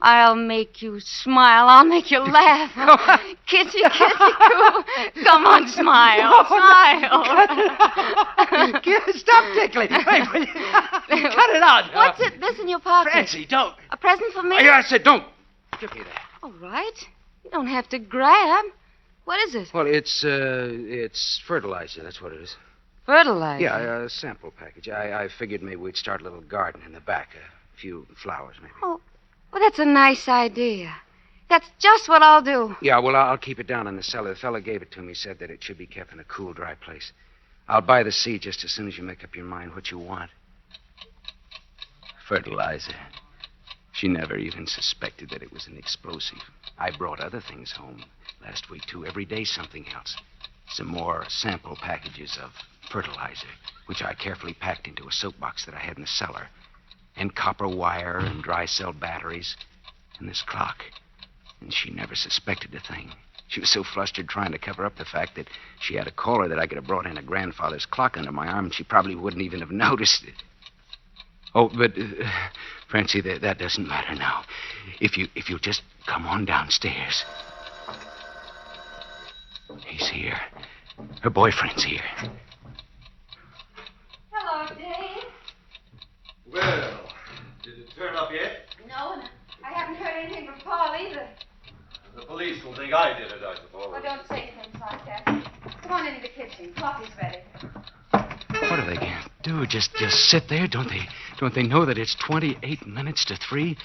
I'll make you smile. I'll make you laugh. Kissy, kissy, coo. Come on, smile. Smile. Stop tickling. Wait, cut it out. What's it? This in your pocket? Francie, don't. A present for me? Yeah, I said don't. Give me that. All right. You don't have to grab. What is it? Well, it's fertilizer. That's what it is. Fertilizer? Yeah, a sample package. I figured maybe we'd start a little garden in the back. A few flowers, maybe. Oh, well, that's a nice idea. That's just what I'll do. Yeah, well, I'll keep it down in the cellar. The fella gave it to me, said that it should be kept in a cool, dry place. I'll buy the seed just as soon as you make up your mind what you want. Fertilizer. She never even suspected that it was an explosive. I brought other things home last week, too. Every day, something else. Some more sample packages of fertilizer, which I carefully packed into a soap box that I had in the cellar. And copper wire and dry cell batteries. And this clock. And she never suspected a thing. She was so flustered trying to cover up the fact that she had a caller that I could have brought in a grandfather's clock under my arm, and she probably wouldn't even have noticed it. Oh, but, Francie, that doesn't matter now. If you'll just come on downstairs. He's here. Her boyfriend's here. Hello, Dave. Well, did it turn up yet? No, and I haven't heard anything from Paul either. The police will think I did it, I suppose. Oh, don't say things like that. Come on into the kitchen. Coffee's ready. What are they going to do? Just sit there? Don't they know that it's 28 minutes to 3?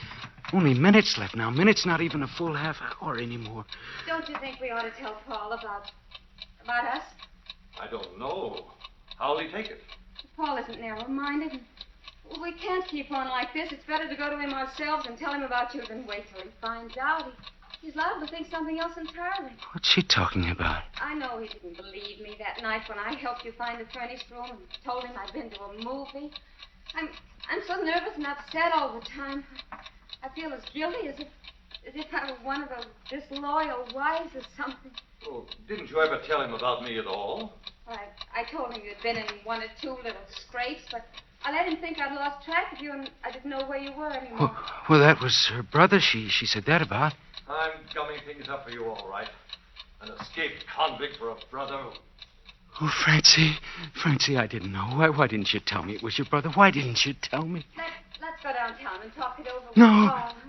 Only minutes left now. Minutes, not even a full half hour anymore. Don't you think we ought to tell Paul about us? I don't know. How'll he take it? Paul isn't narrow-minded. Well, we can't keep on like this. It's better to go to him ourselves and tell him about you than wait till he finds out. He's liable to think something else entirely. What's she talking about? I know he didn't believe me that night when I helped you find the furnished room and told him I'd been to a movie. I'm so nervous and upset all the time. I feel as guilty as if I were one of those disloyal wives or something. Oh, didn't you ever tell him about me at all? I told him you'd been in one or two little scrapes, but I let him think I'd lost track of you and I didn't know where you were anymore. Well, that was her brother she said that about. I'm gumming things up for you all right. An escaped convict for a brother. Oh, Francie, I didn't know. Why didn't you tell me it was your brother? Why didn't you tell me? Let's go downtown and talk it over.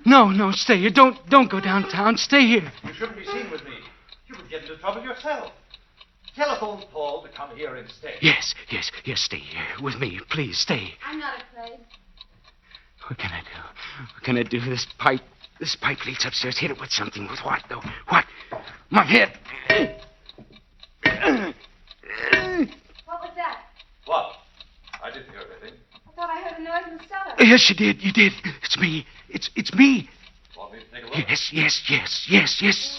No, stay here. Don't go downtown. Stay here. You shouldn't be seen with me. You would get into trouble yourself. Telephone Paul to come here instead. Yes, stay here with me. Please, stay. I'm not afraid. What can I do? What can I do? This pipe leads upstairs. Hit it with something. With what, though? What? My head. What was that? What? I didn't hear anything. I thought I heard a noise in the cellar. Yes, you did. It's me. It's me. Want me to take a look?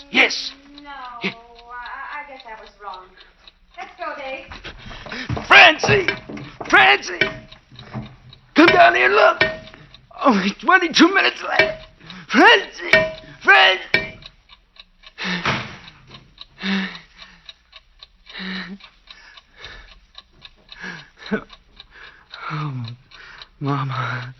Yes. No, I guess I was wrong. Let's go, Dave. Francie! Come down here and look. Only 22 minutes left. Francie! Oh, Mama.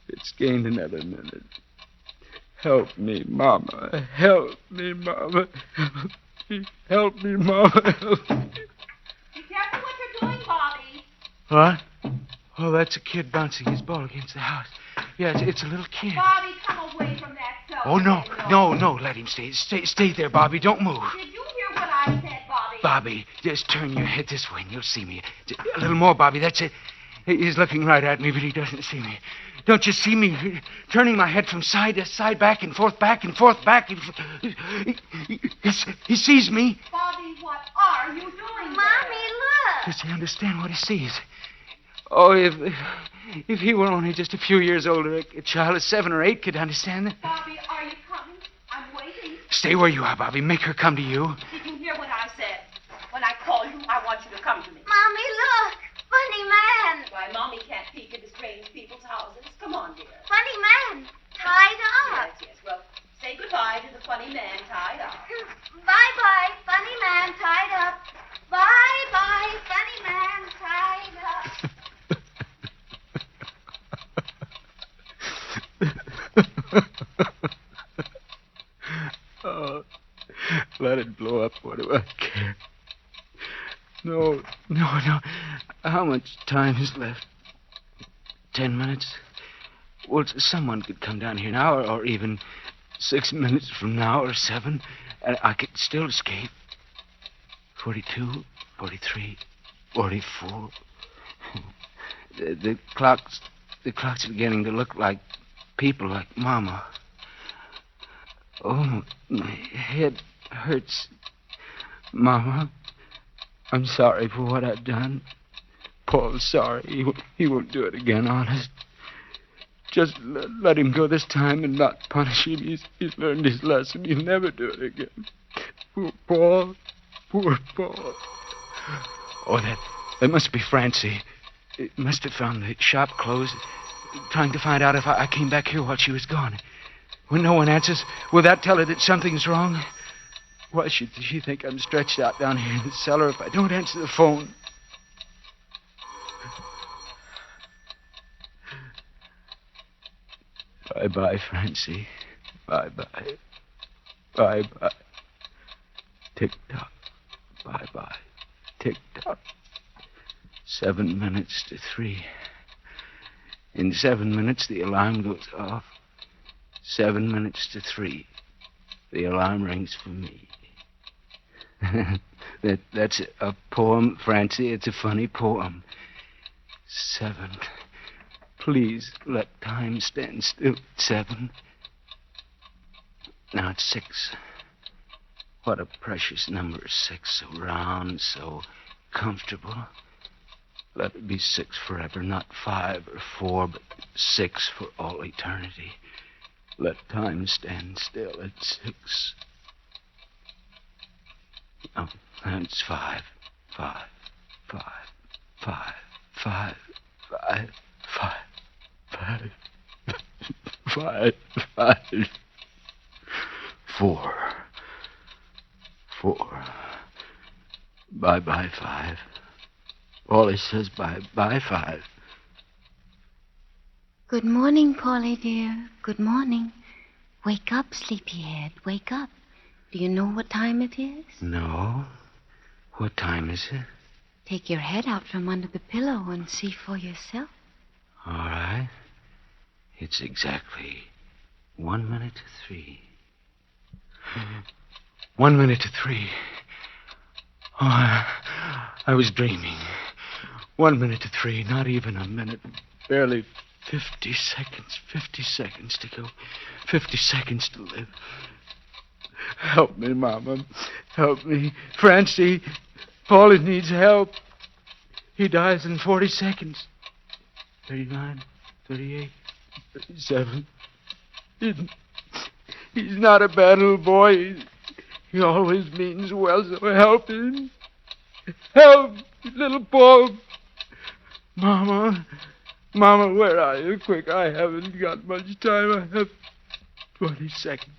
It's gained another minute. Help me, Mama. Help me, Mama. Help me, Mama. Help me. Be careful what you're doing, Bobby. What? Oh, that's a kid bouncing his ball against the house. Yeah, it's a little kid. Bobby, come away from that cellar. Oh, no. Let him stay. Stay there, Bobby. Don't move. Did you hear what I said, Bobby? Bobby, just turn your head this way and you'll see me. A little more, Bobby. That's it. He's looking right at me, but he doesn't see me. Don't you see me turning my head from side to side, back and forth, back and forth, back and forth? He sees me. Bobby, what are you doing? Mommy, look. Does he understand what he sees? Oh, if he were only just a few years older, a child of 7 or 8 could understand that. Bobby, are you coming? I'm waiting. Stay where you are, Bobby. Make her come to you. Did you hear what I said? When I call you, I want you to come to me. Mommy, look. Funny man. Why, Mommy can't peek into strange people's houses. Come on, dear. Funny man. Tied up. Yes. Well, say goodbye Let it blow up. What do I care? No. How much time is left? 10 minutes? Well, someone could come down here now, or even 6 minutes from now, or 7, and I could still escape. 42, 43, 44. The clock's beginning to look like people, like Mama. Oh, my head hurts. Mama, I'm sorry for what I've done. Paul's sorry. He won't do it again, honest. Just let him go this time and not punish him. He's learned his lesson. He'll never do it again. Poor Paul. Poor Paul. Oh, that must be Francie. It must have found the shop closed, trying to find out if I came back here while she was gone. When no one answers, will that tell her that something's wrong? Why should she think I'm stretched out down here in the cellar if I don't answer the phone? Bye-bye, Francie. Bye-bye. Bye-bye. Tick-tock. Bye-bye. Tick-tock. 7 minutes to 3. In 7 minutes, the alarm goes off. 7 minutes to 3. The alarm rings for me. That's a poem, Francie. It's a funny poem. 7. Please let time stand still. 7. Now it's 6. What a precious number, 6. So round, so comfortable. Let it be 6 forever, not 5 or 4, but 6 for all eternity. Let time stand still at 6. Oh, that's 5. 5. 5. 5. 5. 5. 5. 5. 5. 5. 4. 4. Bye-bye, 5. Paulie says bye-bye, 5. Good morning, Paulie, dear. Good morning. Wake up, sleepyhead. Wake up. Do you know what time it is? No. What time is it? Take your head out from under the pillow and see for yourself. All right. It's exactly 1 minute to 3. 1 minute to 3. Oh, I was dreaming. 1 minute to 3, not even a minute. Barely 50 seconds. 50 seconds to go. 50 seconds to live. Help me, Mama. Help me. Francie, Paulie needs help. He dies in 40 seconds. 39, 38, 37. He's not a bad little boy. He always means well, so help him. Help, little Paul. Mama, where are you? Quick, I haven't got much time. I have 20 seconds.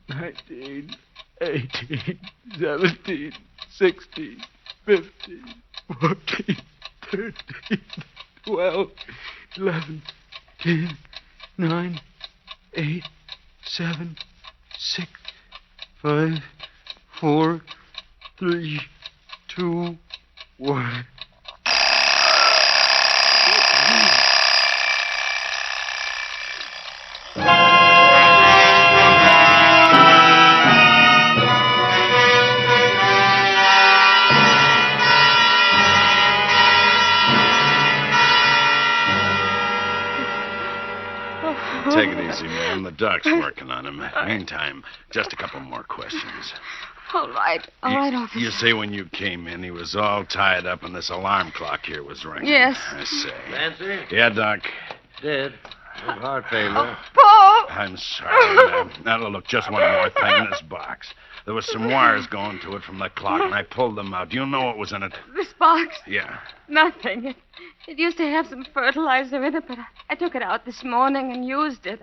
19, 18, 17, 16, 15, 14, 13, 12, 11, 10, 9, 8, 7, 6, 5, 4, 3, 2, 1. Take it easy, ma'am. The doc's working on him. Meantime, just a couple more questions. All right, officer. You say when you came in, he was all tied up and this alarm clock here was ringing. Yes. I say. Nancy? Yeah, Doc. Dead. With heart failure. Paul! I'm sorry, ma'am. Now, look, just one more thing in this box. There was some wires going to it from the clock, and I pulled them out. Do you know what was in it? This box? Yeah. Nothing. It used to have some fertilizer in it, but I took it out this morning and used it.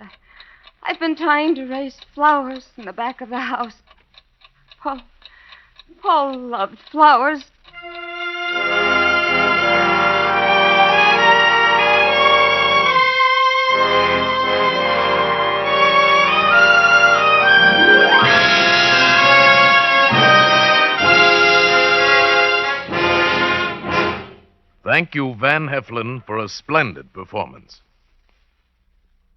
I've been trying to raise flowers in the back of the house. Paul loved flowers. Thank you, Van Heflin, for a splendid performance.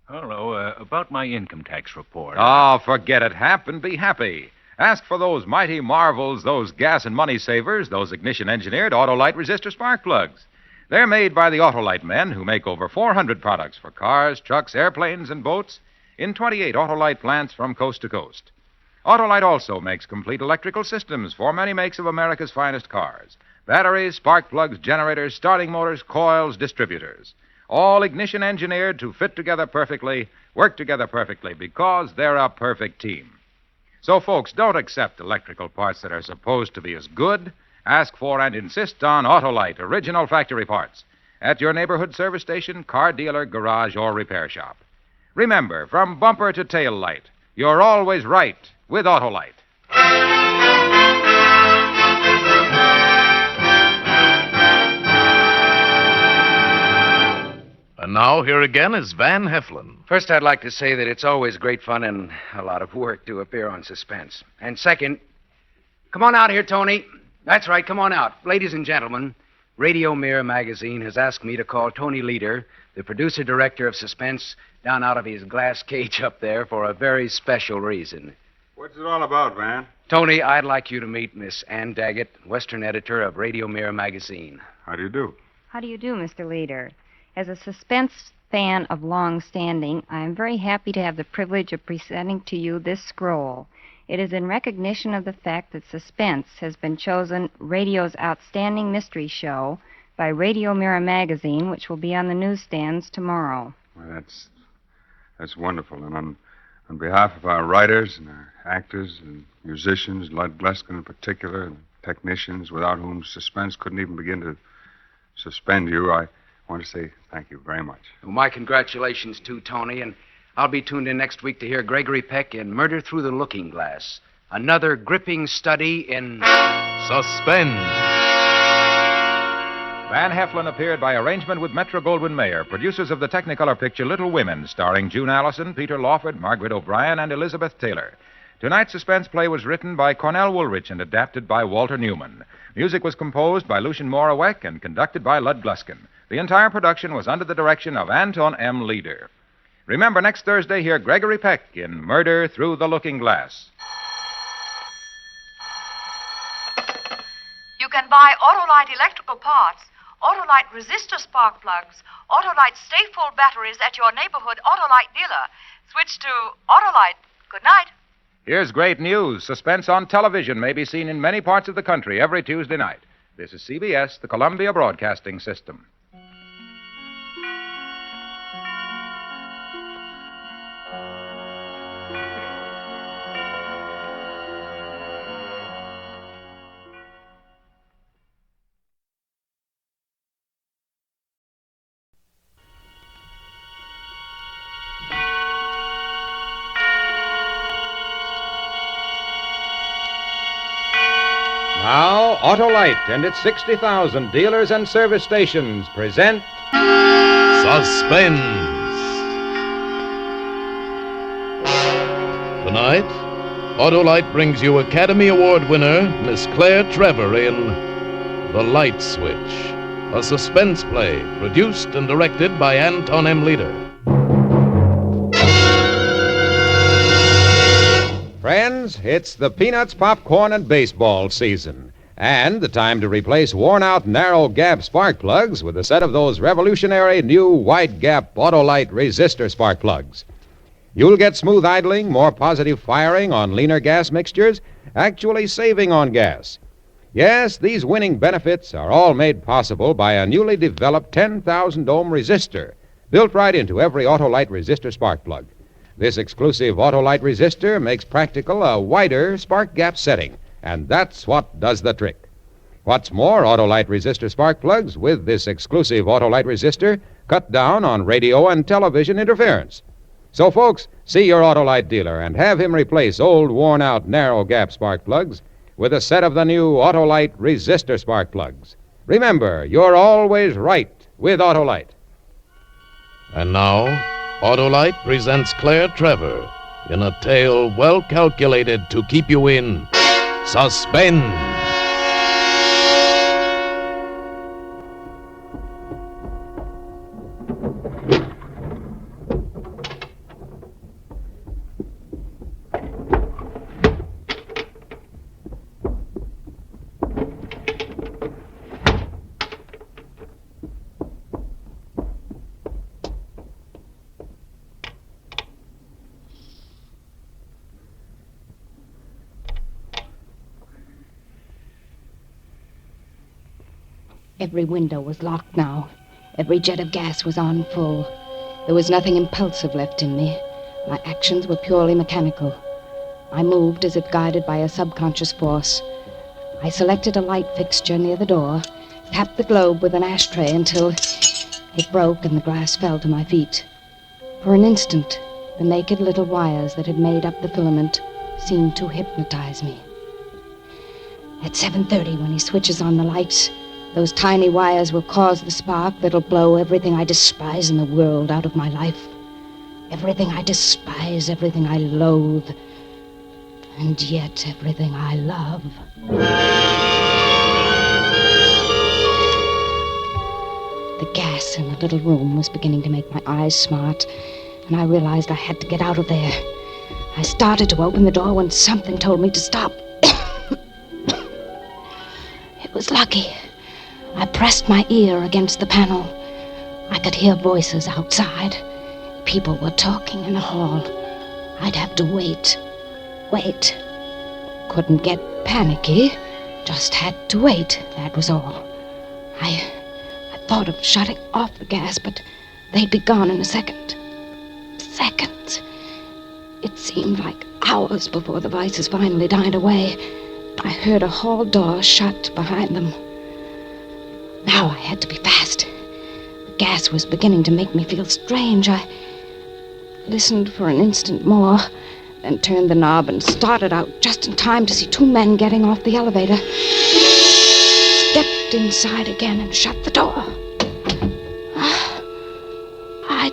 Hello, about my income tax report. Oh, forget it, Hap, and be happy. Ask for those mighty marvels, those gas and money savers, those ignition-engineered Autolite resistor spark plugs. They're made by the Autolite men who make over 400 products for cars, trucks, airplanes, and boats in 28 Autolite plants from coast to coast. Autolite also makes complete electrical systems for many makes of America's finest cars. Batteries, spark plugs, generators, starting motors, coils, distributors. All ignition-engineered to fit together perfectly, work together perfectly, because they're a perfect team. So, folks, don't accept electrical parts that are supposed to be as good. Ask for and insist on Autolite original factory parts at your neighborhood service station, car dealer, garage, or repair shop. Remember, from bumper to tail light, you're always right with Autolite. And now, here again is Van Heflin. First, I'd like to say that it's always great fun and a lot of work to appear on Suspense. And second, come on out here, Tony. That's right, come on out. Ladies and gentlemen, Radio Mirror magazine has asked me to call Tony Leader, the producer-director of Suspense, down out of his glass cage up there for a very special reason. What's it all about, Van? Tony, I'd like you to meet Miss Ann Daggett, Western editor of Radio Mirror magazine. How do you do? How do you do, Mr. Leader? As a Suspense fan of long standing, I am very happy to have the privilege of presenting to you this scroll. It is in recognition of the fact that Suspense has been chosen radio's outstanding mystery show by Radio Mirror magazine, which will be on the newsstands tomorrow. Well, that's wonderful. And on behalf of our writers and our actors and musicians, Lud Gluskin in particular, and technicians without whom Suspense couldn't even begin to suspend you, I want to say thank you very much. Well, my congratulations, too, Tony, and I'll be tuned in next week to hear Gregory Peck in Murder Through the Looking Glass, another gripping study in Suspense. Van Heflin appeared by arrangement with Metro-Goldwyn-Mayer, producers of the Technicolor picture Little Women, starring June Allison, Peter Lawford, Margaret O'Brien, and Elizabeth Taylor. Tonight's suspense play was written by Cornell Woolrich and adapted by Walter Newman. Music was composed by Lucien Morawek and conducted by Lud Gluskin. The entire production was under the direction of Anton M. Leader. Remember, next Thursday, hear Gregory Peck in Murder Through the Looking Glass. You can buy Autolite electrical parts, Autolite resistor spark plugs, Autolite stay-full batteries at your neighborhood Autolite dealer. Switch to Autolite. Good night. Here's great news. Suspense on television may be seen in many parts of the country every Tuesday night. This is CBS, the Columbia Broadcasting System. Now, Autolite and its 60,000 dealers and service stations present Suspense. Tonight, Autolite brings you Academy Award winner Miss Claire Trevor in The Light Switch, a suspense play produced and directed by Anton M. Leader. Friends, it's the peanuts, popcorn, and baseball season. And the time to replace worn-out narrow-gap spark plugs with a set of those revolutionary new wide-gap Autolite resistor spark plugs. You'll get smooth idling, more positive firing on leaner gas mixtures, actually saving on gas. Yes, these winning benefits are all made possible by a newly developed 10,000-ohm resistor built right into every Autolite resistor spark plug. This exclusive Autolite resistor makes practical a wider spark gap setting, and that's what does the trick. What's more, Autolite resistor spark plugs with this exclusive Autolite resistor cut down on radio and television interference. So, folks, see your Autolite dealer and have him replace old, worn-out, narrow-gap spark plugs with a set of the new Autolite resistor spark plugs. Remember, you're always right with Autolite. And now, Autolite presents Claire Trevor in a tale well calculated to keep you in suspense. Every window was locked now. Every jet of gas was on full. There was nothing impulsive left in me. My actions were purely mechanical. I moved as if guided by a subconscious force. I selected a light fixture near the door, tapped the globe with an ashtray until it broke and the glass fell to my feet. For an instant, the naked little wires that had made up the filament seemed to hypnotize me. At 7:30, when he switches on the lights, those tiny wires will cause the spark that'll blow everything I despise in the world out of my life. Everything I despise, everything I loathe, and yet everything I love. The gas in the little room was beginning to make my eyes smart, and I realized I had to get out of there. I started to open the door when something told me to stop. It was lucky. I pressed my ear against the panel. I could hear voices outside. People were talking in the hall. I'd have to wait. Couldn't get panicky. Just had to wait, that was all. I thought of shutting off the gas, but they'd be gone in a second. Seconds. It seemed like hours before the voices finally died away. I heard a hall door shut behind them. Now I had to be fast. The gas was beginning to make me feel strange. I listened for an instant more, then turned the knob and started out just in time to see two men getting off the elevator. Stepped inside again and shut the door. I'd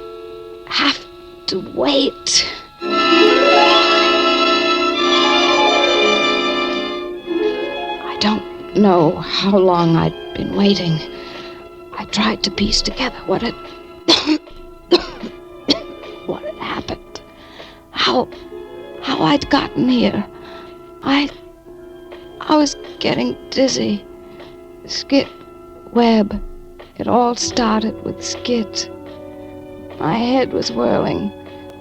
have to wait. I don't know how long I'd been waiting. I tried to piece together what had happened. How I'd gotten here. I was getting dizzy. Skit, Webb. It all started with Skit. My head was whirling.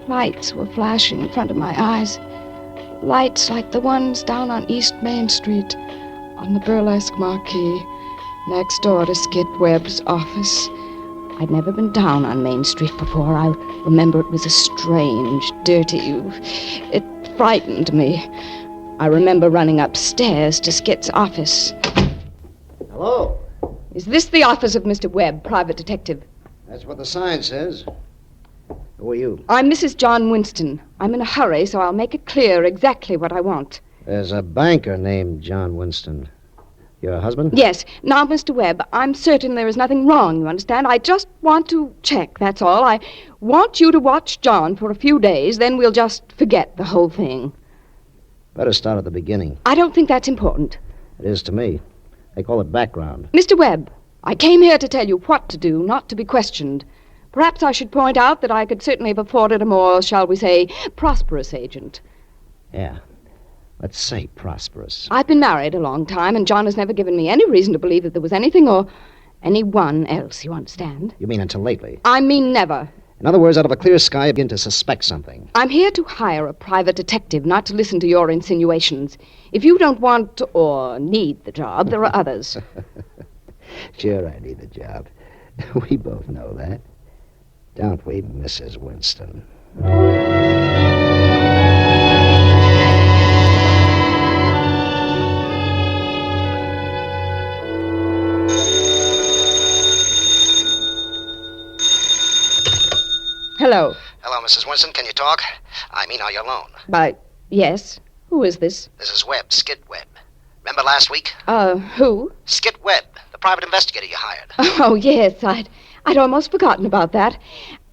Lights were flashing in front of my eyes. Lights like the ones down on East Main Street, on the burlesque marquee, next door to Skit Webb's office. I'd never been down on Main Street before. I remember it was a strange, dirty... It frightened me. I remember running upstairs to Skit's office. Hello? Is this the office of Mr. Webb, private detective? That's what the sign says. Who are you? I'm Mrs. John Winston. I'm in a hurry, so I'll make it clear exactly what I want. There's a banker named John Winston. Your husband? Yes. Now, Mr. Webb, I'm certain there is nothing wrong, you understand? I just want to check, that's all. I want you to watch John for a few days, then we'll just forget the whole thing. Better start at the beginning. I don't think that's important. It is to me. They call it background. Mr. Webb, I came here to tell you what to do, not to be questioned. Perhaps I should point out that I could certainly have afforded a more, shall we say, prosperous agent. Yeah. Let's say prosperous. I've been married a long time, and John has never given me any reason to believe that there was anything or anyone else, you understand? You mean until lately? I mean never. In other words, out of a clear sky, you begin to suspect something. I'm here to hire a private detective, not to listen to your insinuations. If you don't want or need the job, there are others. Sure, I need the job. We both know that. Don't we, Mrs. Winston? Hello. Hello, Mrs. Winston. Can you talk? I mean, are you alone? Yes. Who is this? This is Webb, Skit Webb. Remember last week? Who? Skit Webb, the private investigator you hired. Oh, yes. I'd almost forgotten about that.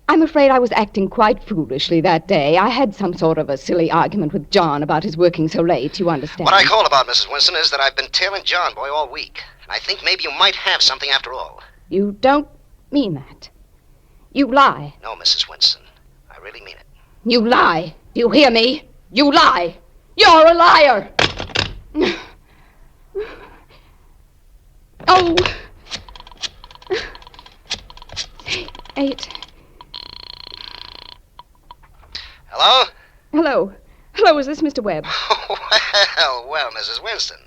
I'm afraid I was acting quite foolishly that day. I had some sort of a silly argument with John about his working so late, you understand. What I called about, Mrs. Winston, is that I've been tailing John Boy all week. And I think maybe you might have something after all. You don't mean that. You lie. No, Mrs. Winston. I really mean it. You lie. Do you hear me? You lie. You're a liar. Oh. 8. Hello? Hello, is this Mr. Webb? Well, Mrs. Winston.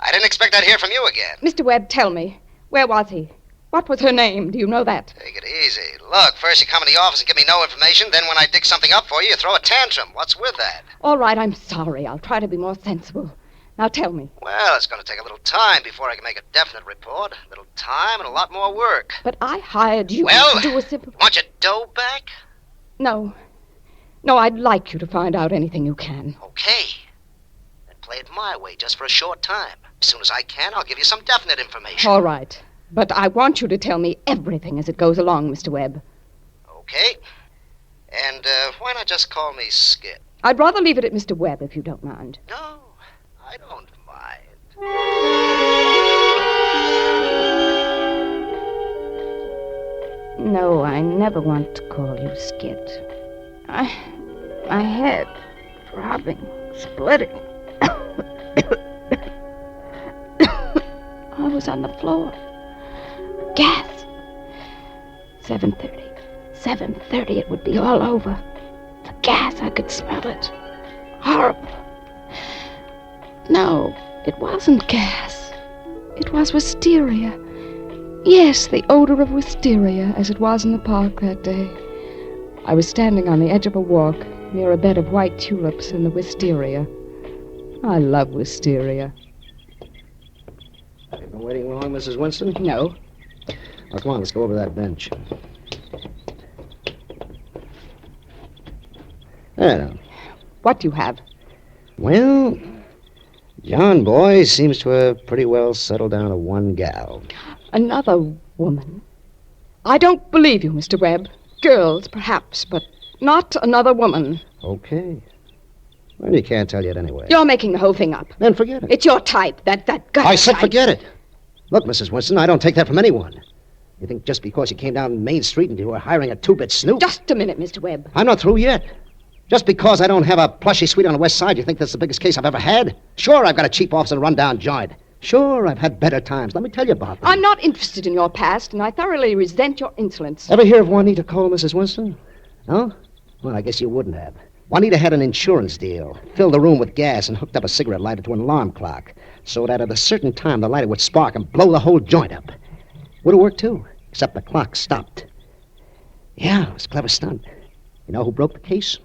I didn't expect I'd hear from you again. Mr. Webb, tell me. Where was he? What was her name? Do you know that? Take it easy. Look, first you come in the office and give me no information, then when I dig something up for you, you throw a tantrum. What's with that? All right, I'm sorry. I'll try to be more sensible. Now tell me. Well, it's going to take a little time before I can make a definite report. A little time and a lot more work. But I hired you Well, to do a simple... Want your dough back? No. No, I'd like you to find out anything you can. Okay. Then play it my way just for a short time. As soon as I can, I'll give you some definite information. All right. But I want you to tell me everything as it goes along, Mr. Webb. Okay. And why not just call me Skip? I'd rather leave it at Mr. Webb, if you don't mind. No, I don't mind. No, I never want to call you Skit. My head, throbbing, splitting. I was on the floor. Gas. 7:30. 7:30, it would be all over. The gas, I could smell it. Horrible. No, it wasn't gas. It was wisteria. Yes, the odor of wisteria, as it was in the park that day. I was standing on the edge of a walk near a bed of white tulips in the wisteria. I love wisteria. You've been waiting long, Mrs. Winston? No. Well, come on, let's go over that bench. There now. What do you have? Well, John boy seems to have pretty well settled down to one gal. Another woman? I don't believe you, Mr. Webb. Girls, perhaps, but not another woman. Okay. Well, you can't tell yet anyway. You're making the whole thing up. Then forget it. It's your type, that gutter I said type. forget it. Look, Mrs. Winston, I don't take that from anyone. You think just because you came down Main Street and you were hiring a two-bit snoop? Just a minute, Mr. Webb. I'm not through yet. Just because I don't have a plushy suite on the west side, you think that's the biggest case I've ever had? Sure, I've got a cheap office and a rundown joint. Sure, I've had better times. Let me tell you about them. I'm not interested in your past, and I thoroughly resent your insolence. Ever hear of Juanita Cole, Mrs. Winston? No? Well, I guess you wouldn't have. Juanita had an insurance deal. Filled the room with gas and hooked up a cigarette lighter to an alarm clock so that at a certain time the lighter would spark and blow the whole joint up. Would have worked, too, except the clock stopped. Yeah, it was a clever stunt. You know who broke the case?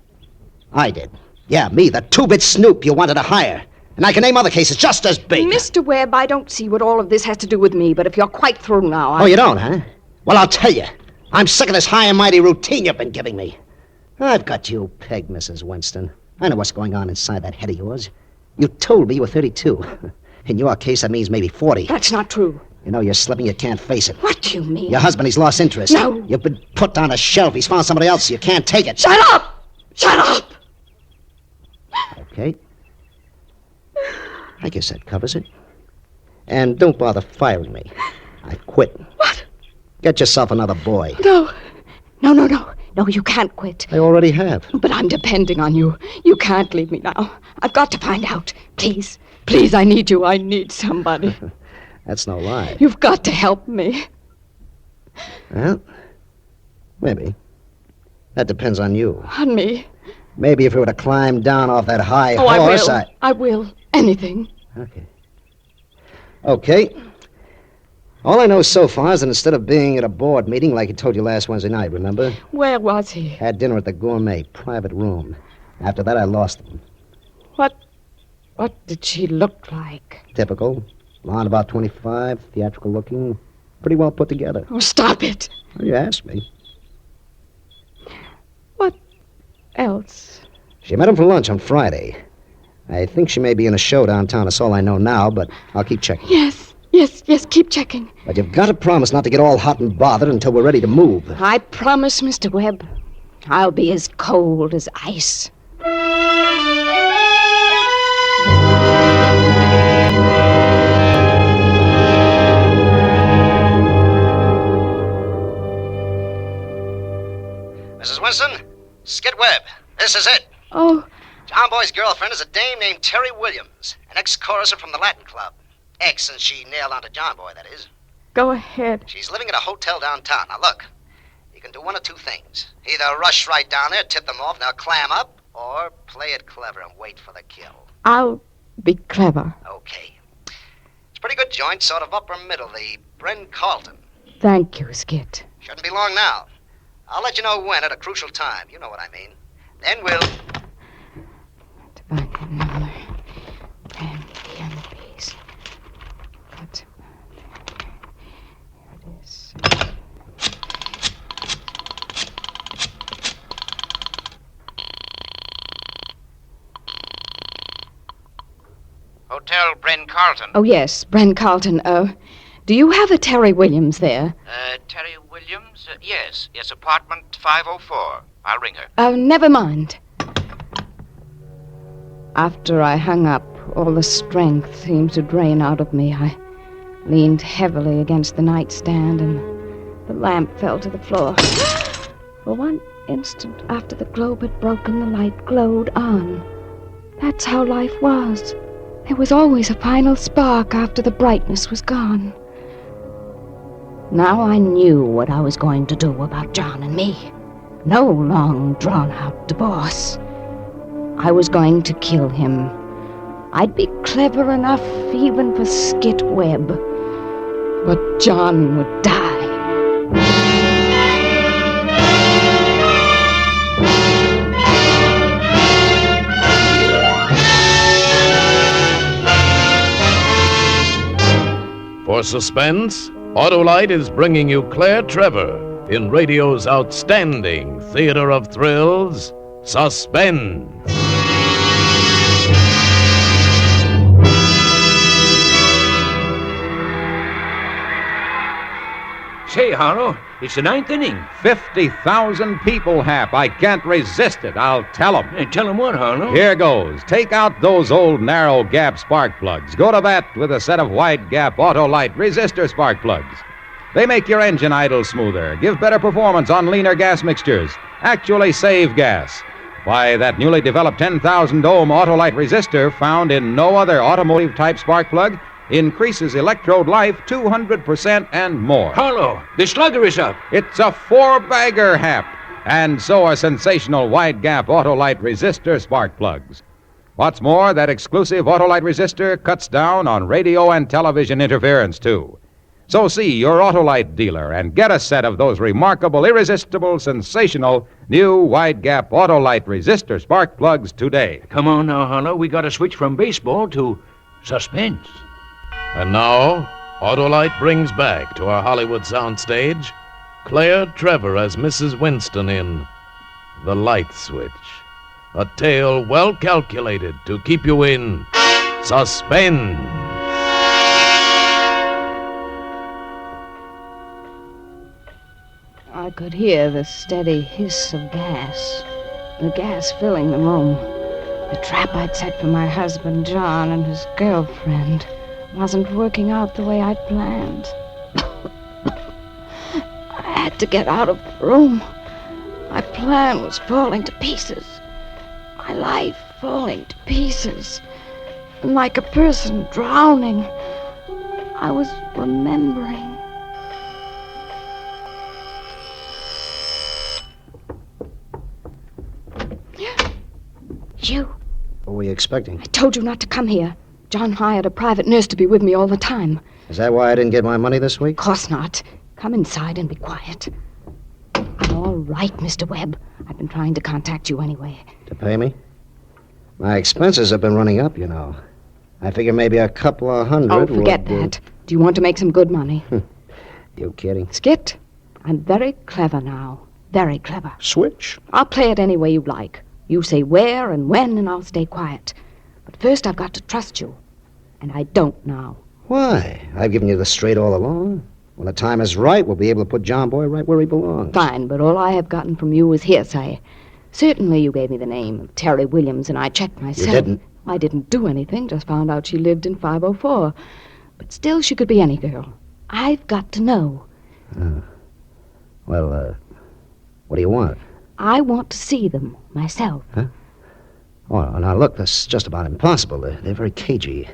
I did. Yeah, me, the two-bit snoop you wanted to hire. And I can name other cases just as big. Mr. Webb, I don't see what all of this has to do with me, but if you're quite through now, Oh, you don't, huh? Well, I'll tell you. I'm sick of this high and mighty routine you've been giving me. I've got you pegged, Mrs. Winston. I know what's going on inside that head of yours. You told me you were 32. In your case, that means maybe 40. That's not true. You know you're slipping, you can't face it. What do you mean? Your husband, he's lost interest. No. You've been put on a shelf. He's found somebody else. You can't take it. Shut up! Shut up! Okay. I guess that covers it. And don't bother firing me. I quit. What? Get yourself another boy. No. No, you can't quit. I already have. But I'm depending on you. You can't leave me now. I've got to find out. Please, please, I need you. I need somebody. That's no lie. You've got to help me. Well, maybe. That depends on you. On me? Maybe if we were to climb down off that high horse, I will. Anything. Okay. All I know so far is that instead of being at a board meeting like he told you last Wednesday night, remember? Where was he? Had dinner at the Gourmet, private room. After that, I lost him. What did she look like? Typical. Blonde, about 25, theatrical looking, pretty well put together. Oh, stop it. Well, you asked me. What else? She met him for lunch on Friday. I think she may be in a show downtown. That's all I know now, but I'll keep checking. Yes, keep checking. But you've got to promise not to get all hot and bothered until we're ready to move. I promise, Mr. Webb. I'll be as cold as ice. Mrs. Winston, Skid Webb, this is it. Oh. John Boy's girlfriend is a dame named Terry Williams, an ex-choruser from the Latin Club. Ex since she nailed onto John Boy, that is. Go ahead. She's living at a hotel downtown. Now, look, you can do one of two things. Either rush right down there, tip them off, and they'll clam up, or play it clever and wait for the kill. I'll be clever. Okay. It's a pretty good joint, sort of upper middle. The Bren Carlton. Thank you, Skit. Shouldn't be long now. I'll let you know when at a crucial time. You know what I mean. Then we'll... Tobacco number. And piece. Here it is. Hotel Bren Carlton. Oh, yes, Bren Carlton. Do you have a Terry Williams there? Terry Williams? Yes, apartment 504. I'll ring her. Never mind. After I hung up, all the strength seemed to drain out of me. I leaned heavily against the nightstand, and the lamp fell to the floor. For one instant, after the globe had broken, the light glowed on. That's how life was. There was always a final spark after the brightness was gone. Now I knew what I was going to do about John and me. No long, drawn-out divorce. I was going to kill him. I'd be clever enough even for Skit Webb. But John would die. For Suspense, Autolite is bringing you Claire Trevor in radio's outstanding theater of thrills, Suspense. Say, Harlow, it's the ninth inning. 50,000 people, Hap. I can't resist it. I'll tell them. Hey, tell them what, Harlow? Here goes. Take out those old narrow gap spark plugs. Go to bat with a set of wide gap Autolite resistor spark plugs. They make your engine idle smoother, give better performance on leaner gas mixtures, actually save gas. Why, that newly developed 10,000 ohm Autolite resistor found in no other automotive type spark plug increases electrode life 200% and more. Harlow, the slugger is up. It's a four-bagger, Hap. And so are sensational wide-gap Autolite resistor spark plugs. What's more, that exclusive Autolite resistor cuts down on radio and television interference, too. So see your Autolite dealer and get a set of those remarkable, irresistible, sensational new wide-gap Autolite resistor spark plugs today. Come on now, Harlow. We got to switch from baseball to Suspense. And now, Autolite brings back to our Hollywood soundstage Claire Trevor as Mrs. Winston in The Light Switch, a tale well calculated to keep you in suspense. I could hear the steady hiss of gas, the gas filling the room. The trap I'd set for my husband, John, and his girlfriend wasn't working out the way I'd planned. I had to get out of the room. My plan was falling to pieces. My life falling to pieces. And like a person drowning, I was remembering. You. What were you expecting? I told you not to come here. John hired a private nurse to be with me all the time. Is that why I didn't get my money this week? Of course not. Come inside and be quiet. I'm all right, Mr. Webb. I've been trying to contact you anyway. To pay me? My expenses have been running up, you know. I figure maybe a couple of hundred. Oh, forget that. Do you want to make some good money? You kidding? Skit, I'm very clever now. Very clever. Switch? I'll play it any way you like. You say where and when, and I'll stay quiet. But first I've got to trust you. And I don't now. Why? I've given you the straight all along. When the time is right, we'll be able to put John Boy right where he belongs. Fine, but all I have gotten from you is hearsay. Certainly you gave me the name of Terry Williams, and I checked myself. You didn't? I didn't do anything, just found out she lived in 504. But still, she could be any girl. I've got to know. Well, what do you want? I want to see them myself. Huh? Oh, now look, that's just about impossible. They're very cagey.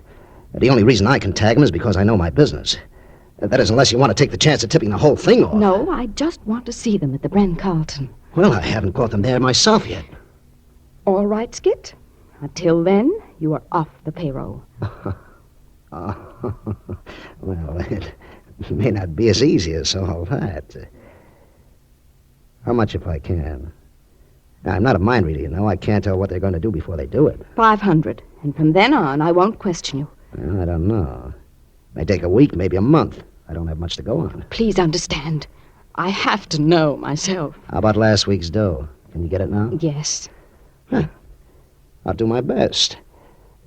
The only reason I can tag them is because I know my business. That is, unless you want to take the chance of tipping the whole thing off. No, I just want to see them at the Bren Carlton. Well, I haven't caught them there myself yet. All right, Skit. Until then, you are off the payroll. Well, It may not be as easy as all that. How much if I can? Now, I'm not a mind reader, you know. I can't tell what they're going to do before they do it. 500. And from then on, I won't question you. Well, I don't know. May take a week, maybe a month. I don't have much to go on. Please understand. I have to know myself. How about last week's dough? Can you get it now? Yes. Huh. I'll do my best.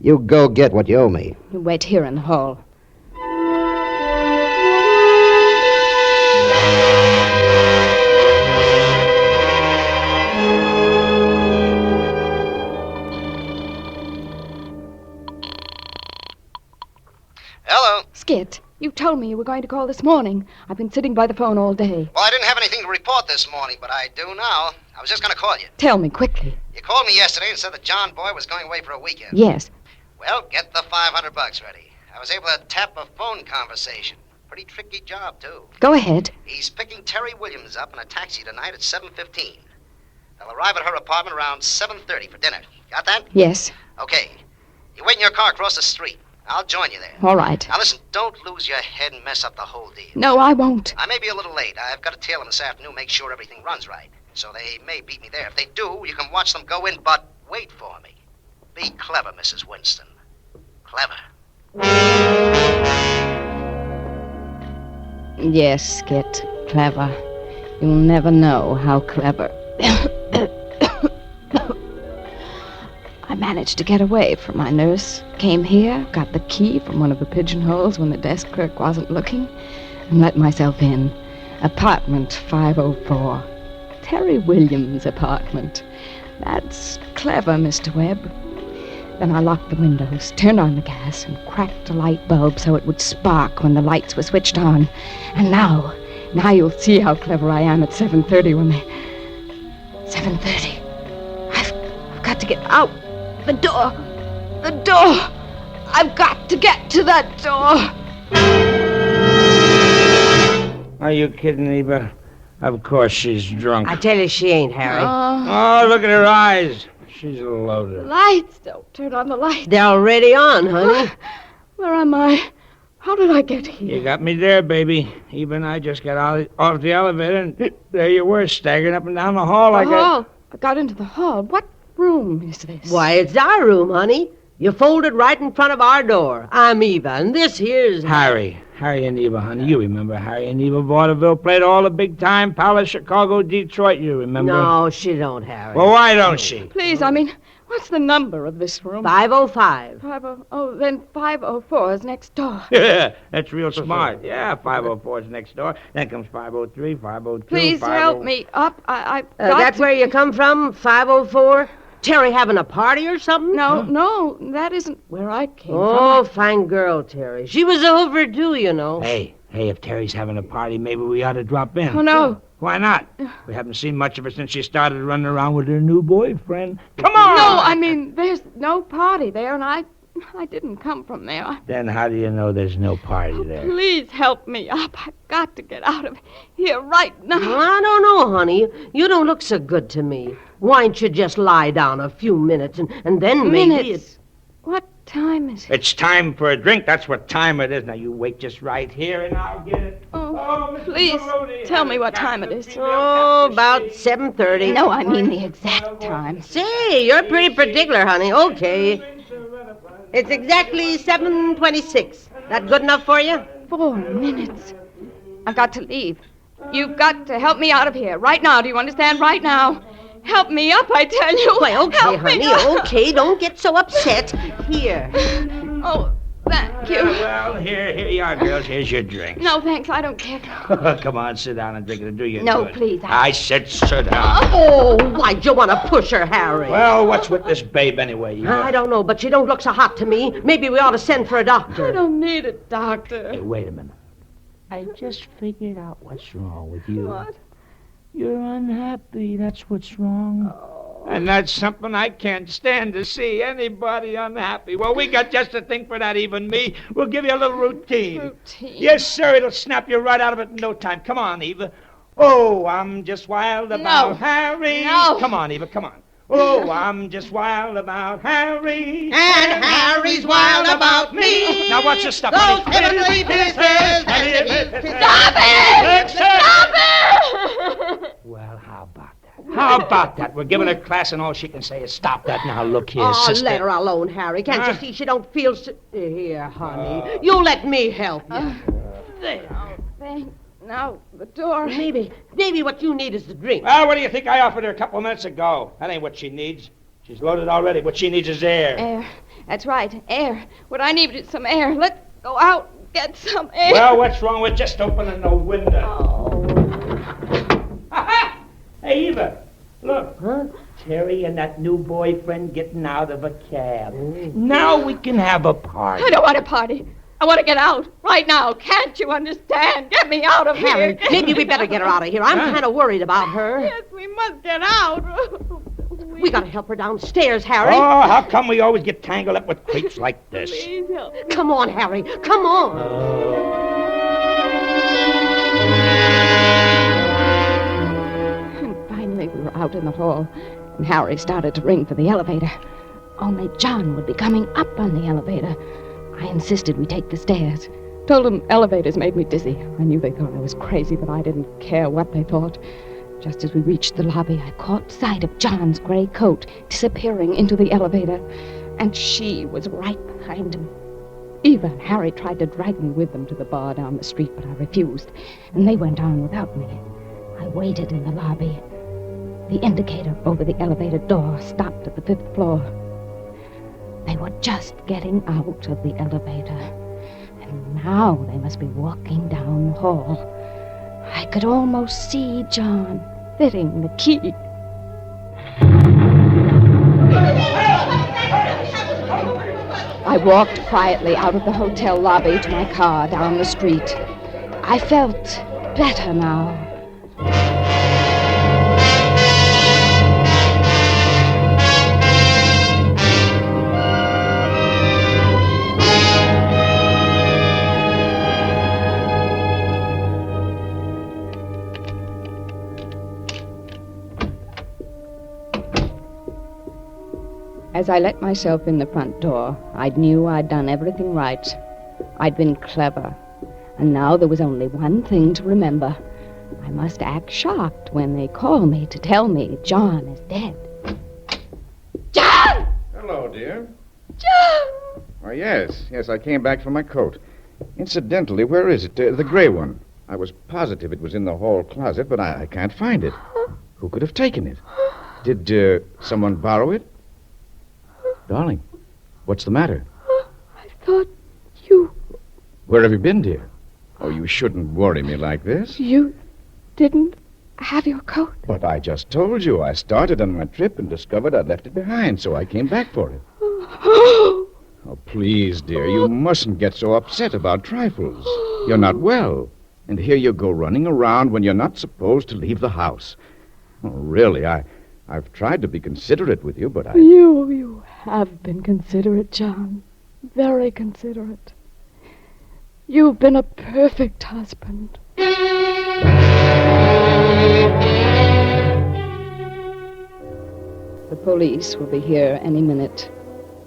You go get what you owe me. You wait here in the hall. Hello. Skit, you told me you were going to call this morning. I've been sitting by the phone all day. Well, I didn't have anything to report this morning, but I do now. I was just going to call you. Tell me quickly. You called me yesterday and said that John Boy was going away for a weekend. Yes. Well, get the $500 ready. I was able to tap a phone conversation. Pretty tricky job, too. Go ahead. He's picking Terry Williams up in a taxi tonight at 7:15. They'll arrive at her apartment around 7:30 for dinner. Got that? Yes. Okay. You wait in your car across the street. I'll join you there. All right. Now, listen, don't lose your head and mess up the whole deal. No, I won't. I may be a little late. I've got to tail them this afternoon, make sure everything runs right. So they may beat me there. If they do, you can watch them go in, but wait for me. Be clever, Mrs. Winston. Clever. Yes, Skit. Clever. You'll never know how clever. I managed to get away from my nurse. Came here, got the key from one of the pigeonholes when the desk clerk wasn't looking, and let myself in. Apartment 504. Terry Williams' apartment. That's clever, Mr. Webb. Then I locked the windows, turned on the gas, and cracked a light bulb so it would spark when the lights were switched on. And now you'll see how clever I am at 7:30 when they... 7:30. I've got to get out. The door. I've got to get to that door. Are you kidding, Eva? Of course she's drunk. I tell you, she ain't, Harry. Oh, look at her eyes. She's loaded. Lights. Don't turn on the lights. They're already on, honey. Where am I? How did I get here? You got me there, baby. Eva and I just got off the elevator, and there you were, staggering up and down the hall like hall. I got into the hall. What room is this? Why, it's our room, honey. You folded right in front of our door. I'm Eva, and this here's... Harry and Eva, honey. You remember Harry and Eva vaudeville played all the big-time Palace, Chicago, Detroit, you remember? No, she don't, Harry. Well, why don't she? Please, I mean, what's the number of this room? 505. 50... Oh, then 504 is next door. Yeah, that's real smart. Yeah, 504 is next door. Then comes 503, 502, Please help me up. That's where you come from, 504? Terry having a party or something? No, that isn't where I came from. Oh, fine girl, Terry. She was overdue, you know. Hey, if Terry's having a party, maybe we ought to drop in. Oh, no. Why not? We haven't seen much of her since she started running around with her new boyfriend. Come on! No, I mean, there's no party there, and I didn't come from there. Then how do you know there's no party there? Please help me up. I've got to get out of here right now. I don't know, honey. You don't look so good to me. Why don't you just lie down a few minutes and then maybe it's... What time is it? It's time for a drink. That's what time it is. Now, you wait just right here, and I'll get it. Oh, please, tell me what time it is. Oh, about 7:30. No, I mean the exact time. Say, you're pretty particular, honey. Okay. It's exactly 7:26. That good enough for you? 4 minutes. I've got to leave. You've got to help me out of here. Right now, do you understand? Right now. Help me up, I tell you. Well, okay, help honey, me up. okay. Don't get so upset. Here. Oh, thank you. Well, here you are, girls. Here's your drink. No, thanks. I don't care. Come on, sit down and drink it. Do you No, good. please. I said sit down. Oh, why'd you want to push her, Harry? Well, what's with this babe anyway? I don't know, but she don't look so hot to me. Maybe we ought to send for a doctor. I don't need a doctor. Hey, wait a minute. I just figured out what's wrong with you. What? You're unhappy. That's what's wrong. Oh. And that's something I can't stand to see. Anybody unhappy. Well, we got just a thing for that, even me. We'll give you a little routine. Routine? Yes, sir. It'll snap you right out of it in no time. Come on, Eva. Oh, I'm just wild about Harry. No. Come on, Eva. Come on. Oh, I'm just wild about Harry. And Harry's wild about me. Now, what's your stuff? Those honey? heavenly kisses. Stop it! Stop it! Well, how about that? How about that? We're giving her class, and all she can say is stop that. Now, look here, Oh, sister. let her alone, Harry. Can't you see she don't feel... Here, honey. You let me help you. There. Thank. Now, the door. Maybe what you need is the drink. Well, what do you think I offered her a couple of minutes ago? That ain't what she needs. She's loaded already. What she needs is air. Air. That's right, air. What I need is some air. Let's go out and get some air. Well, what's wrong with just opening the window? Ha-ha! Hey, Eva, look. Huh? Terry and that new boyfriend getting out of a cab. Now we can have a party. I don't want a party. I want to get out right now. Can't you understand? Get me out of Harry, here. maybe we better get her out of here. I'm kind of worried about her. Yes, we must get out. We got to help her downstairs, Harry. Oh, how come we always get tangled up with creeps like this? Please help. Come on, Harry. Come on. And finally, we were out in the hall, and Harry started to ring for the elevator. Only John would be coming up on the elevator. I insisted we take the stairs. Told them elevators made me dizzy. I knew they thought I was crazy, but I didn't care what they thought. Just as we reached the lobby, I caught sight of John's gray coat disappearing into the elevator, and she was right behind him. Eva and Harry tried to drag me with them to the bar down the street, but I refused, and they went on without me. I waited in the lobby. The indicator over the elevator door stopped at the 5th floor. They were just getting out of the elevator, and now they must be walking down the hall. I could almost see John fitting the key. I walked quietly out of the hotel lobby to my car down the street. I felt better now. As I let myself in the front door, I knew I'd done everything right. I'd been clever. And now there was only one thing to remember. I must act shocked when they call me to tell me John is dead. John! Hello, dear. John! Oh, yes, I came back for my coat. Incidentally, where is it? The gray one. I was positive it was in the hall closet, but I can't find it. Who could have taken it? Did someone borrow it? Darling, what's the matter? I thought you... Where have you been, dear? Oh, you shouldn't worry me like this. You didn't have your coat? But I just told you. I started on my trip and discovered I'd left it behind, so I came back for it. Oh, please, dear, you mustn't get so upset about trifles. You're not well. And here you go running around when you're not supposed to leave the house. Oh, really, I've tried to be considerate with you, but I... You have been considerate, John. Very considerate. You've been a perfect husband. The police will be here any minute.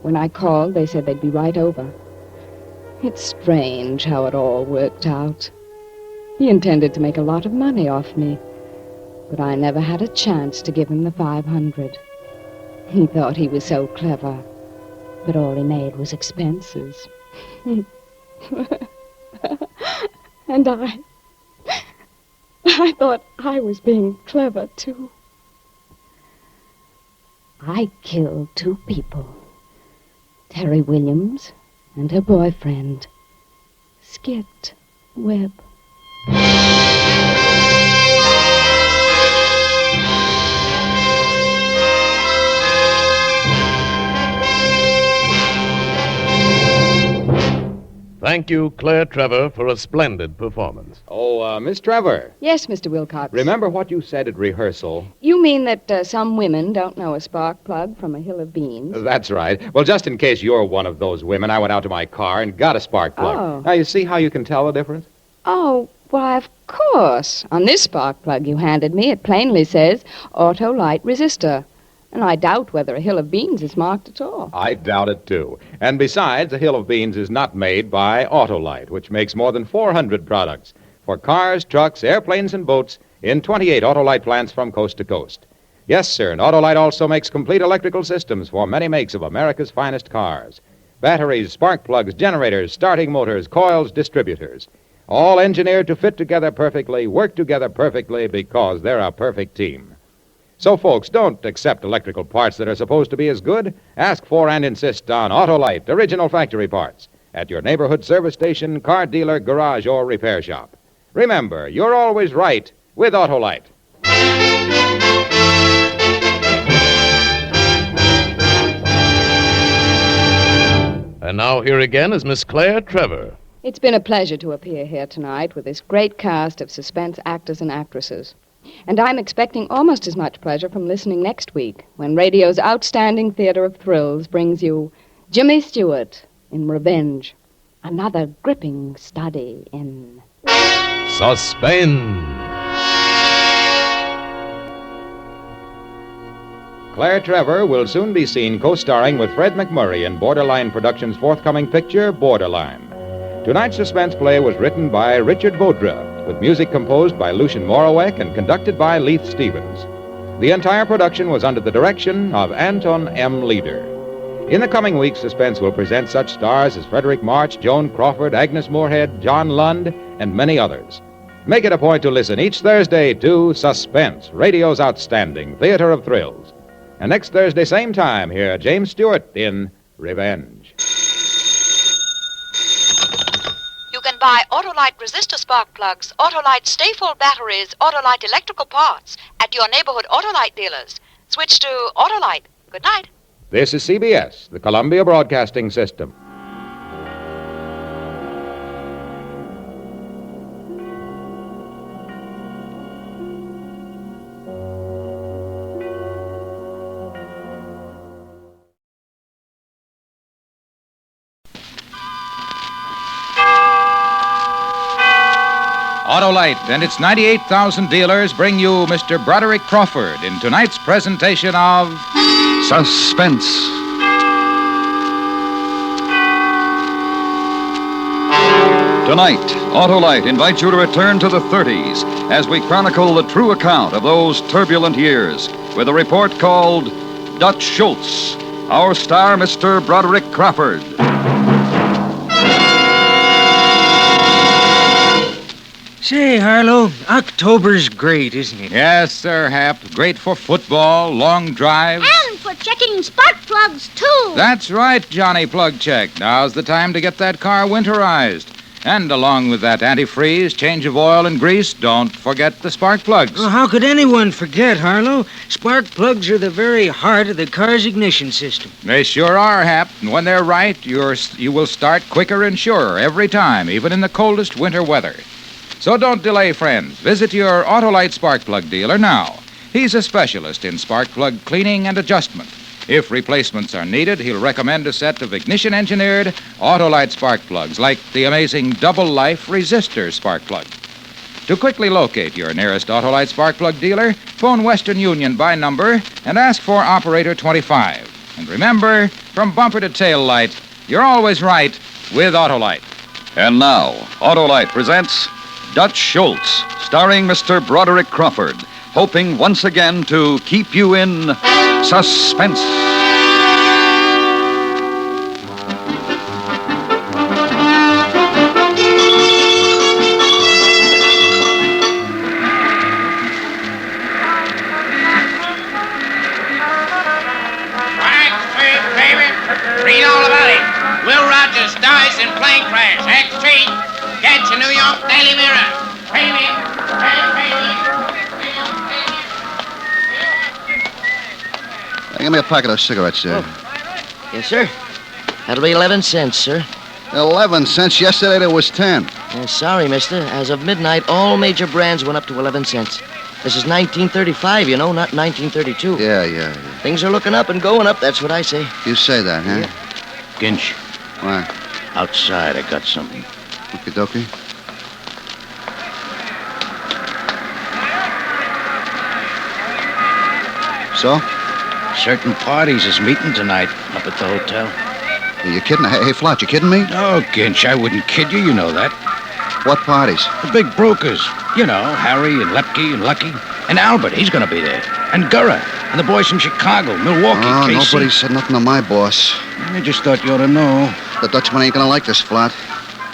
When I called, they said they'd be right over. It's strange how it all worked out. He intended to make a lot of money off me, but I never had a chance to give him the $500. He thought he was so clever, but all he made was expenses. And I thought I was being clever, too. I killed 2 people. Terry Williams and her boyfriend, Skit Webb. Thank you, Claire Trevor, for a splendid performance. Oh, Miss Trevor, Yes, Mr. Wilcox. remember what you said at rehearsal? You mean that some women don't know a spark plug from a hill of beans? That's right. Well, just in case you're one of those women, I went out to my car and got a spark plug. Oh. Now, you see how you can tell the difference? Oh, why, of course. On this spark plug you handed me, it plainly says auto light resistor. And I doubt whether a hill of beans is marked at all. I doubt it, too. And besides, a hill of beans is not made by Autolite, which makes more than 400 products for cars, trucks, airplanes, and boats in 28 Autolite plants from coast to coast. Yes, sir, and Autolite also makes complete electrical systems for many makes of America's finest cars. Batteries, spark plugs, generators, starting motors, coils, distributors. All engineered to fit together perfectly, work together perfectly because they're a perfect team. So, folks, don't accept electrical parts that are supposed to be as good. Ask for and insist on Autolite, original factory parts, at your neighborhood service station, car dealer, garage, or repair shop. Remember, you're always right with Autolite. And now here again is Miss Claire Trevor. It's been a pleasure to appear here tonight with this great cast of suspense actors and actresses. And I'm expecting almost as much pleasure from listening next week when radio's outstanding theater of thrills brings you Jimmy Stewart in Revenge, another gripping study in Suspense. Claire Trevor will soon be seen co-starring with Fred McMurray in Borderline Productions' forthcoming picture, Borderline. Tonight's suspense play was written by Richard Vodra, with music composed by Lucien Morawek and conducted by Leith Stevens. The entire production was under the direction of Anton M. Leader. In the coming weeks, Suspense will present such stars as Frederick March, Joan Crawford, Agnes Moorehead, John Lund, and many others. Make it a point to listen each Thursday to Suspense, radio's outstanding theater of thrills. And next Thursday, same time, hear James Stewart in Revenge. You can buy Autolite resistor spark plugs, Autolite stay-full batteries, Autolite electrical parts at your neighborhood Autolite dealers. Switch to Autolite. Good night. This is CBS, the Columbia Broadcasting System. Autolite and its 98,000 dealers bring you Mr. Broderick Crawford in tonight's presentation of Suspense. Tonight, Autolite invites you to return to the 30s as we chronicle the true account of those turbulent years with a report called Dutch Schultz. Our star, Mr. Broderick Crawford. Say, Harlow, October's great, isn't it? Yes, sir, Hap. Great for football, long drives. And for checking spark plugs, too. That's right, Johnny Plug Check. Now's the time to get that car winterized. And along with that antifreeze, change of oil and grease, don't forget the spark plugs. Well, how could anyone forget, Harlow? Spark plugs are the very heart of the car's ignition system. They sure are, Hap. And when they're right, you will start quicker and surer every time, even in the coldest winter weather. So don't delay, friends. Visit your Autolite spark plug dealer now. He's a specialist in spark plug cleaning and adjustment. If replacements are needed, he'll recommend a set of ignition-engineered Autolite spark plugs, like the amazing double-life resistor spark plug. To quickly locate your nearest Autolite spark plug dealer, phone Western Union by number and ask for Operator 25. And remember, from bumper to tail light, you're always right with Autolite. And now, Autolite presents Dutch Schultz, starring Mr. Broderick Crawford, hoping once again to keep you in suspense. Read all about it. Will Rogers dies in plane crash. Act 3. Catch a New York Daily Mirror. Crazy. Give me a packet of cigarettes, sir. Yes, sir. That'll be 11 cents, sir. 11 cents. Yesterday there was 10. Sorry, mister. As of midnight, all major brands went up to 11 cents. This is 1935, you know, not 1932. Yeah. Things are looking up and going up, that's what I say. You say that, huh? Yeah. Ginch. What? Outside, I got something. Okie dokie. So? Certain parties is meeting tonight up at the hotel. Are you kidding? Hey, Flat, you kidding me? No, Ginch, I wouldn't kid you. You know that. What parties? The big brokers. You know, Harry and Lepke and Lucky. And Albert, he's going to be there. And Gurra. And the boys from Chicago, Milwaukee, Oh, Casey. nobody said nothing to my boss. I just thought you ought to know. The Dutchman ain't gonna like this, Flat.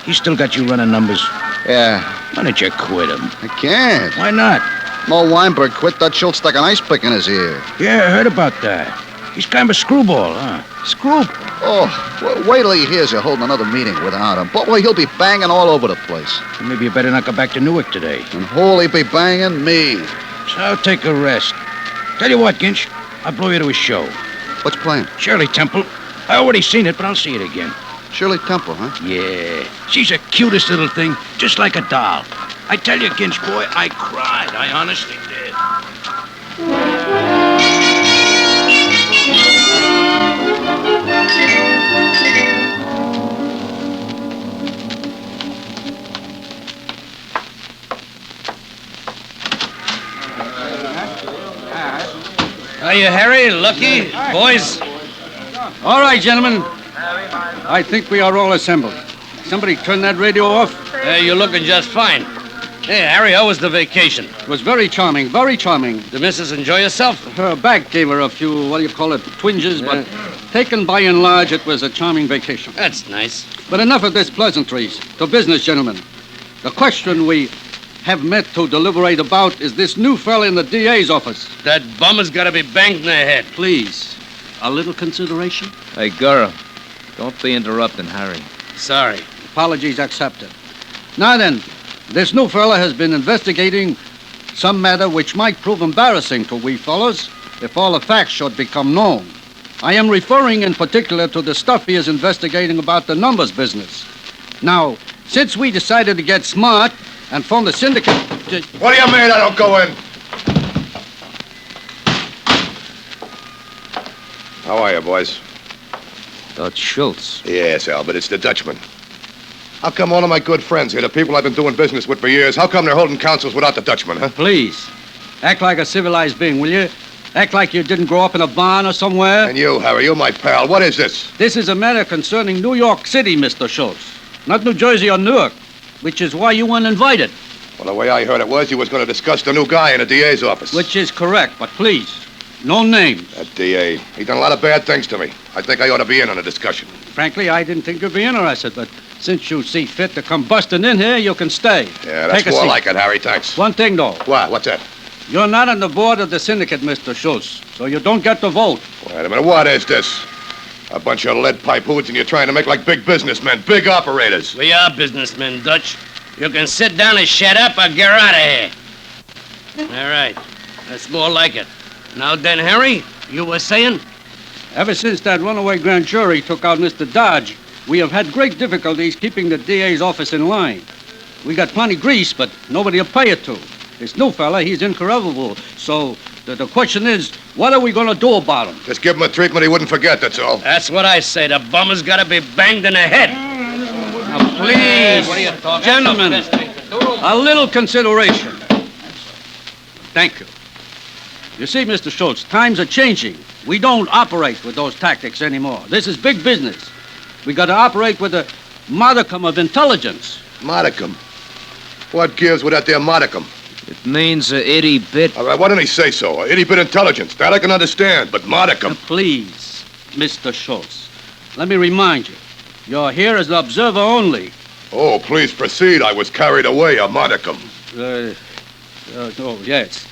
He's still got you running numbers. Yeah. Why don't you quit him? I can't. Why not? Mo Weinberg quit. Dutch Schultz stuck an ice pick in his ear. Yeah, I heard about that. He's kind of a screwball, huh? Screwball? Oh, wait till he hears you're holding another meeting without him. Boy, he'll be banging all over the place. Maybe you better not go back to Newark today. And who'll he be banging? Me. So I'll take a rest. Tell you what, Ginch, I'll blow you to a show. What's playing? Shirley Temple. I already seen it, but I'll see it again. Shirley Temple, huh? Yeah. She's the cutest little thing, just like a doll. I tell you, Ginch, boy, I cried. I honestly did. Hiya, Harry, Lucky, boys. All right, gentlemen. I think we are all assembled. Somebody turn that radio off. You're looking just fine. Hey, Harry, how was the vacation? It was very charming, very charming. The missus enjoy herself? Her back gave her a few, twinges, but taken by and large, it was a charming vacation. That's nice. But enough of this pleasantries. To business, gentlemen. The question we have met to deliberate about is this new fella in the DA's office. That bum has got to be banged in the head. Please, a little consideration? Hey, Gurra, don't be interrupting Harry. Sorry. Apologies accepted. Now then, this new fella has been investigating some matter which might prove embarrassing to we fellows if all the facts should become known. I am referring in particular to the stuff he is investigating about the numbers business. Now, since we decided to get smart and form the syndicate... What do you mean I don't go in? How are you, boys? Dutch Schultz. Yes, Albert, it's the Dutchman. How come all of my good friends here, the people I've been doing business with for years, how come they're holding councils without the Dutchman, huh? Please, act like a civilized being, will you? Act like you didn't grow up in a barn or somewhere. And you, Harry, you're my pal. What is this? This is a matter concerning New York City, Mr. Schultz. Not New Jersey or Newark, which is why you weren't invited. Well, the way I heard it was you was going to discuss the new guy in the DA's office. Which is correct, but please, no names. That DA, he done a lot of bad things to me. I think I ought to be in on the discussion. Frankly, I didn't think you'd be interested, but since you see fit to come busting in here, you can stay. Yeah, that's more like it, Harry. Thanks. One thing, though. What? What's that? You're not on the board of the syndicate, Mr. Schultz, so you don't get to vote. Wait a minute. What is this? A bunch of lead pipe hoods and you're trying to make like big businessmen, big operators. We are businessmen, Dutch. You can sit down and shut up or get out of here. All right. That's more like it. Now then, Harry, you were saying? Ever since that runaway grand jury took out Mr. Dodge, we have had great difficulties keeping the DA's office in line. We got plenty grease, but nobody to pay it to. This new fella, he's incorruptible. So the question is, what are we going to do about him? Just give him a treatment he wouldn't forget, that's all. That's what I say. The bum has got to be banged in the head. Now, please, gentlemen, a little consideration. Thank you. You see, Mr. Schultz, times are changing. We don't operate with those tactics anymore. This is big business. We got to operate with a modicum of intelligence. Modicum? What gives with that there modicum? It means a itty bit. All right, why didn't he say so? A itty bit intelligence. That I can understand, but modicum. Please, Mr. Schultz, let me remind you, you're here as an observer only. Oh, please proceed. I was carried away, a modicum. Oh, yes.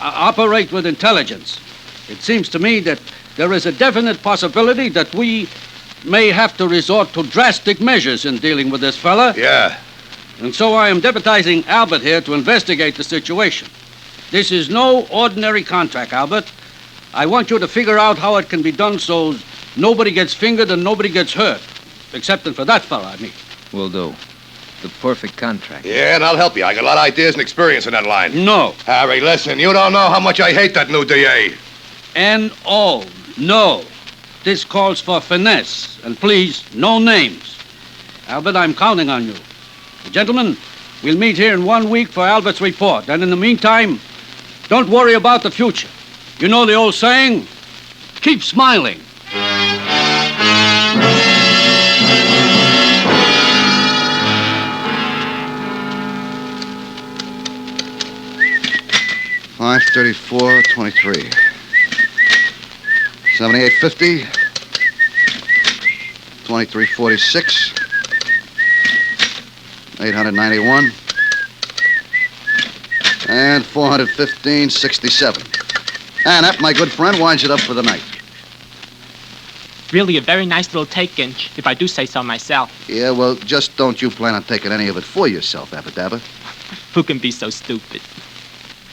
Operate with intelligence. It seems to me that there is a definite possibility that we may have to resort to drastic measures in dealing with this fella. Yeah. And so I am deputizing Albert here to investigate the situation. This is no ordinary contract, Albert. I want you to figure out how it can be done so nobody gets fingered and nobody gets hurt. Excepting for that fella, I mean. Will do. The perfect contract. Yeah, and I'll help you. I got a lot of ideas and experience in that line. No. Harry, listen, you don't know how much I hate that new DA. N.O. No. This calls for finesse. And please, no names. Albert, I'm counting on you. Gentlemen, we'll meet here in 1 week for Albert's report. And in the meantime, don't worry about the future. You know the old saying, Keep smiling. $534.23. 78.50. 23.46. 891. And 415.67. And that, my good friend, winds it up for the night. Really a very nice little take, Ginch, if I do say so myself. Yeah, well, just don't you plan on taking any of it for yourself, Abba-Dabba. Who can be so stupid?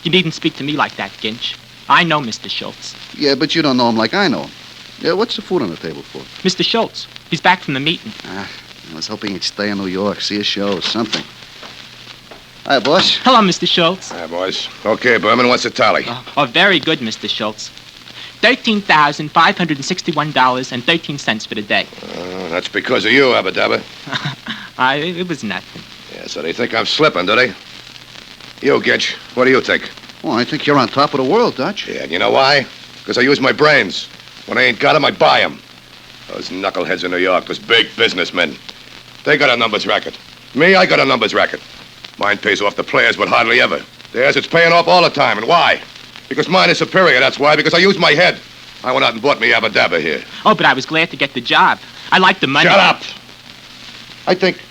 You needn't speak to me like that, Ginch. I know Mr. Schultz. Yeah, but you don't know him like I know him. Yeah, what's the food on the table for? Mr. Schultz. He's back from the meeting. I was hoping he'd stay in New York, see a show or something. Hi, boss. Hello, Mr. Schultz. Hi, boys. Okay, Berman, what's the tally? Oh, very good, Mr. Schultz. $13,561.13 for the day. That's because of you, Abba-Dabba. It was nothing. Yeah, so they think I'm slipping, do they? You, Ginch, what do you think? Oh, I think you're on top of the world, Dutch. Yeah, and you know why? Because I use my brains. When I ain't got 'em, I buy 'em. Those knuckleheads in New York, those big businessmen. They got a numbers racket. Me, I got a numbers racket. Mine pays off the players, but hardly ever. Theirs, it's paying off all the time. And why? Because mine is superior, that's why. Because I use my head. I went out and bought me Abba-Dabba here. Oh, but I was glad to get the job. I like the money. Shut up! I think,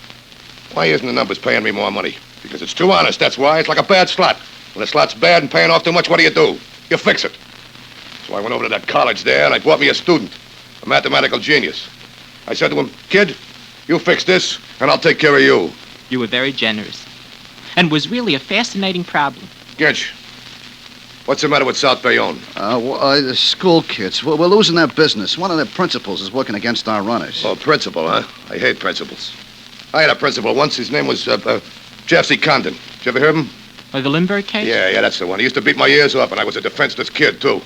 why isn't the numbers paying me more money? Because it's too honest, that's why. It's like a bad slot. When a slot's bad and paying off too much, what do? You fix it. So I went over to that college there, and I bought me a student, a mathematical genius. I said to him, kid, you fix this, and I'll take care of you. You were very generous. And was really a fascinating problem. Ginch, what's the matter with South Bayonne? The school kids. We're losing their business. One of their principals is working against our runners. Oh, principal, huh? I hate principals. I had a principal once. His name was Jeff C. Condon. Did you ever hear of him? The Lindbergh case? Yeah, that's the one. He used to beat my ears off, and I was a defenseless kid, too.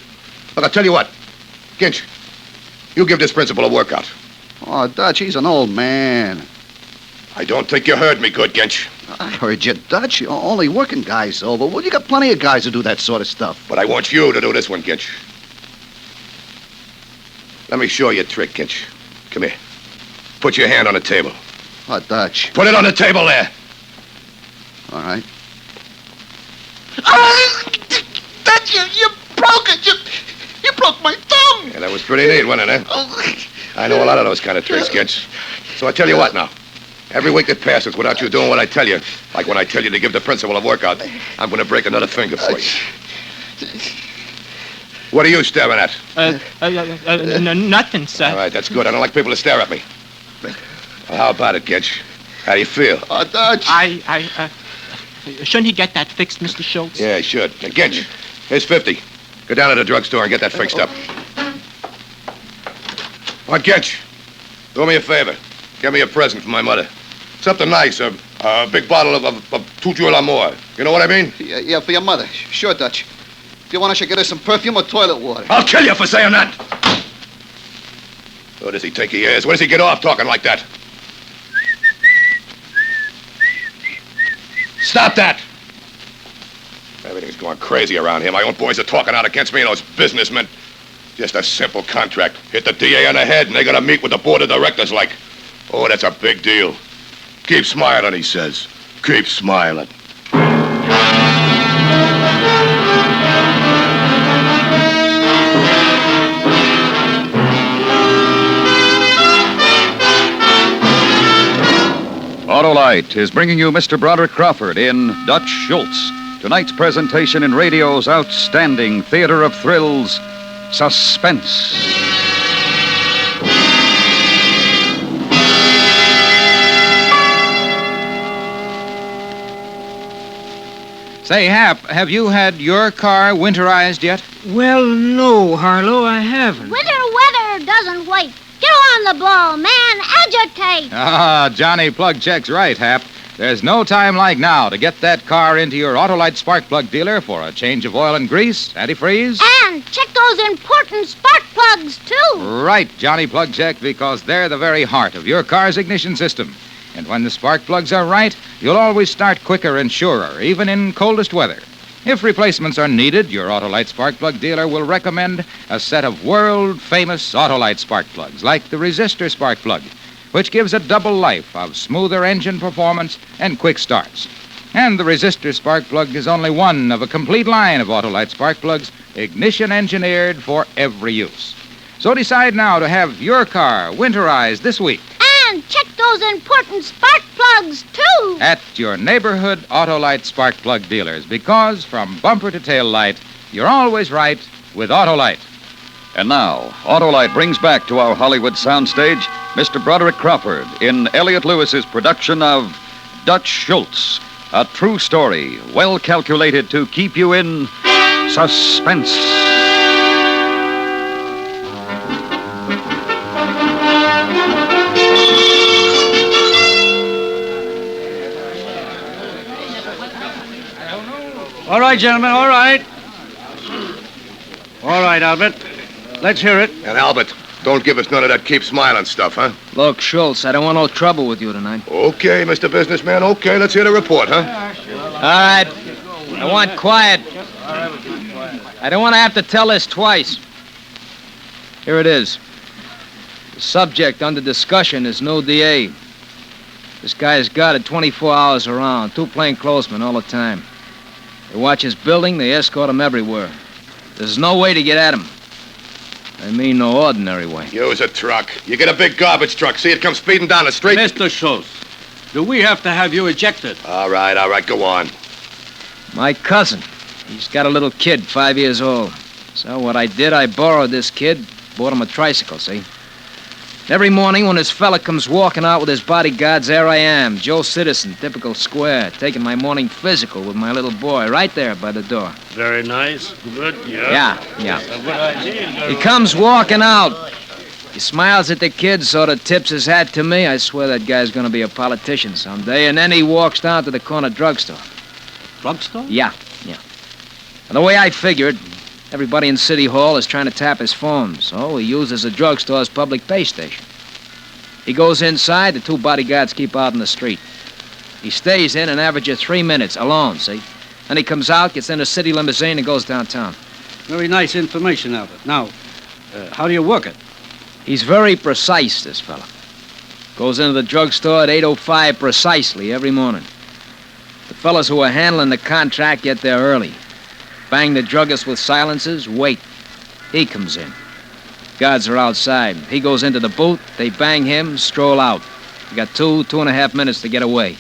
Look, I'll tell you what. Ginch, you give this principal a workout. Oh, Dutch, he's an old man. I don't think you heard me good, Ginch. I heard you, Dutch. Only working guys over. Well, you got plenty of guys who do that sort of stuff. But I want you to do this one, Ginch. Let me show you a trick, Ginch. Come here. Put your hand on the table. Oh, Dutch. Put it on the table there. All right. Dutch, you broke it. You broke my thumb. Yeah, that was pretty neat, wasn't it, huh? I know a lot of those kind of tricks, Ginch. So I tell you what now. Every week that passes without you doing what I tell you, like when I tell you to give the principal a workout, I'm going to break another finger for you. What are you staring at? Nothing, sir. All right, that's good. I don't like people to stare at me. Well, how about it, Ginch? How do you feel? Oh, Dutch. Shouldn't he get that fixed, Mr. Schultz? Yeah, he should. Now, Ginch, here's 50. Go down to the drugstore and get that fixed up. What, Ginch? Do me a favor. Get me a present for my mother. Something nice, a big bottle of Toujours l'Amour. You know what I mean? Yeah, for your mother. Sure, Dutch. If you want, I should get her some perfume or toilet water. I'll kill you for saying that! Oh, does he take your ears? Where does he get off talking like that? Stop that! Everything's going crazy around here. My own boys are talking out against me and those businessmen. Just a simple contract. Hit the DA on the head and they gotta meet with the board of directors like... Oh, that's a big deal. Keep smiling, he says. Keep smiling. Autolite is bringing you Mr. Broderick Crawford in Dutch Schultz. Tonight's presentation in radio's outstanding theater of thrills, Suspense. Say, Hap, have you had your car winterized yet? Well, no, Harlow, I haven't. Winter weather doesn't wait. Get on the ball, man. Agitate. Ah, Johnny Plug Check's right, Hap. There's no time like now to get that car into your Autolite spark plug dealer for a change of oil and grease, antifreeze. And check those important spark plugs, too. Right, Johnny Plug Check, because they're the very heart of your car's ignition system. And when the spark plugs are right, you'll always start quicker and surer, even in coldest weather. If replacements are needed, your Autolite spark plug dealer will recommend a set of world-famous Autolite spark plugs, like the resistor spark plug, which gives a double life of smoother engine performance and quick starts. And the resistor spark plug is only one of a complete line of Autolite spark plugs, ignition engineered for every use. So decide now to have your car winterized this week. And check those important spark plugs, too. At your neighborhood Autolite spark plug dealers, because from bumper to tail light, you're always right with Autolite. And now, Autolite brings back to our Hollywood soundstage Mr. Broderick Crawford in Elliot Lewis's production of Dutch Schultz, a true story well calculated to keep you in suspense. All right, gentlemen, all right. All right, Albert. Let's hear it. And Albert, don't give us none of that keep smiling stuff, huh? Look, Schultz, I don't want no trouble with you tonight. Okay, Mr. Businessman, okay, let's hear the report, huh? All right. I want quiet. I don't want to have to tell this twice. Here it is. The subject under discussion is no DA. This guy has got it 24 hours around, 2 plainclothesmen all the time. They watch his building, they escort him everywhere. There's no way to get at him. I mean no ordinary way. Use a truck. You get a big garbage truck. See it come speeding down the street? Mr. Schultz, do we have to have you ejected? All right, go on. My cousin. He's got a little kid, 5 years old. So what I did, I borrowed this kid, bought him a tricycle, see? Every morning when this fella comes walking out with his bodyguards, there I am, Joe Citizen, typical square, taking my morning physical with my little boy right there by the door. Very nice. Good, yeah. Yeah. A good idea. He comes walking out. He smiles at the kid, sort of tips his hat to me. I swear that guy's going to be a politician someday. And then he walks down to the corner drugstore. Drugstore? Yeah. And the way I figured, everybody in City Hall is trying to tap his phone, so he uses the drugstore's public pay station. He goes inside, the 2 bodyguards keep out in the street. He stays in an average of 3 minutes, alone, see? Then he comes out, gets in a city limousine, and goes downtown. Very nice information, Albert. Now, how do you work it? He's very precise, this fella. Goes into the drugstore at 8:05 precisely every morning. The fellas who are handling the contract get there early. Bang the druggist with silencers, wait. He comes in. Guards are outside. He goes into the booth, they bang him, stroll out. You got 2.5 minutes to get away.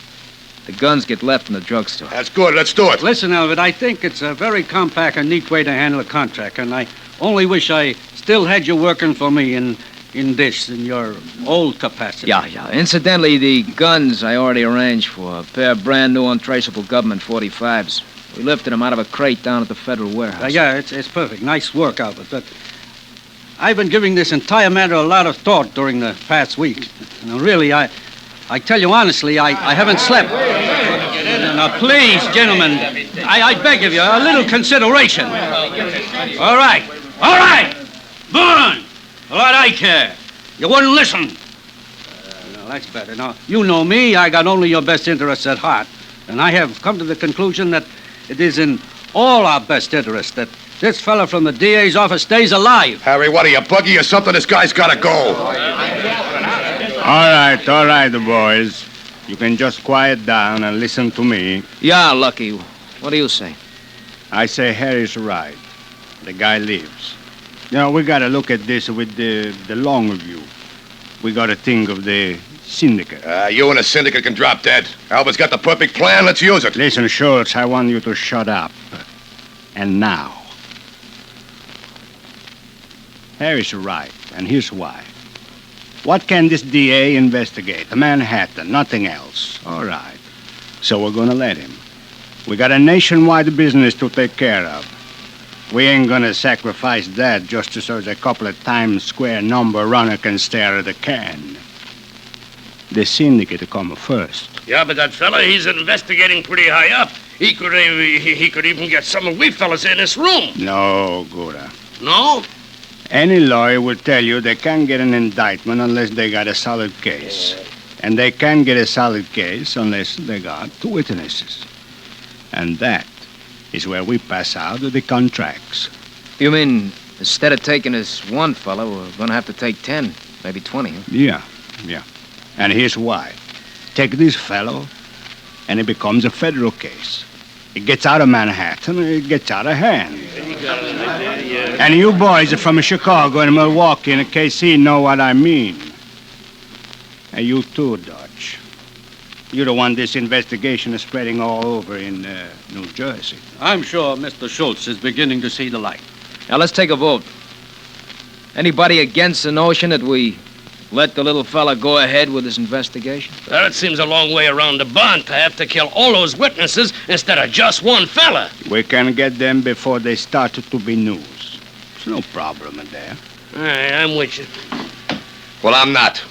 The guns get left in the drugstore. That's good, let's do it. Listen, Albert, I think it's a very compact and neat way to handle a contract, and I only wish I still had you working for me in your old capacity. Yeah. Incidentally, the guns I already arranged for, a pair of brand new untraceable government 45s. We lifted them out of a crate down at the federal warehouse. Yeah, it's perfect. Nice work, Albert. But I've been giving this entire matter a lot of thought during the past week. Now, really, I tell you honestly, I haven't slept. Now, please, gentlemen, I beg of you, a little consideration. All right. Go on. A lot I care. You wouldn't listen. Now, that's better. Now, you know me. I got only your best interests at heart. And I have come to the conclusion that it is in all our best interests that this fella from the DA's office stays alive. Harry, what are you, buggy or something? This guy's got to go. All right, boys. You can just quiet down and listen to me. Yeah, Lucky. What do you say? I say Harry's right. The guy lives. You know, we got to look at this with the long view. We got to think of the syndicate. You and the syndicate can drop dead. Albert's got the perfect plan. Let's use it. Listen, Schultz, I want you to shut up. And now. Harry's right, and here's why. What can this DA investigate? Manhattan, nothing else. All right. So we're going to let him. We got a nationwide business to take care of. We ain't going to sacrifice that just so a couple of Times Square number runner can stare at a can. The syndicate come first. Yeah, but that fella, he's investigating pretty high up. He could even get some of we fellas in this room. No, Gura. No? Any lawyer will tell you they can't get an indictment unless they got a solid case. And they can't get a solid case unless they got 2 witnesses. And that is where we pass out the contracts. You mean instead of taking this one fellow, we're going to have to take 10, maybe 20? Huh? Yeah. And here's why. Take this fellow, and it becomes a federal case. It gets out of Manhattan, it gets out of hand. And you boys are from Chicago and Milwaukee and KC know what I mean. And you too, Dutch. You don't want this investigation spreading all over in New Jersey. I'm sure Mr. Schultz is beginning to see the light. Now, let's take a vote. Anybody against the notion that we let the little fella go ahead with his investigation? Well, it seems a long way around the bond to have to kill all those witnesses instead of just one fella. We can get them before they start to be news. There's no problem in there. All right, I'm with you. Well, I'm not.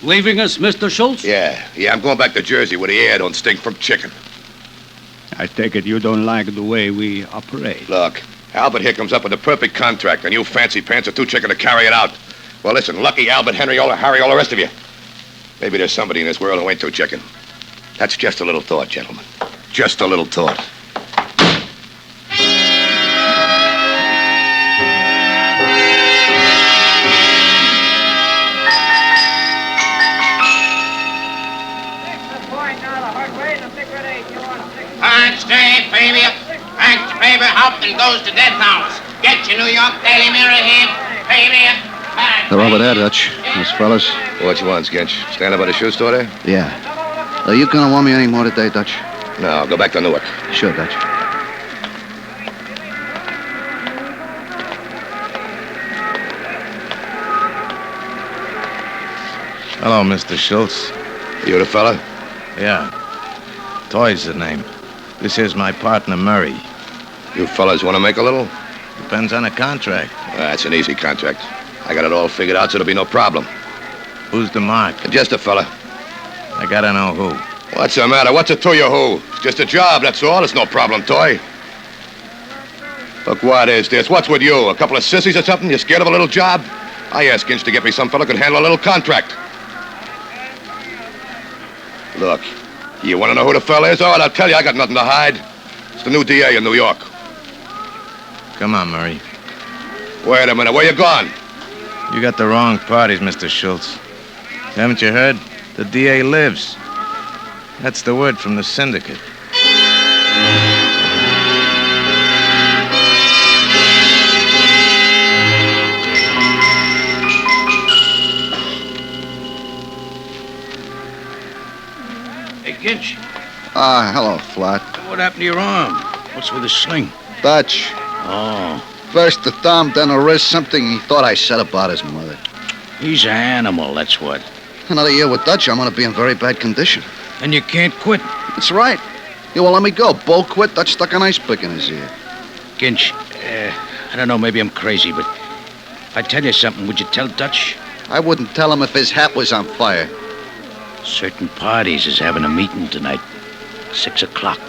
Leaving us, Mr. Schultz? Yeah, I'm going back to Jersey where the air don't stink from chicken. I take it you don't like the way we operate. Look, Albert here comes up with the perfect contract, and you fancy pants are too chicken to carry it out. Well, listen, Lucky, Albert, Henry, Harry, all the rest of you. Maybe there's somebody in this world who ain't too chicken. That's just a little thought, gentlemen. Just a little thought. Thanks, baby. Thanks, baby. Hopkins goes to Death House. Get your New York Daily Mirror here, baby. They're over there, Dutch. Those fellas. What you want, Skinch? Stand up by the shoe store there? Yeah. Are you gonna want me any more today, Dutch? No, go back to Newark. Sure, Dutch. Hello, Mr. Schultz. You the fella? Yeah. Toy's the name. This here's my partner, Murray. You fellas want to make a little? Depends on the contract. That's an easy contract. I got it all figured out, so there'll be no problem. Who's the mark? Just a fella. I gotta know who. What's the matter? What's it to you, who? It's just a job, that's all. It's no problem, Toy. Look, what is this? What's with you? A couple of sissies or something? You scared of a little job? I asked Inch to get me some fella who could handle a little contract. Look, you want to know who the fella is? All right, I'll tell you, I got nothing to hide. It's the new DA in New York. Come on, Murray. Wait a minute, where you gone? You got the wrong parties, Mr. Schultz. Haven't you heard? The DA lives. That's the word from the syndicate. Hey, Ginch. Hello, Flat. What happened to your arm? What's with the sling? Dutch. Oh. First the thumb, then a wrist, something he thought I said about his mother. He's an animal, that's what. Another year with Dutch, I'm going to be in very bad condition. And you can't quit. That's right. You won't let me go. Bo quit, Dutch stuck an ice pick in his ear. Ginch, I don't know, maybe I'm crazy, but if I tell you something, would you tell Dutch? I wouldn't tell him if his hat was on fire. Certain parties is having a meeting tonight. 6 o'clock.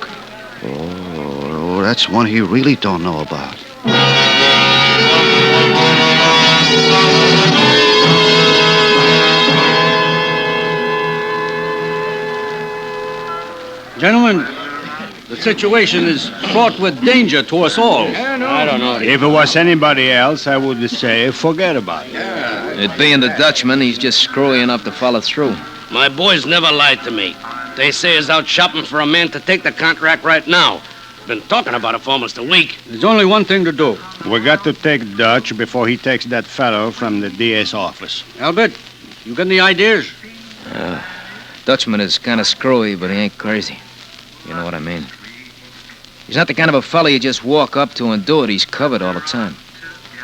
Oh, that's one he really don't know about. Gentlemen, the situation is fraught with danger to us all. I don't know. If it was anybody else, I would say forget about it. It being the Dutchman, he's just screwy enough to follow through. My boys never lied to me. They say he's out shopping for a man to take the contract right now. Been talking about it for almost a week. There's only one thing to do. We got to take Dutch before he takes that fellow from the DA's office. Albert, you got any ideas? Dutchman is kind of screwy, but he ain't crazy. You know what I mean? He's not the kind of a fella you just walk up to and do it. He's covered all the time.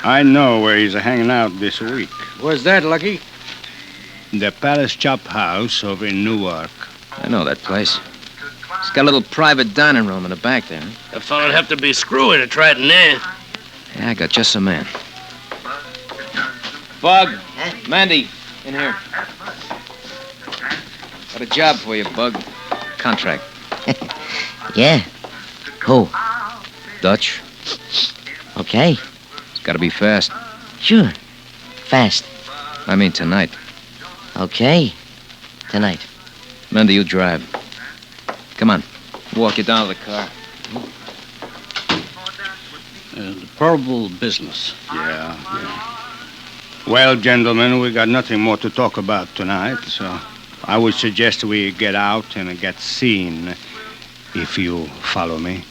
I know where he's hanging out this week. Where's that, Lucky? The Palace Chop House over in Newark. I know that place. It's got a little private dining room in the back there. The fella'd have to be screwy to try it in there. Yeah, I got just a man. Bug, Mandy, in here. Got a job for you, Bug. Contract. Yeah. Who? Dutch. Okay. It's got to be fast. Sure. Fast. I mean tonight. Okay. Tonight. Mandy, you drive. Come on. Walk you down to the car. The probable business. Yeah. Well, gentlemen, we got nothing more to talk about tonight, so I would suggest we get out and get seen, if you follow me.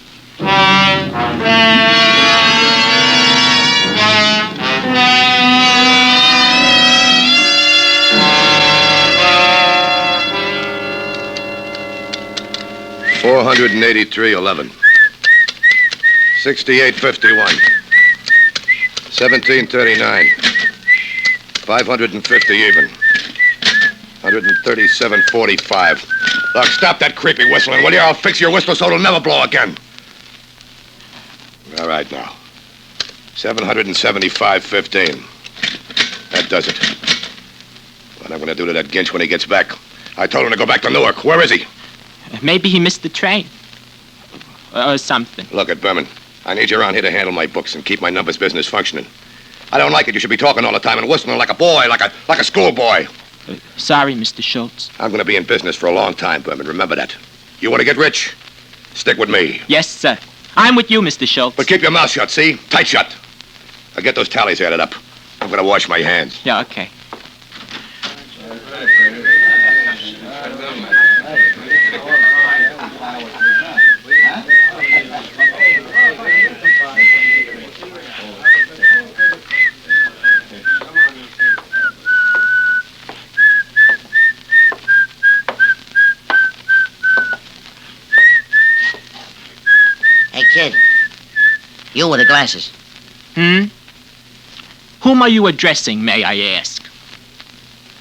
$483.11. 68.51. 17.39. 550 even. 137.45. Look, stop that creepy whistling, will you? I'll fix your whistle so it'll never blow again. All right, now. 775.15. That does it. What I'm going to do to that Ginch when he gets back? I told him to go back to Newark. Where is he? Maybe he missed the train. Or something. Look at Berman. I need you around here to handle my books and keep my numbers business functioning. I don't like it. You should be talking all the time and whistling like a boy, like a schoolboy. Sorry, Mr. Schultz. I'm going to be in business for a long time, Berman. Remember that. You want to get rich? Stick with me. Yes, sir. I'm with you, Mr. Schultz. But keep your mouth shut, see? Tight shut. Now get those tallies added up. I'm going to wash my hands. Yeah, okay. Hey, kid. You with the glasses. Whom are you addressing, may I ask?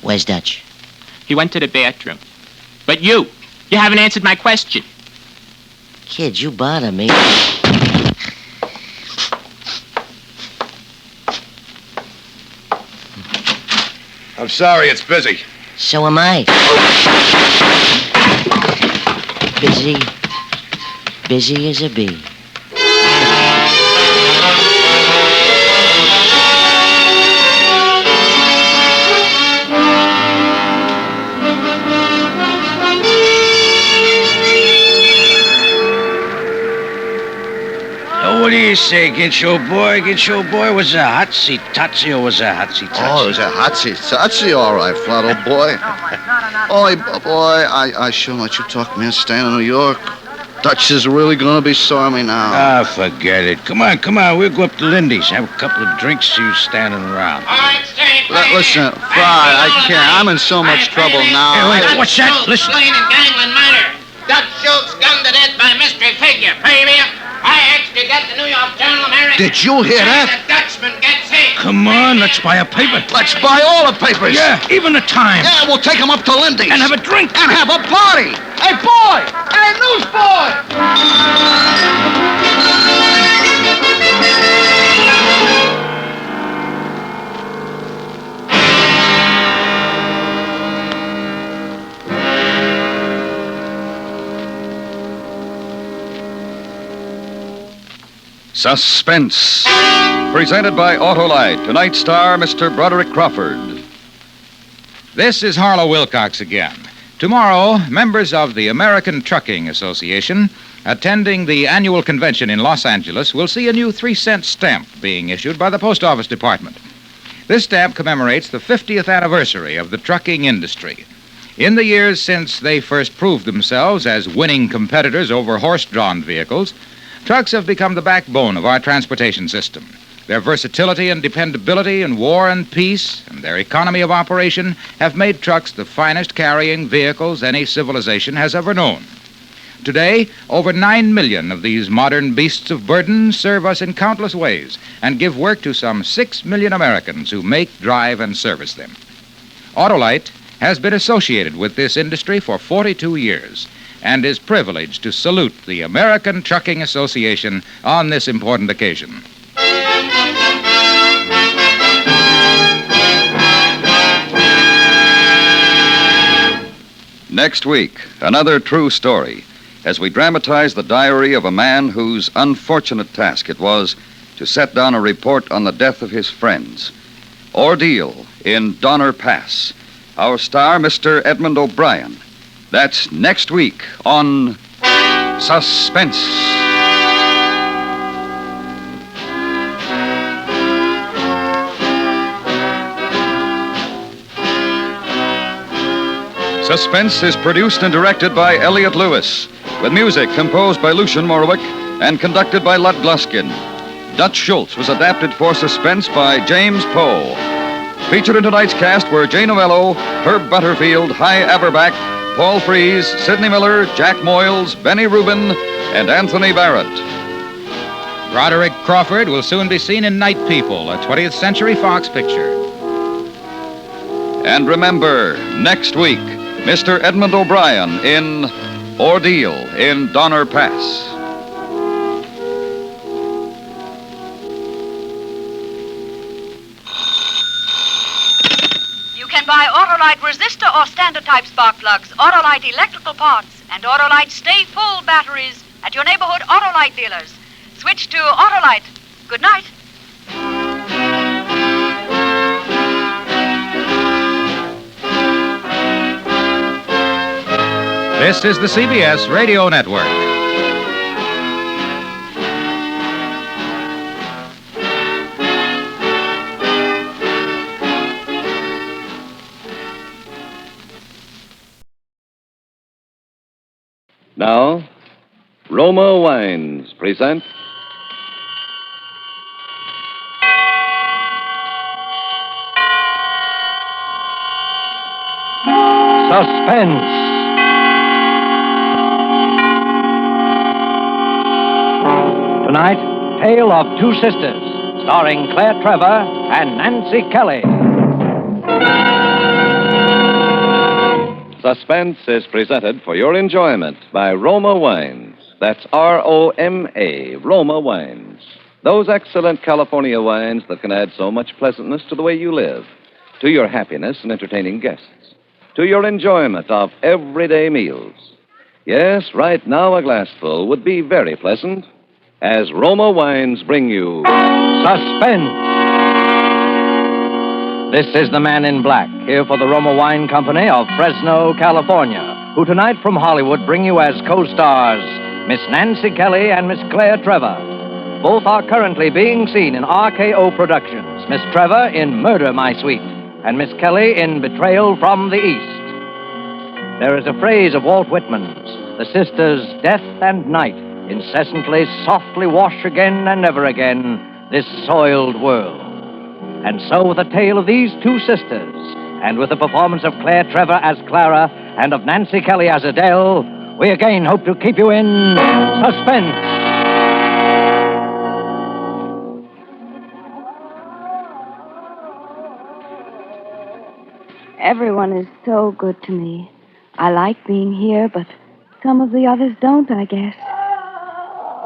Where's Dutch? He went to the bathroom. But you haven't answered my question. Kid, you bother me. I'm sorry, it's busy. So am I. Busy as a bee. What do you say, Ginch, old boy? Ginch, old boy, was a hotsy-totsy or was a hotsy-totsy? Oh, it was a hotsy-totsy, all right, flat old boy. Boy, I sure let you talk, man. Staying in New York. Dutch is really gonna be sorry now. Ah, forget it. Come on. We'll go up to Lindy's, have a couple of drinks, see you standing around. Listen, Fry, I can't. I'm in so much trouble now. Hey, wait, what's that? Listen. Slain in gangland murder. Dutch Schultz gunned to death by mystery figure. Pay me up. I actually got the New York Journal American. Did you hear that? The Dutchman gets hit. Come on, let's buy a paper. Let's buy all the papers. Yeah, even the Times. Yeah, we'll take them up to Lindy's. And have a drink. And have a party. Hey, boy! Hey, newsboy! Suspense. Presented by Autolite. Tonight's star, Mr. Broderick Crawford. This is Harlow Wilcox again. Tomorrow, members of the American Trucking Association attending the annual convention in Los Angeles will see a new 3-cent stamp being issued by the Post Office Department. This stamp commemorates the 50th anniversary of the trucking industry. In the years since they first proved themselves as winning competitors over horse-drawn vehicles, trucks have become the backbone of our transportation system. Their versatility and dependability in war and peace, and their economy of operation have made trucks the finest carrying vehicles any civilization has ever known. Today, over 9 million of these modern beasts of burden serve us in countless ways and give work to some 6 million Americans who make, drive, and service them. Autolite has been associated with this industry for 42 years and is privileged to salute the American Trucking Association on this important occasion. Next week, another true story as we dramatize the diary of a man whose unfortunate task it was to set down a report on the death of his friends. Ordeal in Donner Pass. Our star, Mr. Edmund O'Brien. That's next week on Suspense. Suspense is produced and directed by Elliot Lewis, with music composed by Lucian Morowick and conducted by Lud Gluskin. Dutch Schultz was adapted for Suspense by James Poe. Featured in tonight's cast were Jay Novello, Herb Butterfield, Hy Averback, Paul Frees, Sidney Miller, Jack Moyles, Benny Rubin, and Anthony Barrett. Broderick Crawford will soon be seen in Night People, a 20th Century Fox picture. And remember, next week, Mr. Edmund O'Brien in Ordeal in Donner Pass. You can buy Autolite resistor or standard type spark plugs, Autolite electrical parts, and Autolite stay full batteries at your neighborhood Autolite dealers. Switch to Autolite. Good night. This is the CBS Radio Network. Now, Roma Wines present Suspense. Tonight, Tale of Two Sisters, starring Claire Trevor and Nancy Kelly. Suspense is presented for your enjoyment by Roma Wines. That's R-O-M-A, Roma Wines. Those excellent California wines that can add so much pleasantness to the way you live, to your happiness in entertaining guests, to your enjoyment of everyday meals. Yes, right now a glassful would be very pleasant, as Roma Wines bring you Suspense. This is the Man in Black, here for the Roma Wine Company of Fresno, California, who tonight from Hollywood bring you as co-stars Miss Nancy Kelly and Miss Claire Trevor. Both are currently being seen in RKO Productions. Miss Trevor in Murder, My Sweet, and Miss Kelly in Betrayal from the East. There is a phrase of Walt Whitman's, the sisters' death and night incessantly, softly wash again and ever again this soiled world. And so with the tale of these two sisters, and with the performance of Claire Trevor as Clara and of Nancy Kelly as Adele, we again hope to keep you in suspense. Everyone is so good to me. I like being here, but some of the others don't, I guess.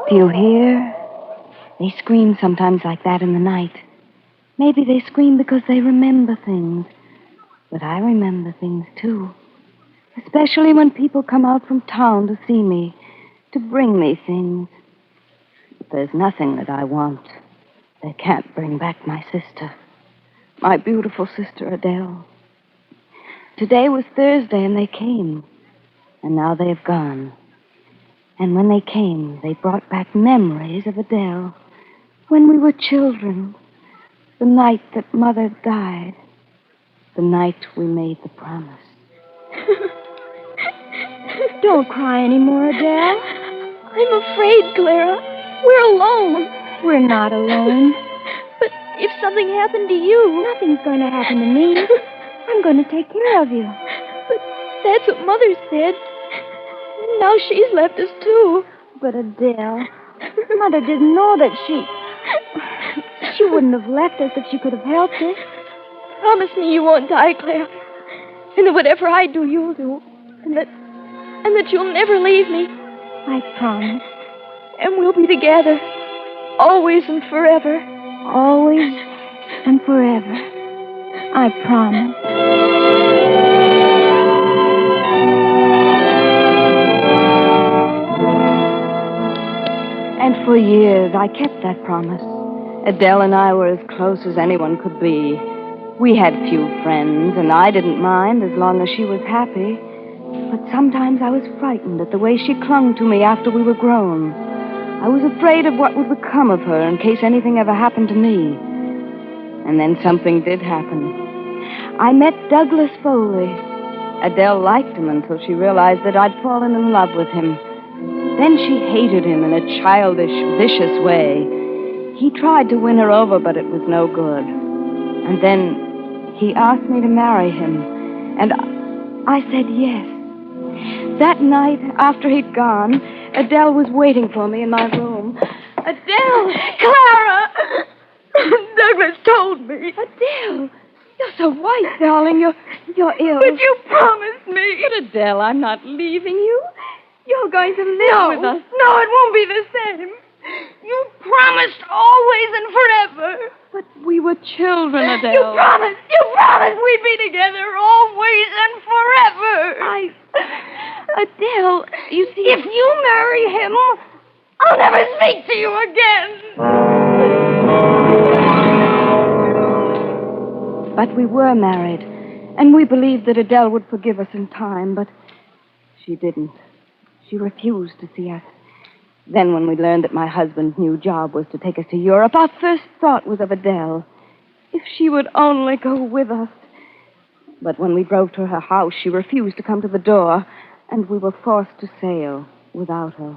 Do you hear? They scream sometimes like that in the night. Maybe they scream because they remember things. But I remember things, too. Especially when people come out from town to see me, to bring me things. But there's nothing that I want that can't bring back my sister. My beautiful sister, Adele. Today was Thursday, and they came. And now they've gone. And when they came, they brought back memories of Adele. When we were children. The night that Mother died. The night we made the promise. Don't cry anymore, Adele. I'm afraid, Clara. We're alone. We're not alone. But if something happened to you... Nothing's going to happen to me. I'm going to take care of you. But that's what Mother said. Now she's left us, too. But Adele, Mother didn't know that she wouldn't have left us if she could have helped it. Promise me you won't die, Claire. And that whatever I do, you'll do. And that you'll never leave me. I promise. And we'll be together. Always and forever. Always and forever. I promise. And for years, I kept that promise. Adele and I were as close as anyone could be. We had few friends, and I didn't mind as long as she was happy. But sometimes I was frightened at the way she clung to me after we were grown. I was afraid of what would become of her in case anything ever happened to me. And then something did happen. I met Douglas Foley. Adele liked him until she realized that I'd fallen in love with him. Then she hated him in a childish, vicious way. He tried to win her over, but it was no good. And then he asked me to marry him, and I said yes. That night, after he'd gone, Adele was waiting for me in my room. Adele! Clara! Douglas told me. Adele! You're so white, darling. You're ill. But you promised me. But, Adele, I'm not leaving you. You're going to live with us. No, it won't be the same. You promised always and forever. But we were children, Adele. You promised we'd be together always and forever. Adele, you see... If you marry him, I'll never speak to you again. But we were married, and we believed that Adele would forgive us in time, but she didn't. She refused to see us. Then when we learned that my husband's new job was to take us to Europe, our first thought was of Adele. If she would only go with us. But when we drove to her house, she refused to come to the door, and we were forced to sail without her.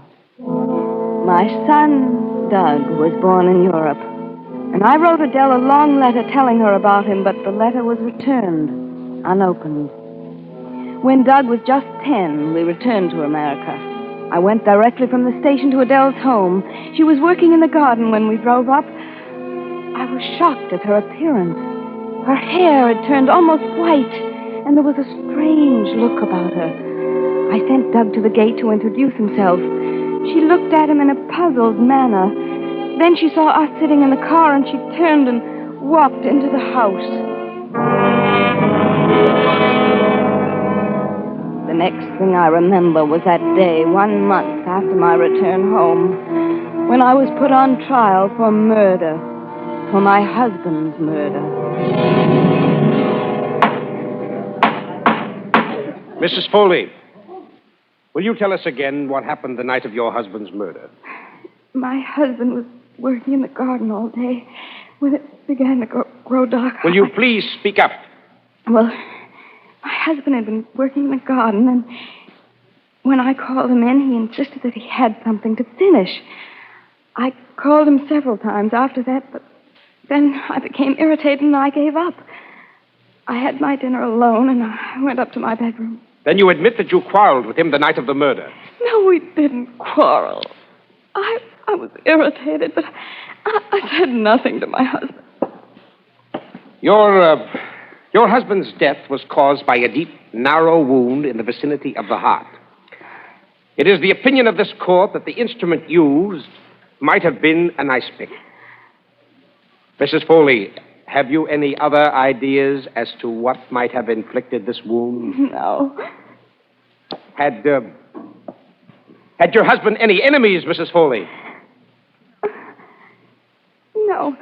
My son, Doug, was born in Europe, and I wrote Adele a long letter telling her about him, but the letter was returned, unopened. When Doug was just 10, we returned to America. I went directly from the station to Adele's home. She was working in the garden when we drove up. I was shocked at her appearance. Her hair had turned almost white, and there was a strange look about her. I sent Doug to the gate to introduce himself. She looked at him in a puzzled manner. Then she saw us sitting in the car, and she turned and walked into the house. The next thing I remember was that day, 1 month after my return home, when I was put on trial for murder, for my husband's murder. Mrs. Foley, will you tell us again what happened the night of your husband's murder? My husband was working in the garden all day when it began to grow dark. Will you please speak up? Well, my husband had been working in the garden, and when I called him in, he insisted that he had something to finish. I called him several times after that, but then I became irritated and I gave up. I had my dinner alone, and I went up to my bedroom. Then you admit that you quarreled with him the night of the murder. No, we didn't quarrel. I was irritated, but I said nothing to my husband. Your husband's death was caused by a deep, narrow wound in the vicinity of the heart. It is the opinion of this court that the instrument used might have been an ice pick. Mrs. Foley, have you any other ideas as to what might have inflicted this wound? No. Had your husband any enemies, Mrs. Foley? No.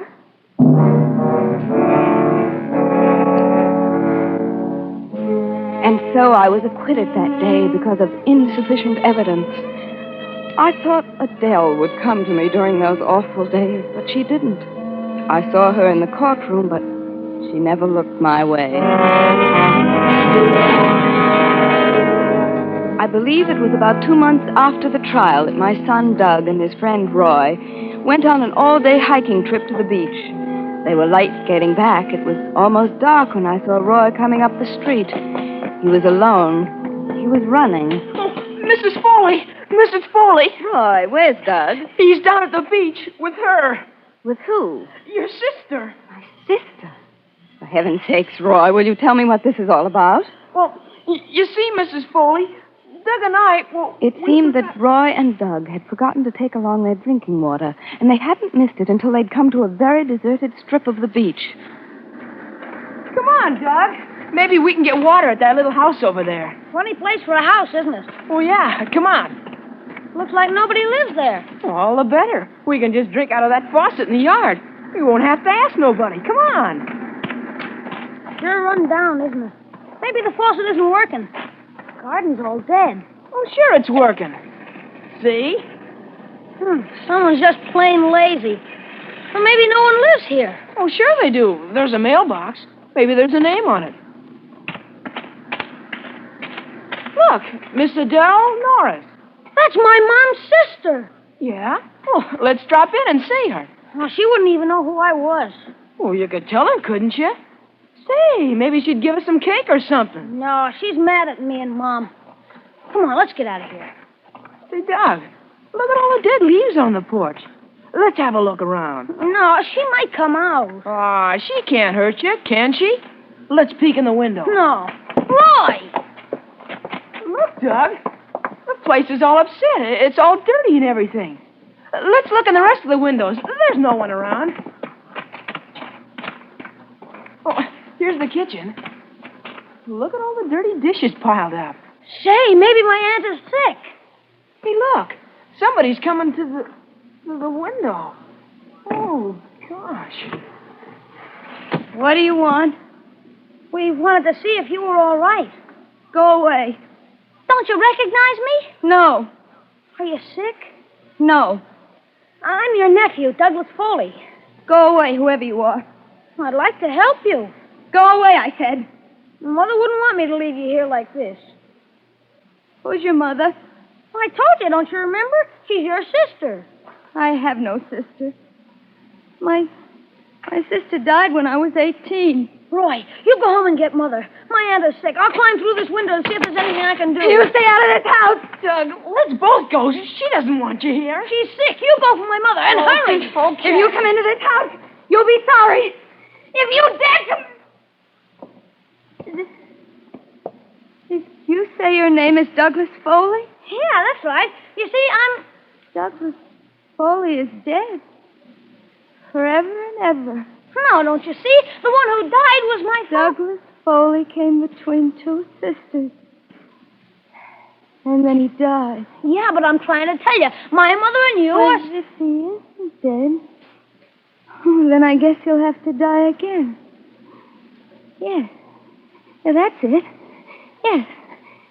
And so I was acquitted that day because of insufficient evidence. I thought Adele would come to me during those awful days, but she didn't. I saw her in the courtroom, but she never looked my way. I believe it was about 2 months after the trial that my son Doug and his friend Roy went on an all-day hiking trip to the beach. They were late getting back. It was almost dark when I saw Roy coming up the street. He was alone. He was running. Oh, Mrs. Foley! Mrs. Foley! Roy, where's Doug? He's down at the beach with her. With who? Your sister. My sister? For heaven's sakes, Roy, will you tell me what this is all about? Well, you see, Mrs. Foley, Doug and I, It seemed that Roy and Doug had forgotten to take along their drinking water, and they hadn't missed it until they'd come to a very deserted strip of the beach. Come on, Doug. Maybe we can get water at that little house over there. Funny place for a house, isn't it? Oh, yeah. Come on. Looks like nobody lives there. All the better. We can just drink out of that faucet in the yard. We won't have to ask nobody. Come on. Sure run down, isn't it? Maybe the faucet isn't working. The garden's all dead. Oh, sure it's working. See? Someone's just plain lazy. Or maybe no one lives here. Oh, sure they do. There's a mailbox. Maybe there's a name on it. look, Miss Adele Norris. That's my mom's sister. Yeah? Well, let's drop in and see her. Well, she wouldn't even know who I was. Well, you could tell her, couldn't you? Say, maybe she'd give us some cake or something. No, she's mad at me and Mom. Come on, let's get out of here. Say, Doug, look at all the dead leaves on the porch. Let's have a look around. No, she might come out. Ah, she can't hurt you, can she? Let's peek in the window. No. Roy! Look, Doug. The place is all upset. It's all dirty and everything. Let's look in the rest of the windows. There's no one around. Oh, here's the kitchen. Look at all the dirty dishes piled up. Say, maybe my aunt is sick. Hey, look. Somebody's coming to the window. Oh, gosh. What do you want? We wanted to see if you were all right. Go away. Don't you recognize me? No. Are you sick? No. I'm your nephew, Douglas Foley. Go away, whoever you are. I'd like to help you. Go away, I said. Mother wouldn't want me to leave you here like this. Who's your mother? I told you, don't you remember? She's your sister. I have no sister. My sister died when I was 18. Roy, you go home and get Mother. My aunt is sick. I'll climb through this window and see if there's anything I can do. You stay out of this house. Doug, let's both go. She doesn't want you here. She's sick. You go for my mother, and hurry. Okay. If you come into this house, you'll be sorry. If you dare come... Did you say your name is Douglas Foley? Yeah, that's right. You see, I'm... Douglas Foley is dead. Forever and ever. No, don't you see? The one who died was my father. Douglas Foley came between two sisters. And then he died. Yeah, but I'm trying to tell you, my mother and you are... If he isn't dead, then I guess he'll have to die again. Yes. Yeah, that's it. Yes.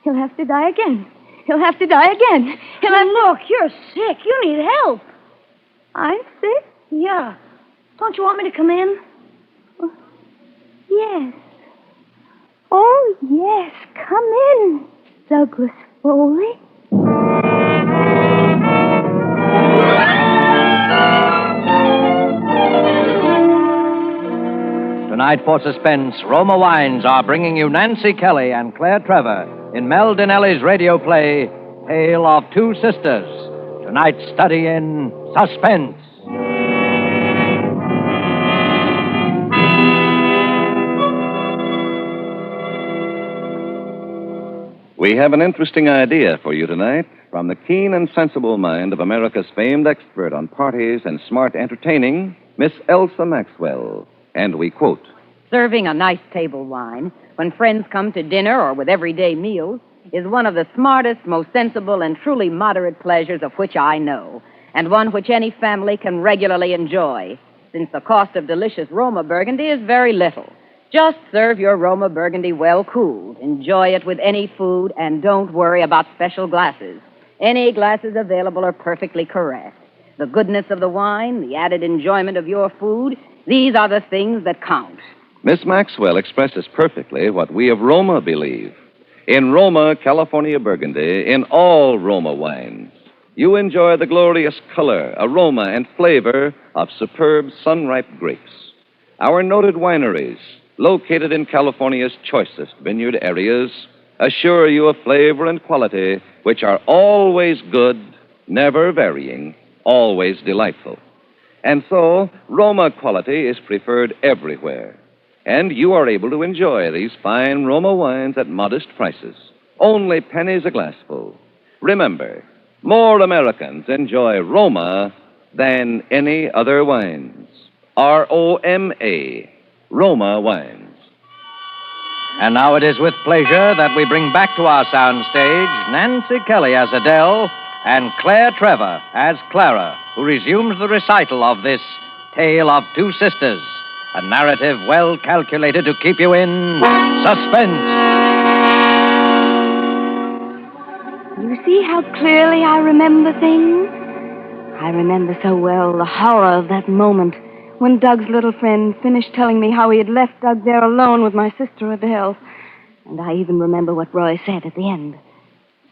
He'll have to die again. He'll have to die again. Look, you're sick. You need help. I'm sick? Yeah. Don't you want me to come in? Yes. Oh, yes. Come in, Douglas Foley. Tonight for Suspense, Roma Wines are bringing you Nancy Kelly and Claire Trevor in Mel Dinelli's radio play, Tale of Two Sisters. Tonight's study in Suspense. We have an interesting idea for you tonight from the keen and sensible mind of America's famed expert on parties and smart entertaining, Miss Elsa Maxwell. And we quote, Serving a nice table wine when friends come to dinner or with everyday meals is one of the smartest, most sensible, and truly moderate pleasures of which I know, and one which any family can regularly enjoy, since the cost of delicious Roma Burgundy is very little. Just serve your Roma Burgundy well cooled. Enjoy it with any food, and don't worry about special glasses. Any glasses available are perfectly correct. The goodness of the wine, the added enjoyment of your food, these are the things that count. Miss Maxwell expresses perfectly what we of Roma believe. In Roma, California Burgundy, in all Roma wines, you enjoy the glorious color, aroma, and flavor of superb sun-ripe grapes. Our noted wineries, located in California's choicest vineyard areas, assure you of flavor and quality which are always good, never varying, always delightful. And so, Roma quality is preferred everywhere. And you are able to enjoy these fine Roma wines at modest prices, only pennies a glassful. Remember, more Americans enjoy Roma than any other wines. R-O-M-A, Roma wines. And now it is with pleasure that we bring back to our soundstage Nancy Kelly as Adele and Claire Trevor as Clara, who resumes the recital of this Tale of Two Sisters, a narrative well calculated to keep you in suspense. You see how clearly I remember things? I remember so well the horror of that moment when Doug's little friend finished telling me how he had left Doug there alone with my sister Adele. And I even remember what Roy said at the end.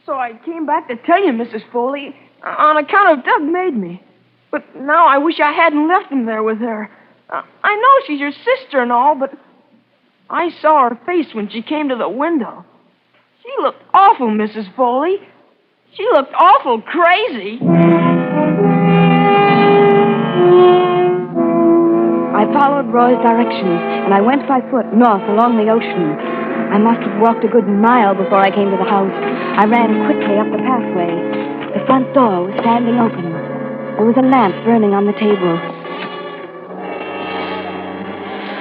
So I came back to tell you, Mrs. Foley, on account of Doug made me. But now I wish I hadn't left him there with her. I know she's your sister and all, but I saw her face when she came to the window. She looked awful, Mrs. Foley. She looked awful crazy. I followed Roy's directions, and I went by foot north along the ocean. I must have walked a good mile before I came to the house. I ran quickly up the pathway. The front door was standing open. There was a lamp burning on the table.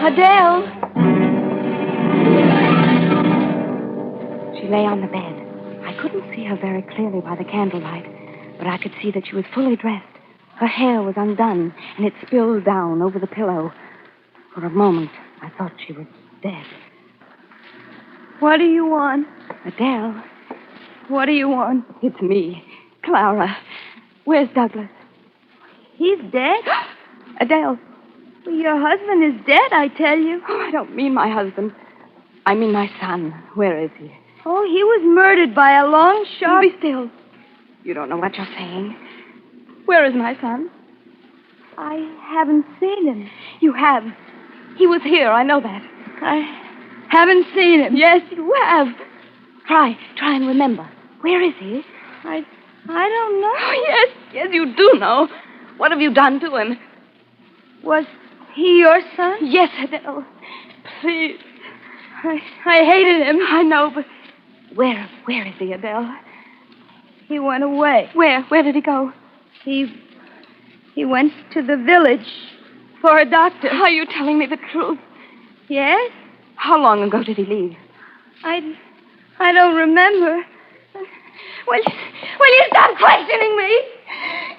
Adele! She lay on the bed. I couldn't see her very clearly by the candlelight, but I could see that she was fully dressed. Her hair was undone, and it spilled down over the pillow. For a moment, I thought she was dead. What do you want? Adele. What do you want? It's me, Clara. Where's Douglas? He's dead? Adele. Well, your husband is dead, I tell you. Oh, I don't mean my husband. I mean my son. Where is he? Oh, he was murdered by a long shot. Be still. You don't know what you're saying. Where is my son? I haven't seen him. You have. He was here, I know that. I haven't seen him. Yes, you have. Try and remember. Where is he? I don't know. Oh, yes, you do know. What have you done to him? Was he your son? Yes, Adele. Please. I hated him. I know, but where is he, Adele? He went away. Where? Where did he go? He went to the village for a doctor. Are you telling me the truth? Yes. How long ago did he leave? I don't remember. Will you stop questioning me?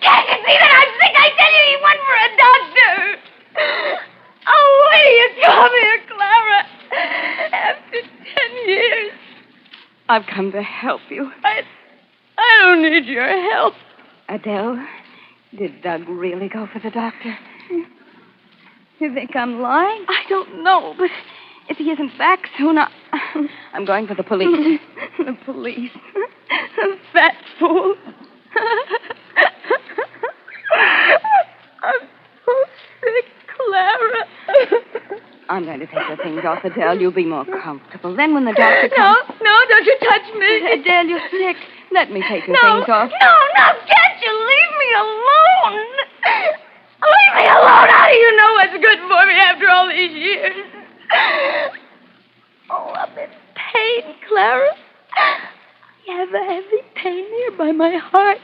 Can't you see that I'm sick? I tell you, he went for a doctor. Oh, when do you come here, Clara? After 10 years. I've come to help you. I don't need your help. Adele, did Doug really go for the doctor? You think I'm lying? I don't know, but if he isn't back soon, I'm going for the police. The police? The fat fool. I'm so sick, Clara. I'm going to take the things off, Adele. You'll be more comfortable. Then when the doctor comes... No, don't you touch me. Adele, you're sick. Let me take your things off. No, can't you leave me alone? Leave me alone. How do you know what's good for me after all these years? Oh, I'm in pain, Clara. I have a heavy pain here by my heart.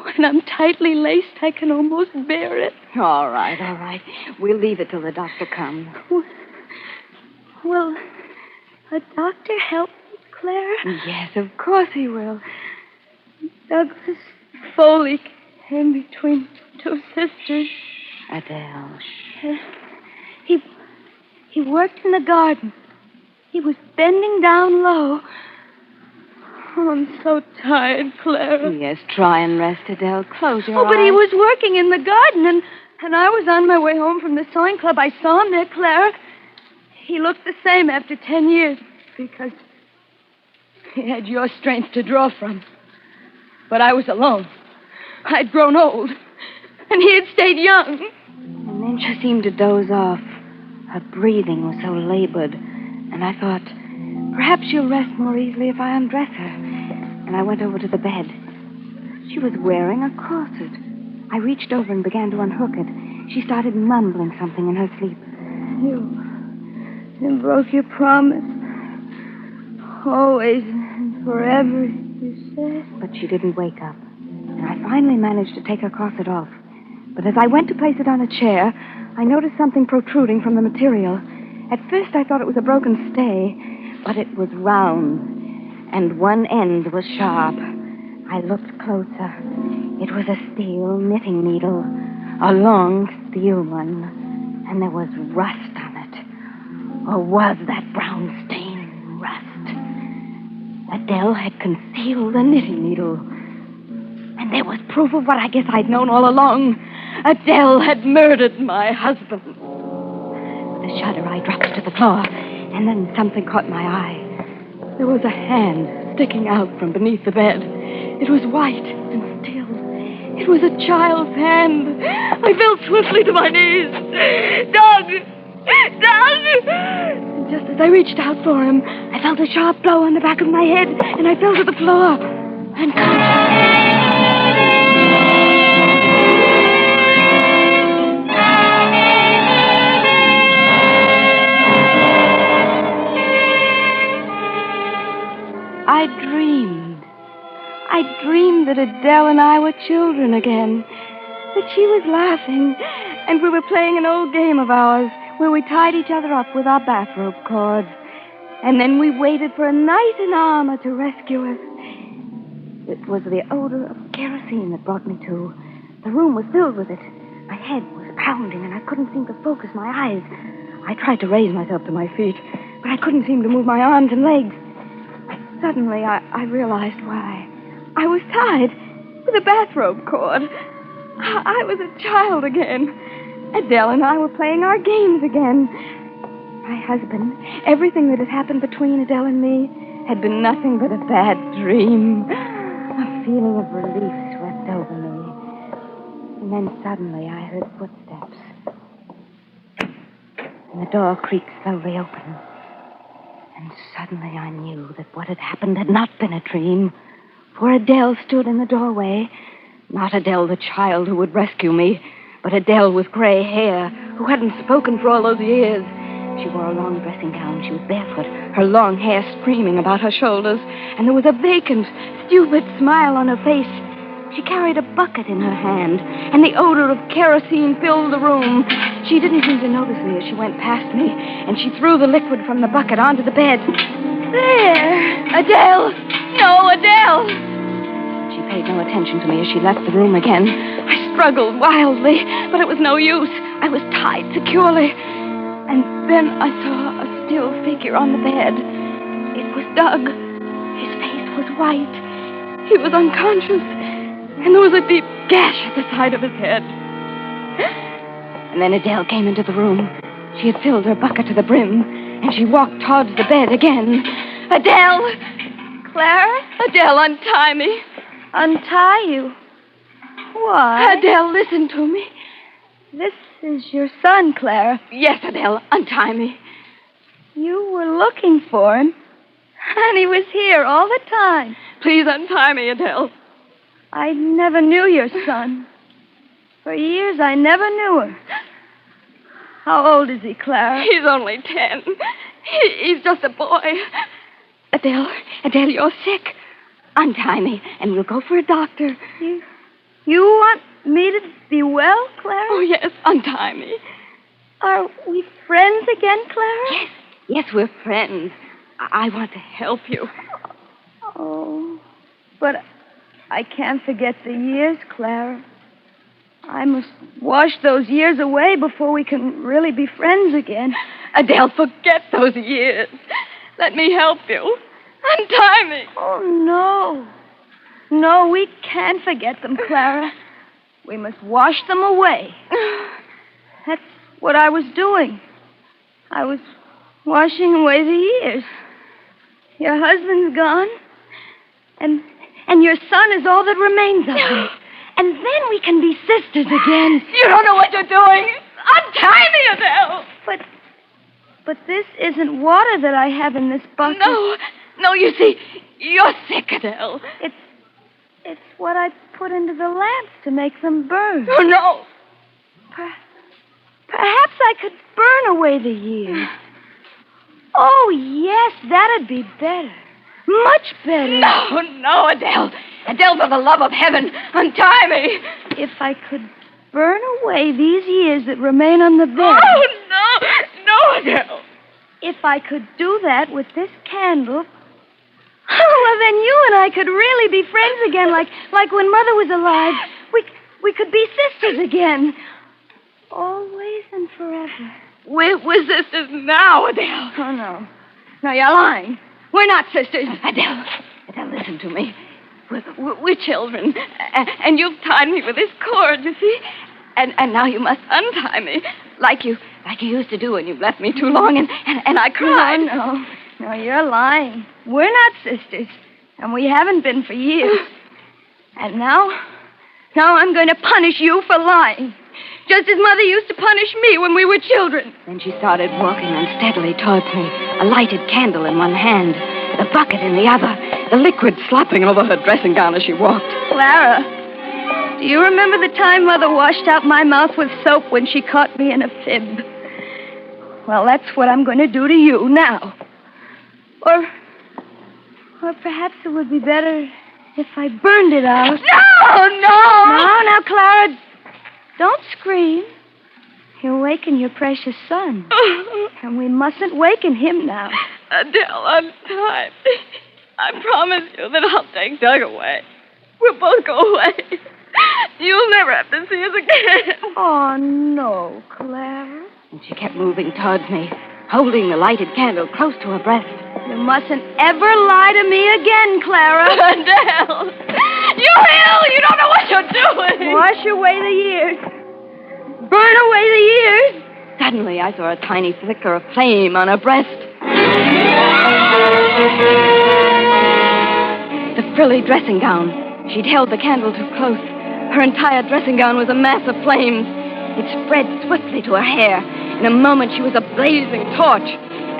When I'm tightly laced, I can almost bear it. All right. We'll leave it till the doctor comes. Will a doctor help me, Clara? Yes, of course he will. Douglas Foley came between two sisters. Adele. He worked in the garden. He was bending down low. Oh, I'm so tired, Clara. Yes, try and rest, Adele. Close your eyes. Oh, but he was working in the garden, and I was on my way home from the sewing club. I saw him there, Clara. He looked the same after 10 years because he had your strength to draw from. But I was alone. I'd grown old, and he had stayed young. And then she seemed to doze off. Her breathing was so labored, and I thought, perhaps she'll rest more easily if I undress her. And I went over to the bed. She was wearing a corset. I reached over and began to unhook it. She started mumbling something in her sleep. You broke your promise. Always and forever, you said. But she didn't wake up. And I finally managed to take her corset off. But as I went to place it on a chair, I noticed something protruding from the material. At first I thought it was a broken stay, but it was round, and one end was sharp. I looked closer. It was a steel knitting needle, a long steel one, and there was rust on it. Or was that brown stain rust? Adele had concealed the knitting needle. And there was proof of what I guess I'd known all along. Adele had murdered my husband. With a shudder, I dropped to the floor, and then something caught my eye. There was a hand sticking out from beneath the bed. It was white and still. It was a child's hand. I fell swiftly to my knees. Doug! Doug! And just as I reached out for him, I felt a sharp blow on the back of my head, and I fell to the floor. I dreamed that Adele and I were children again, that she was laughing, and we were playing an old game of ours where we tied each other up with our bathrobe cords, and then we waited for a knight in armor to rescue us. It was the odor of kerosene that brought me to. The room was filled with it. My head was pounding, and I couldn't seem to focus my eyes. I tried to raise myself to my feet, but I couldn't seem to move my arms and legs. Suddenly, I realized why. I was tied with a bathrobe cord. I was a child again. Adele and I were playing our games again. My husband, everything that had happened between Adele and me had been nothing but a bad dream. A feeling of relief swept over me. And then suddenly I heard footsteps. And the door creaked slowly open. And suddenly I knew that what had happened had not been a dream. For Adele stood in the doorway. Not Adele, the child who would rescue me, but Adele with gray hair, who hadn't spoken for all those years. She wore a long dressing gown. She was barefoot, her long hair streaming about her shoulders, and there was a vacant, stupid smile on her face. She carried a bucket in her hand, and the odor of kerosene filled the room. She didn't seem to notice me as she went past me, and she threw the liquid from the bucket onto the bed. There! Adele! No, Adele! She paid no attention to me as she left the room again. I struggled wildly, but it was no use. I was tied securely. And then I saw a still figure on the bed. It was Doug. His face was white. He was unconscious, and there was a deep gash at the side of his head. And then Adele came into the room. She had filled her bucket to the brim, and she walked towards the bed again. Adele! Clara? Adele, untie me. Untie you? Why? Adele, listen to me. This is your son, Clara. Yes, Adele, untie me. You were looking for him, and he was here all the time. Please untie me, Adele. I never knew your son. For years, I never knew him. How old is he, Clara? He's only 10. He's just a boy. Adele, you're sick. Untie me, and we'll go for a doctor. You want me to be well, Clara? Oh, yes, untie me. Are we friends again, Clara? Yes, we're friends. I want to help you. Oh, but I can't forget the years, Clara. I must wash those years away before we can really be friends again. Adele, forget those years. Let me help you. Untie me. Oh, no. No, we can't forget them, Clara. We must wash them away. That's what I was doing. I was washing away the years. Your husband's gone, and your son is all that remains of me. And then we can be sisters again. You don't know what you're doing. Untie me, Adele. But this isn't water that I have in this bucket. No, you see, you're sick, Adele. It's what I put into the lamps to make them burn. Oh, no. Perhaps I could burn away the years. Oh, yes, that'd be better. Much better. No, Adele. Adele, for the love of heaven, untie me. If I could burn away these years that remain on the bed. Oh, no, Adele. If I could do that with this candle, well, then you and I could really be friends again, like when Mother was alive. We could be sisters again. Always and forever. We're sisters now, Adele. Oh, no. No, you're lying. We're not sisters. Adele, listen to me. We're children. And you've tied me with this cord, you see? And now you must untie me, like you used to do when you left me too long, and I cried. No, you're lying. We're not sisters. And we haven't been for years. And now I'm going to punish you for lying. Just as Mother used to punish me when we were children. Then she started walking unsteadily towards me, a lighted candle in one hand, the bucket in the other, the liquid slopping over her dressing gown as she walked. Clara, do you remember the time Mother washed out my mouth with soap when she caught me in a fib? Well, that's what I'm going to do to you now. Or perhaps it would be better if I burned it out. No! Now, Clara, don't scream. You'll waken your precious son. And we mustn't waken him now. Adele, I'm tired. I promise you that I'll take Doug away. We'll both go away. You'll never have to see us again. Oh, no, Clara. And she kept moving towards me, holding the lighted candle close to her breast. You mustn't ever lie to me again, Clara. Adele! You're ill! You don't know what you're doing! Wash away the years. Burn away the years. Suddenly, I saw a tiny flicker of flame on her breast. The frilly dressing gown. She'd held the candle too close. Her entire dressing gown was a mass of flames. It spread swiftly to her hair. In a moment, she was a blazing torch,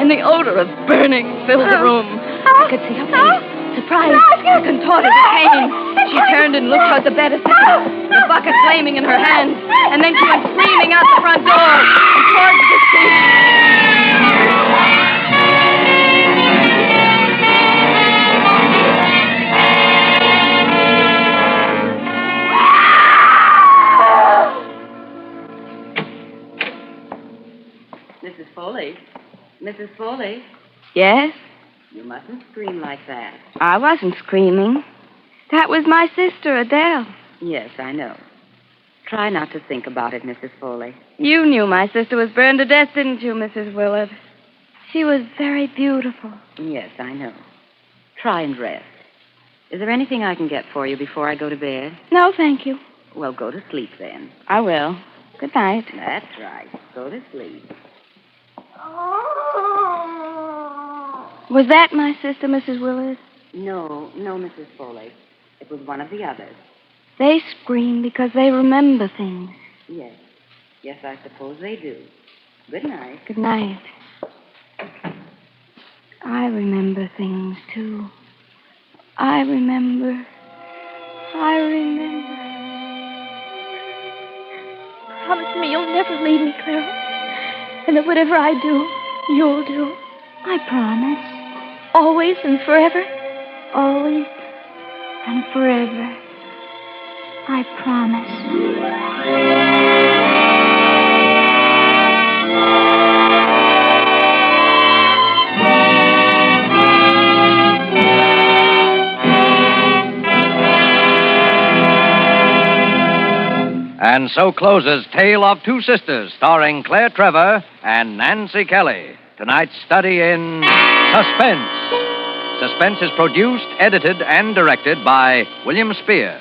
and the odor of burning filled the room. I could see her face, surprised, contorted with pain. She turned and looked toward the bed a second, the bucket flaming in her hand, and then she went screaming out the front door and towards the street. Mrs. Foley. Yes? You mustn't scream like that. I wasn't screaming. That was my sister, Adele. Yes, I know. Try not to think about it, Mrs. Foley. You knew my sister was burned to death, didn't you, Mrs. Willard? She was very beautiful. Yes, I know. Try and rest. Is there anything I can get for you before I go to bed? No, thank you. Well, go to sleep then. I will. Good night. That's right. Go to sleep. Was that my sister, Mrs. Willard? No, Mrs. Foley. It was one of the others. They scream because they remember things. Yes. Yes, I suppose they do. Good night. Good night. I remember things, too. I remember. Promise me you'll never leave me, Clara. And that whatever I do, you'll do. I promise. Always and forever. Always and forever. I promise. And so closes Tale of Two Sisters, starring Claire Trevor and Nancy Kelly. Tonight's study in Suspense. Suspense is produced, edited, and directed by William Spear.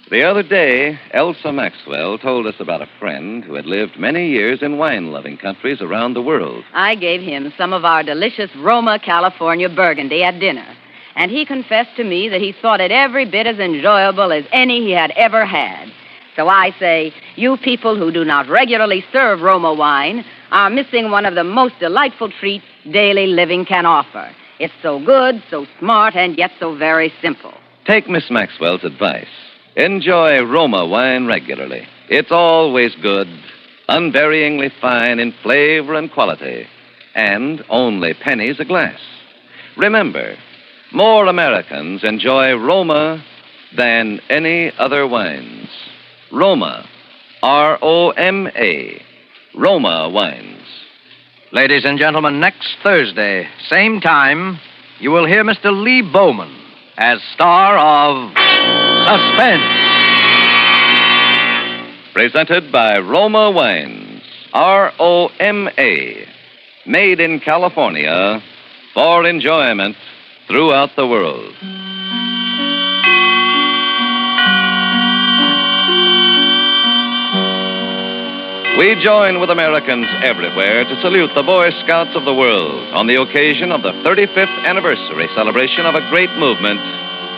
The other day, Elsa Maxwell told us about a friend who had lived many years in wine-loving countries around the world. I gave him some of our delicious Roma, California Burgundy at dinner, and he confessed to me that he thought it every bit as enjoyable as any he had ever had. So I say, you people who do not regularly serve Roma wine are missing one of the most delightful treats daily living can offer. It's so good, so smart, and yet so very simple. Take Miss Maxwell's advice. Enjoy Roma wine regularly. It's always good, unvaryingly fine in flavor and quality, and only pennies a glass. Remember, more Americans enjoy Roma than any other wines. Roma, R-O-M-A, Roma wines. Ladies and gentlemen, next Thursday, same time, you will hear Mr. Lee Bowman as star of Suspense. Presented by Roma Wines, R-O-M-A, made in California for enjoyment throughout the world. we join with Americans everywhere to salute the Boy Scouts of the world on the occasion of the 35th anniversary celebration of a great movement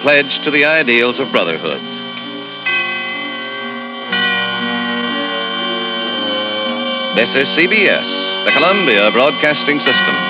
pledged to the ideals of brotherhood. This is CBS, the Columbia Broadcasting System.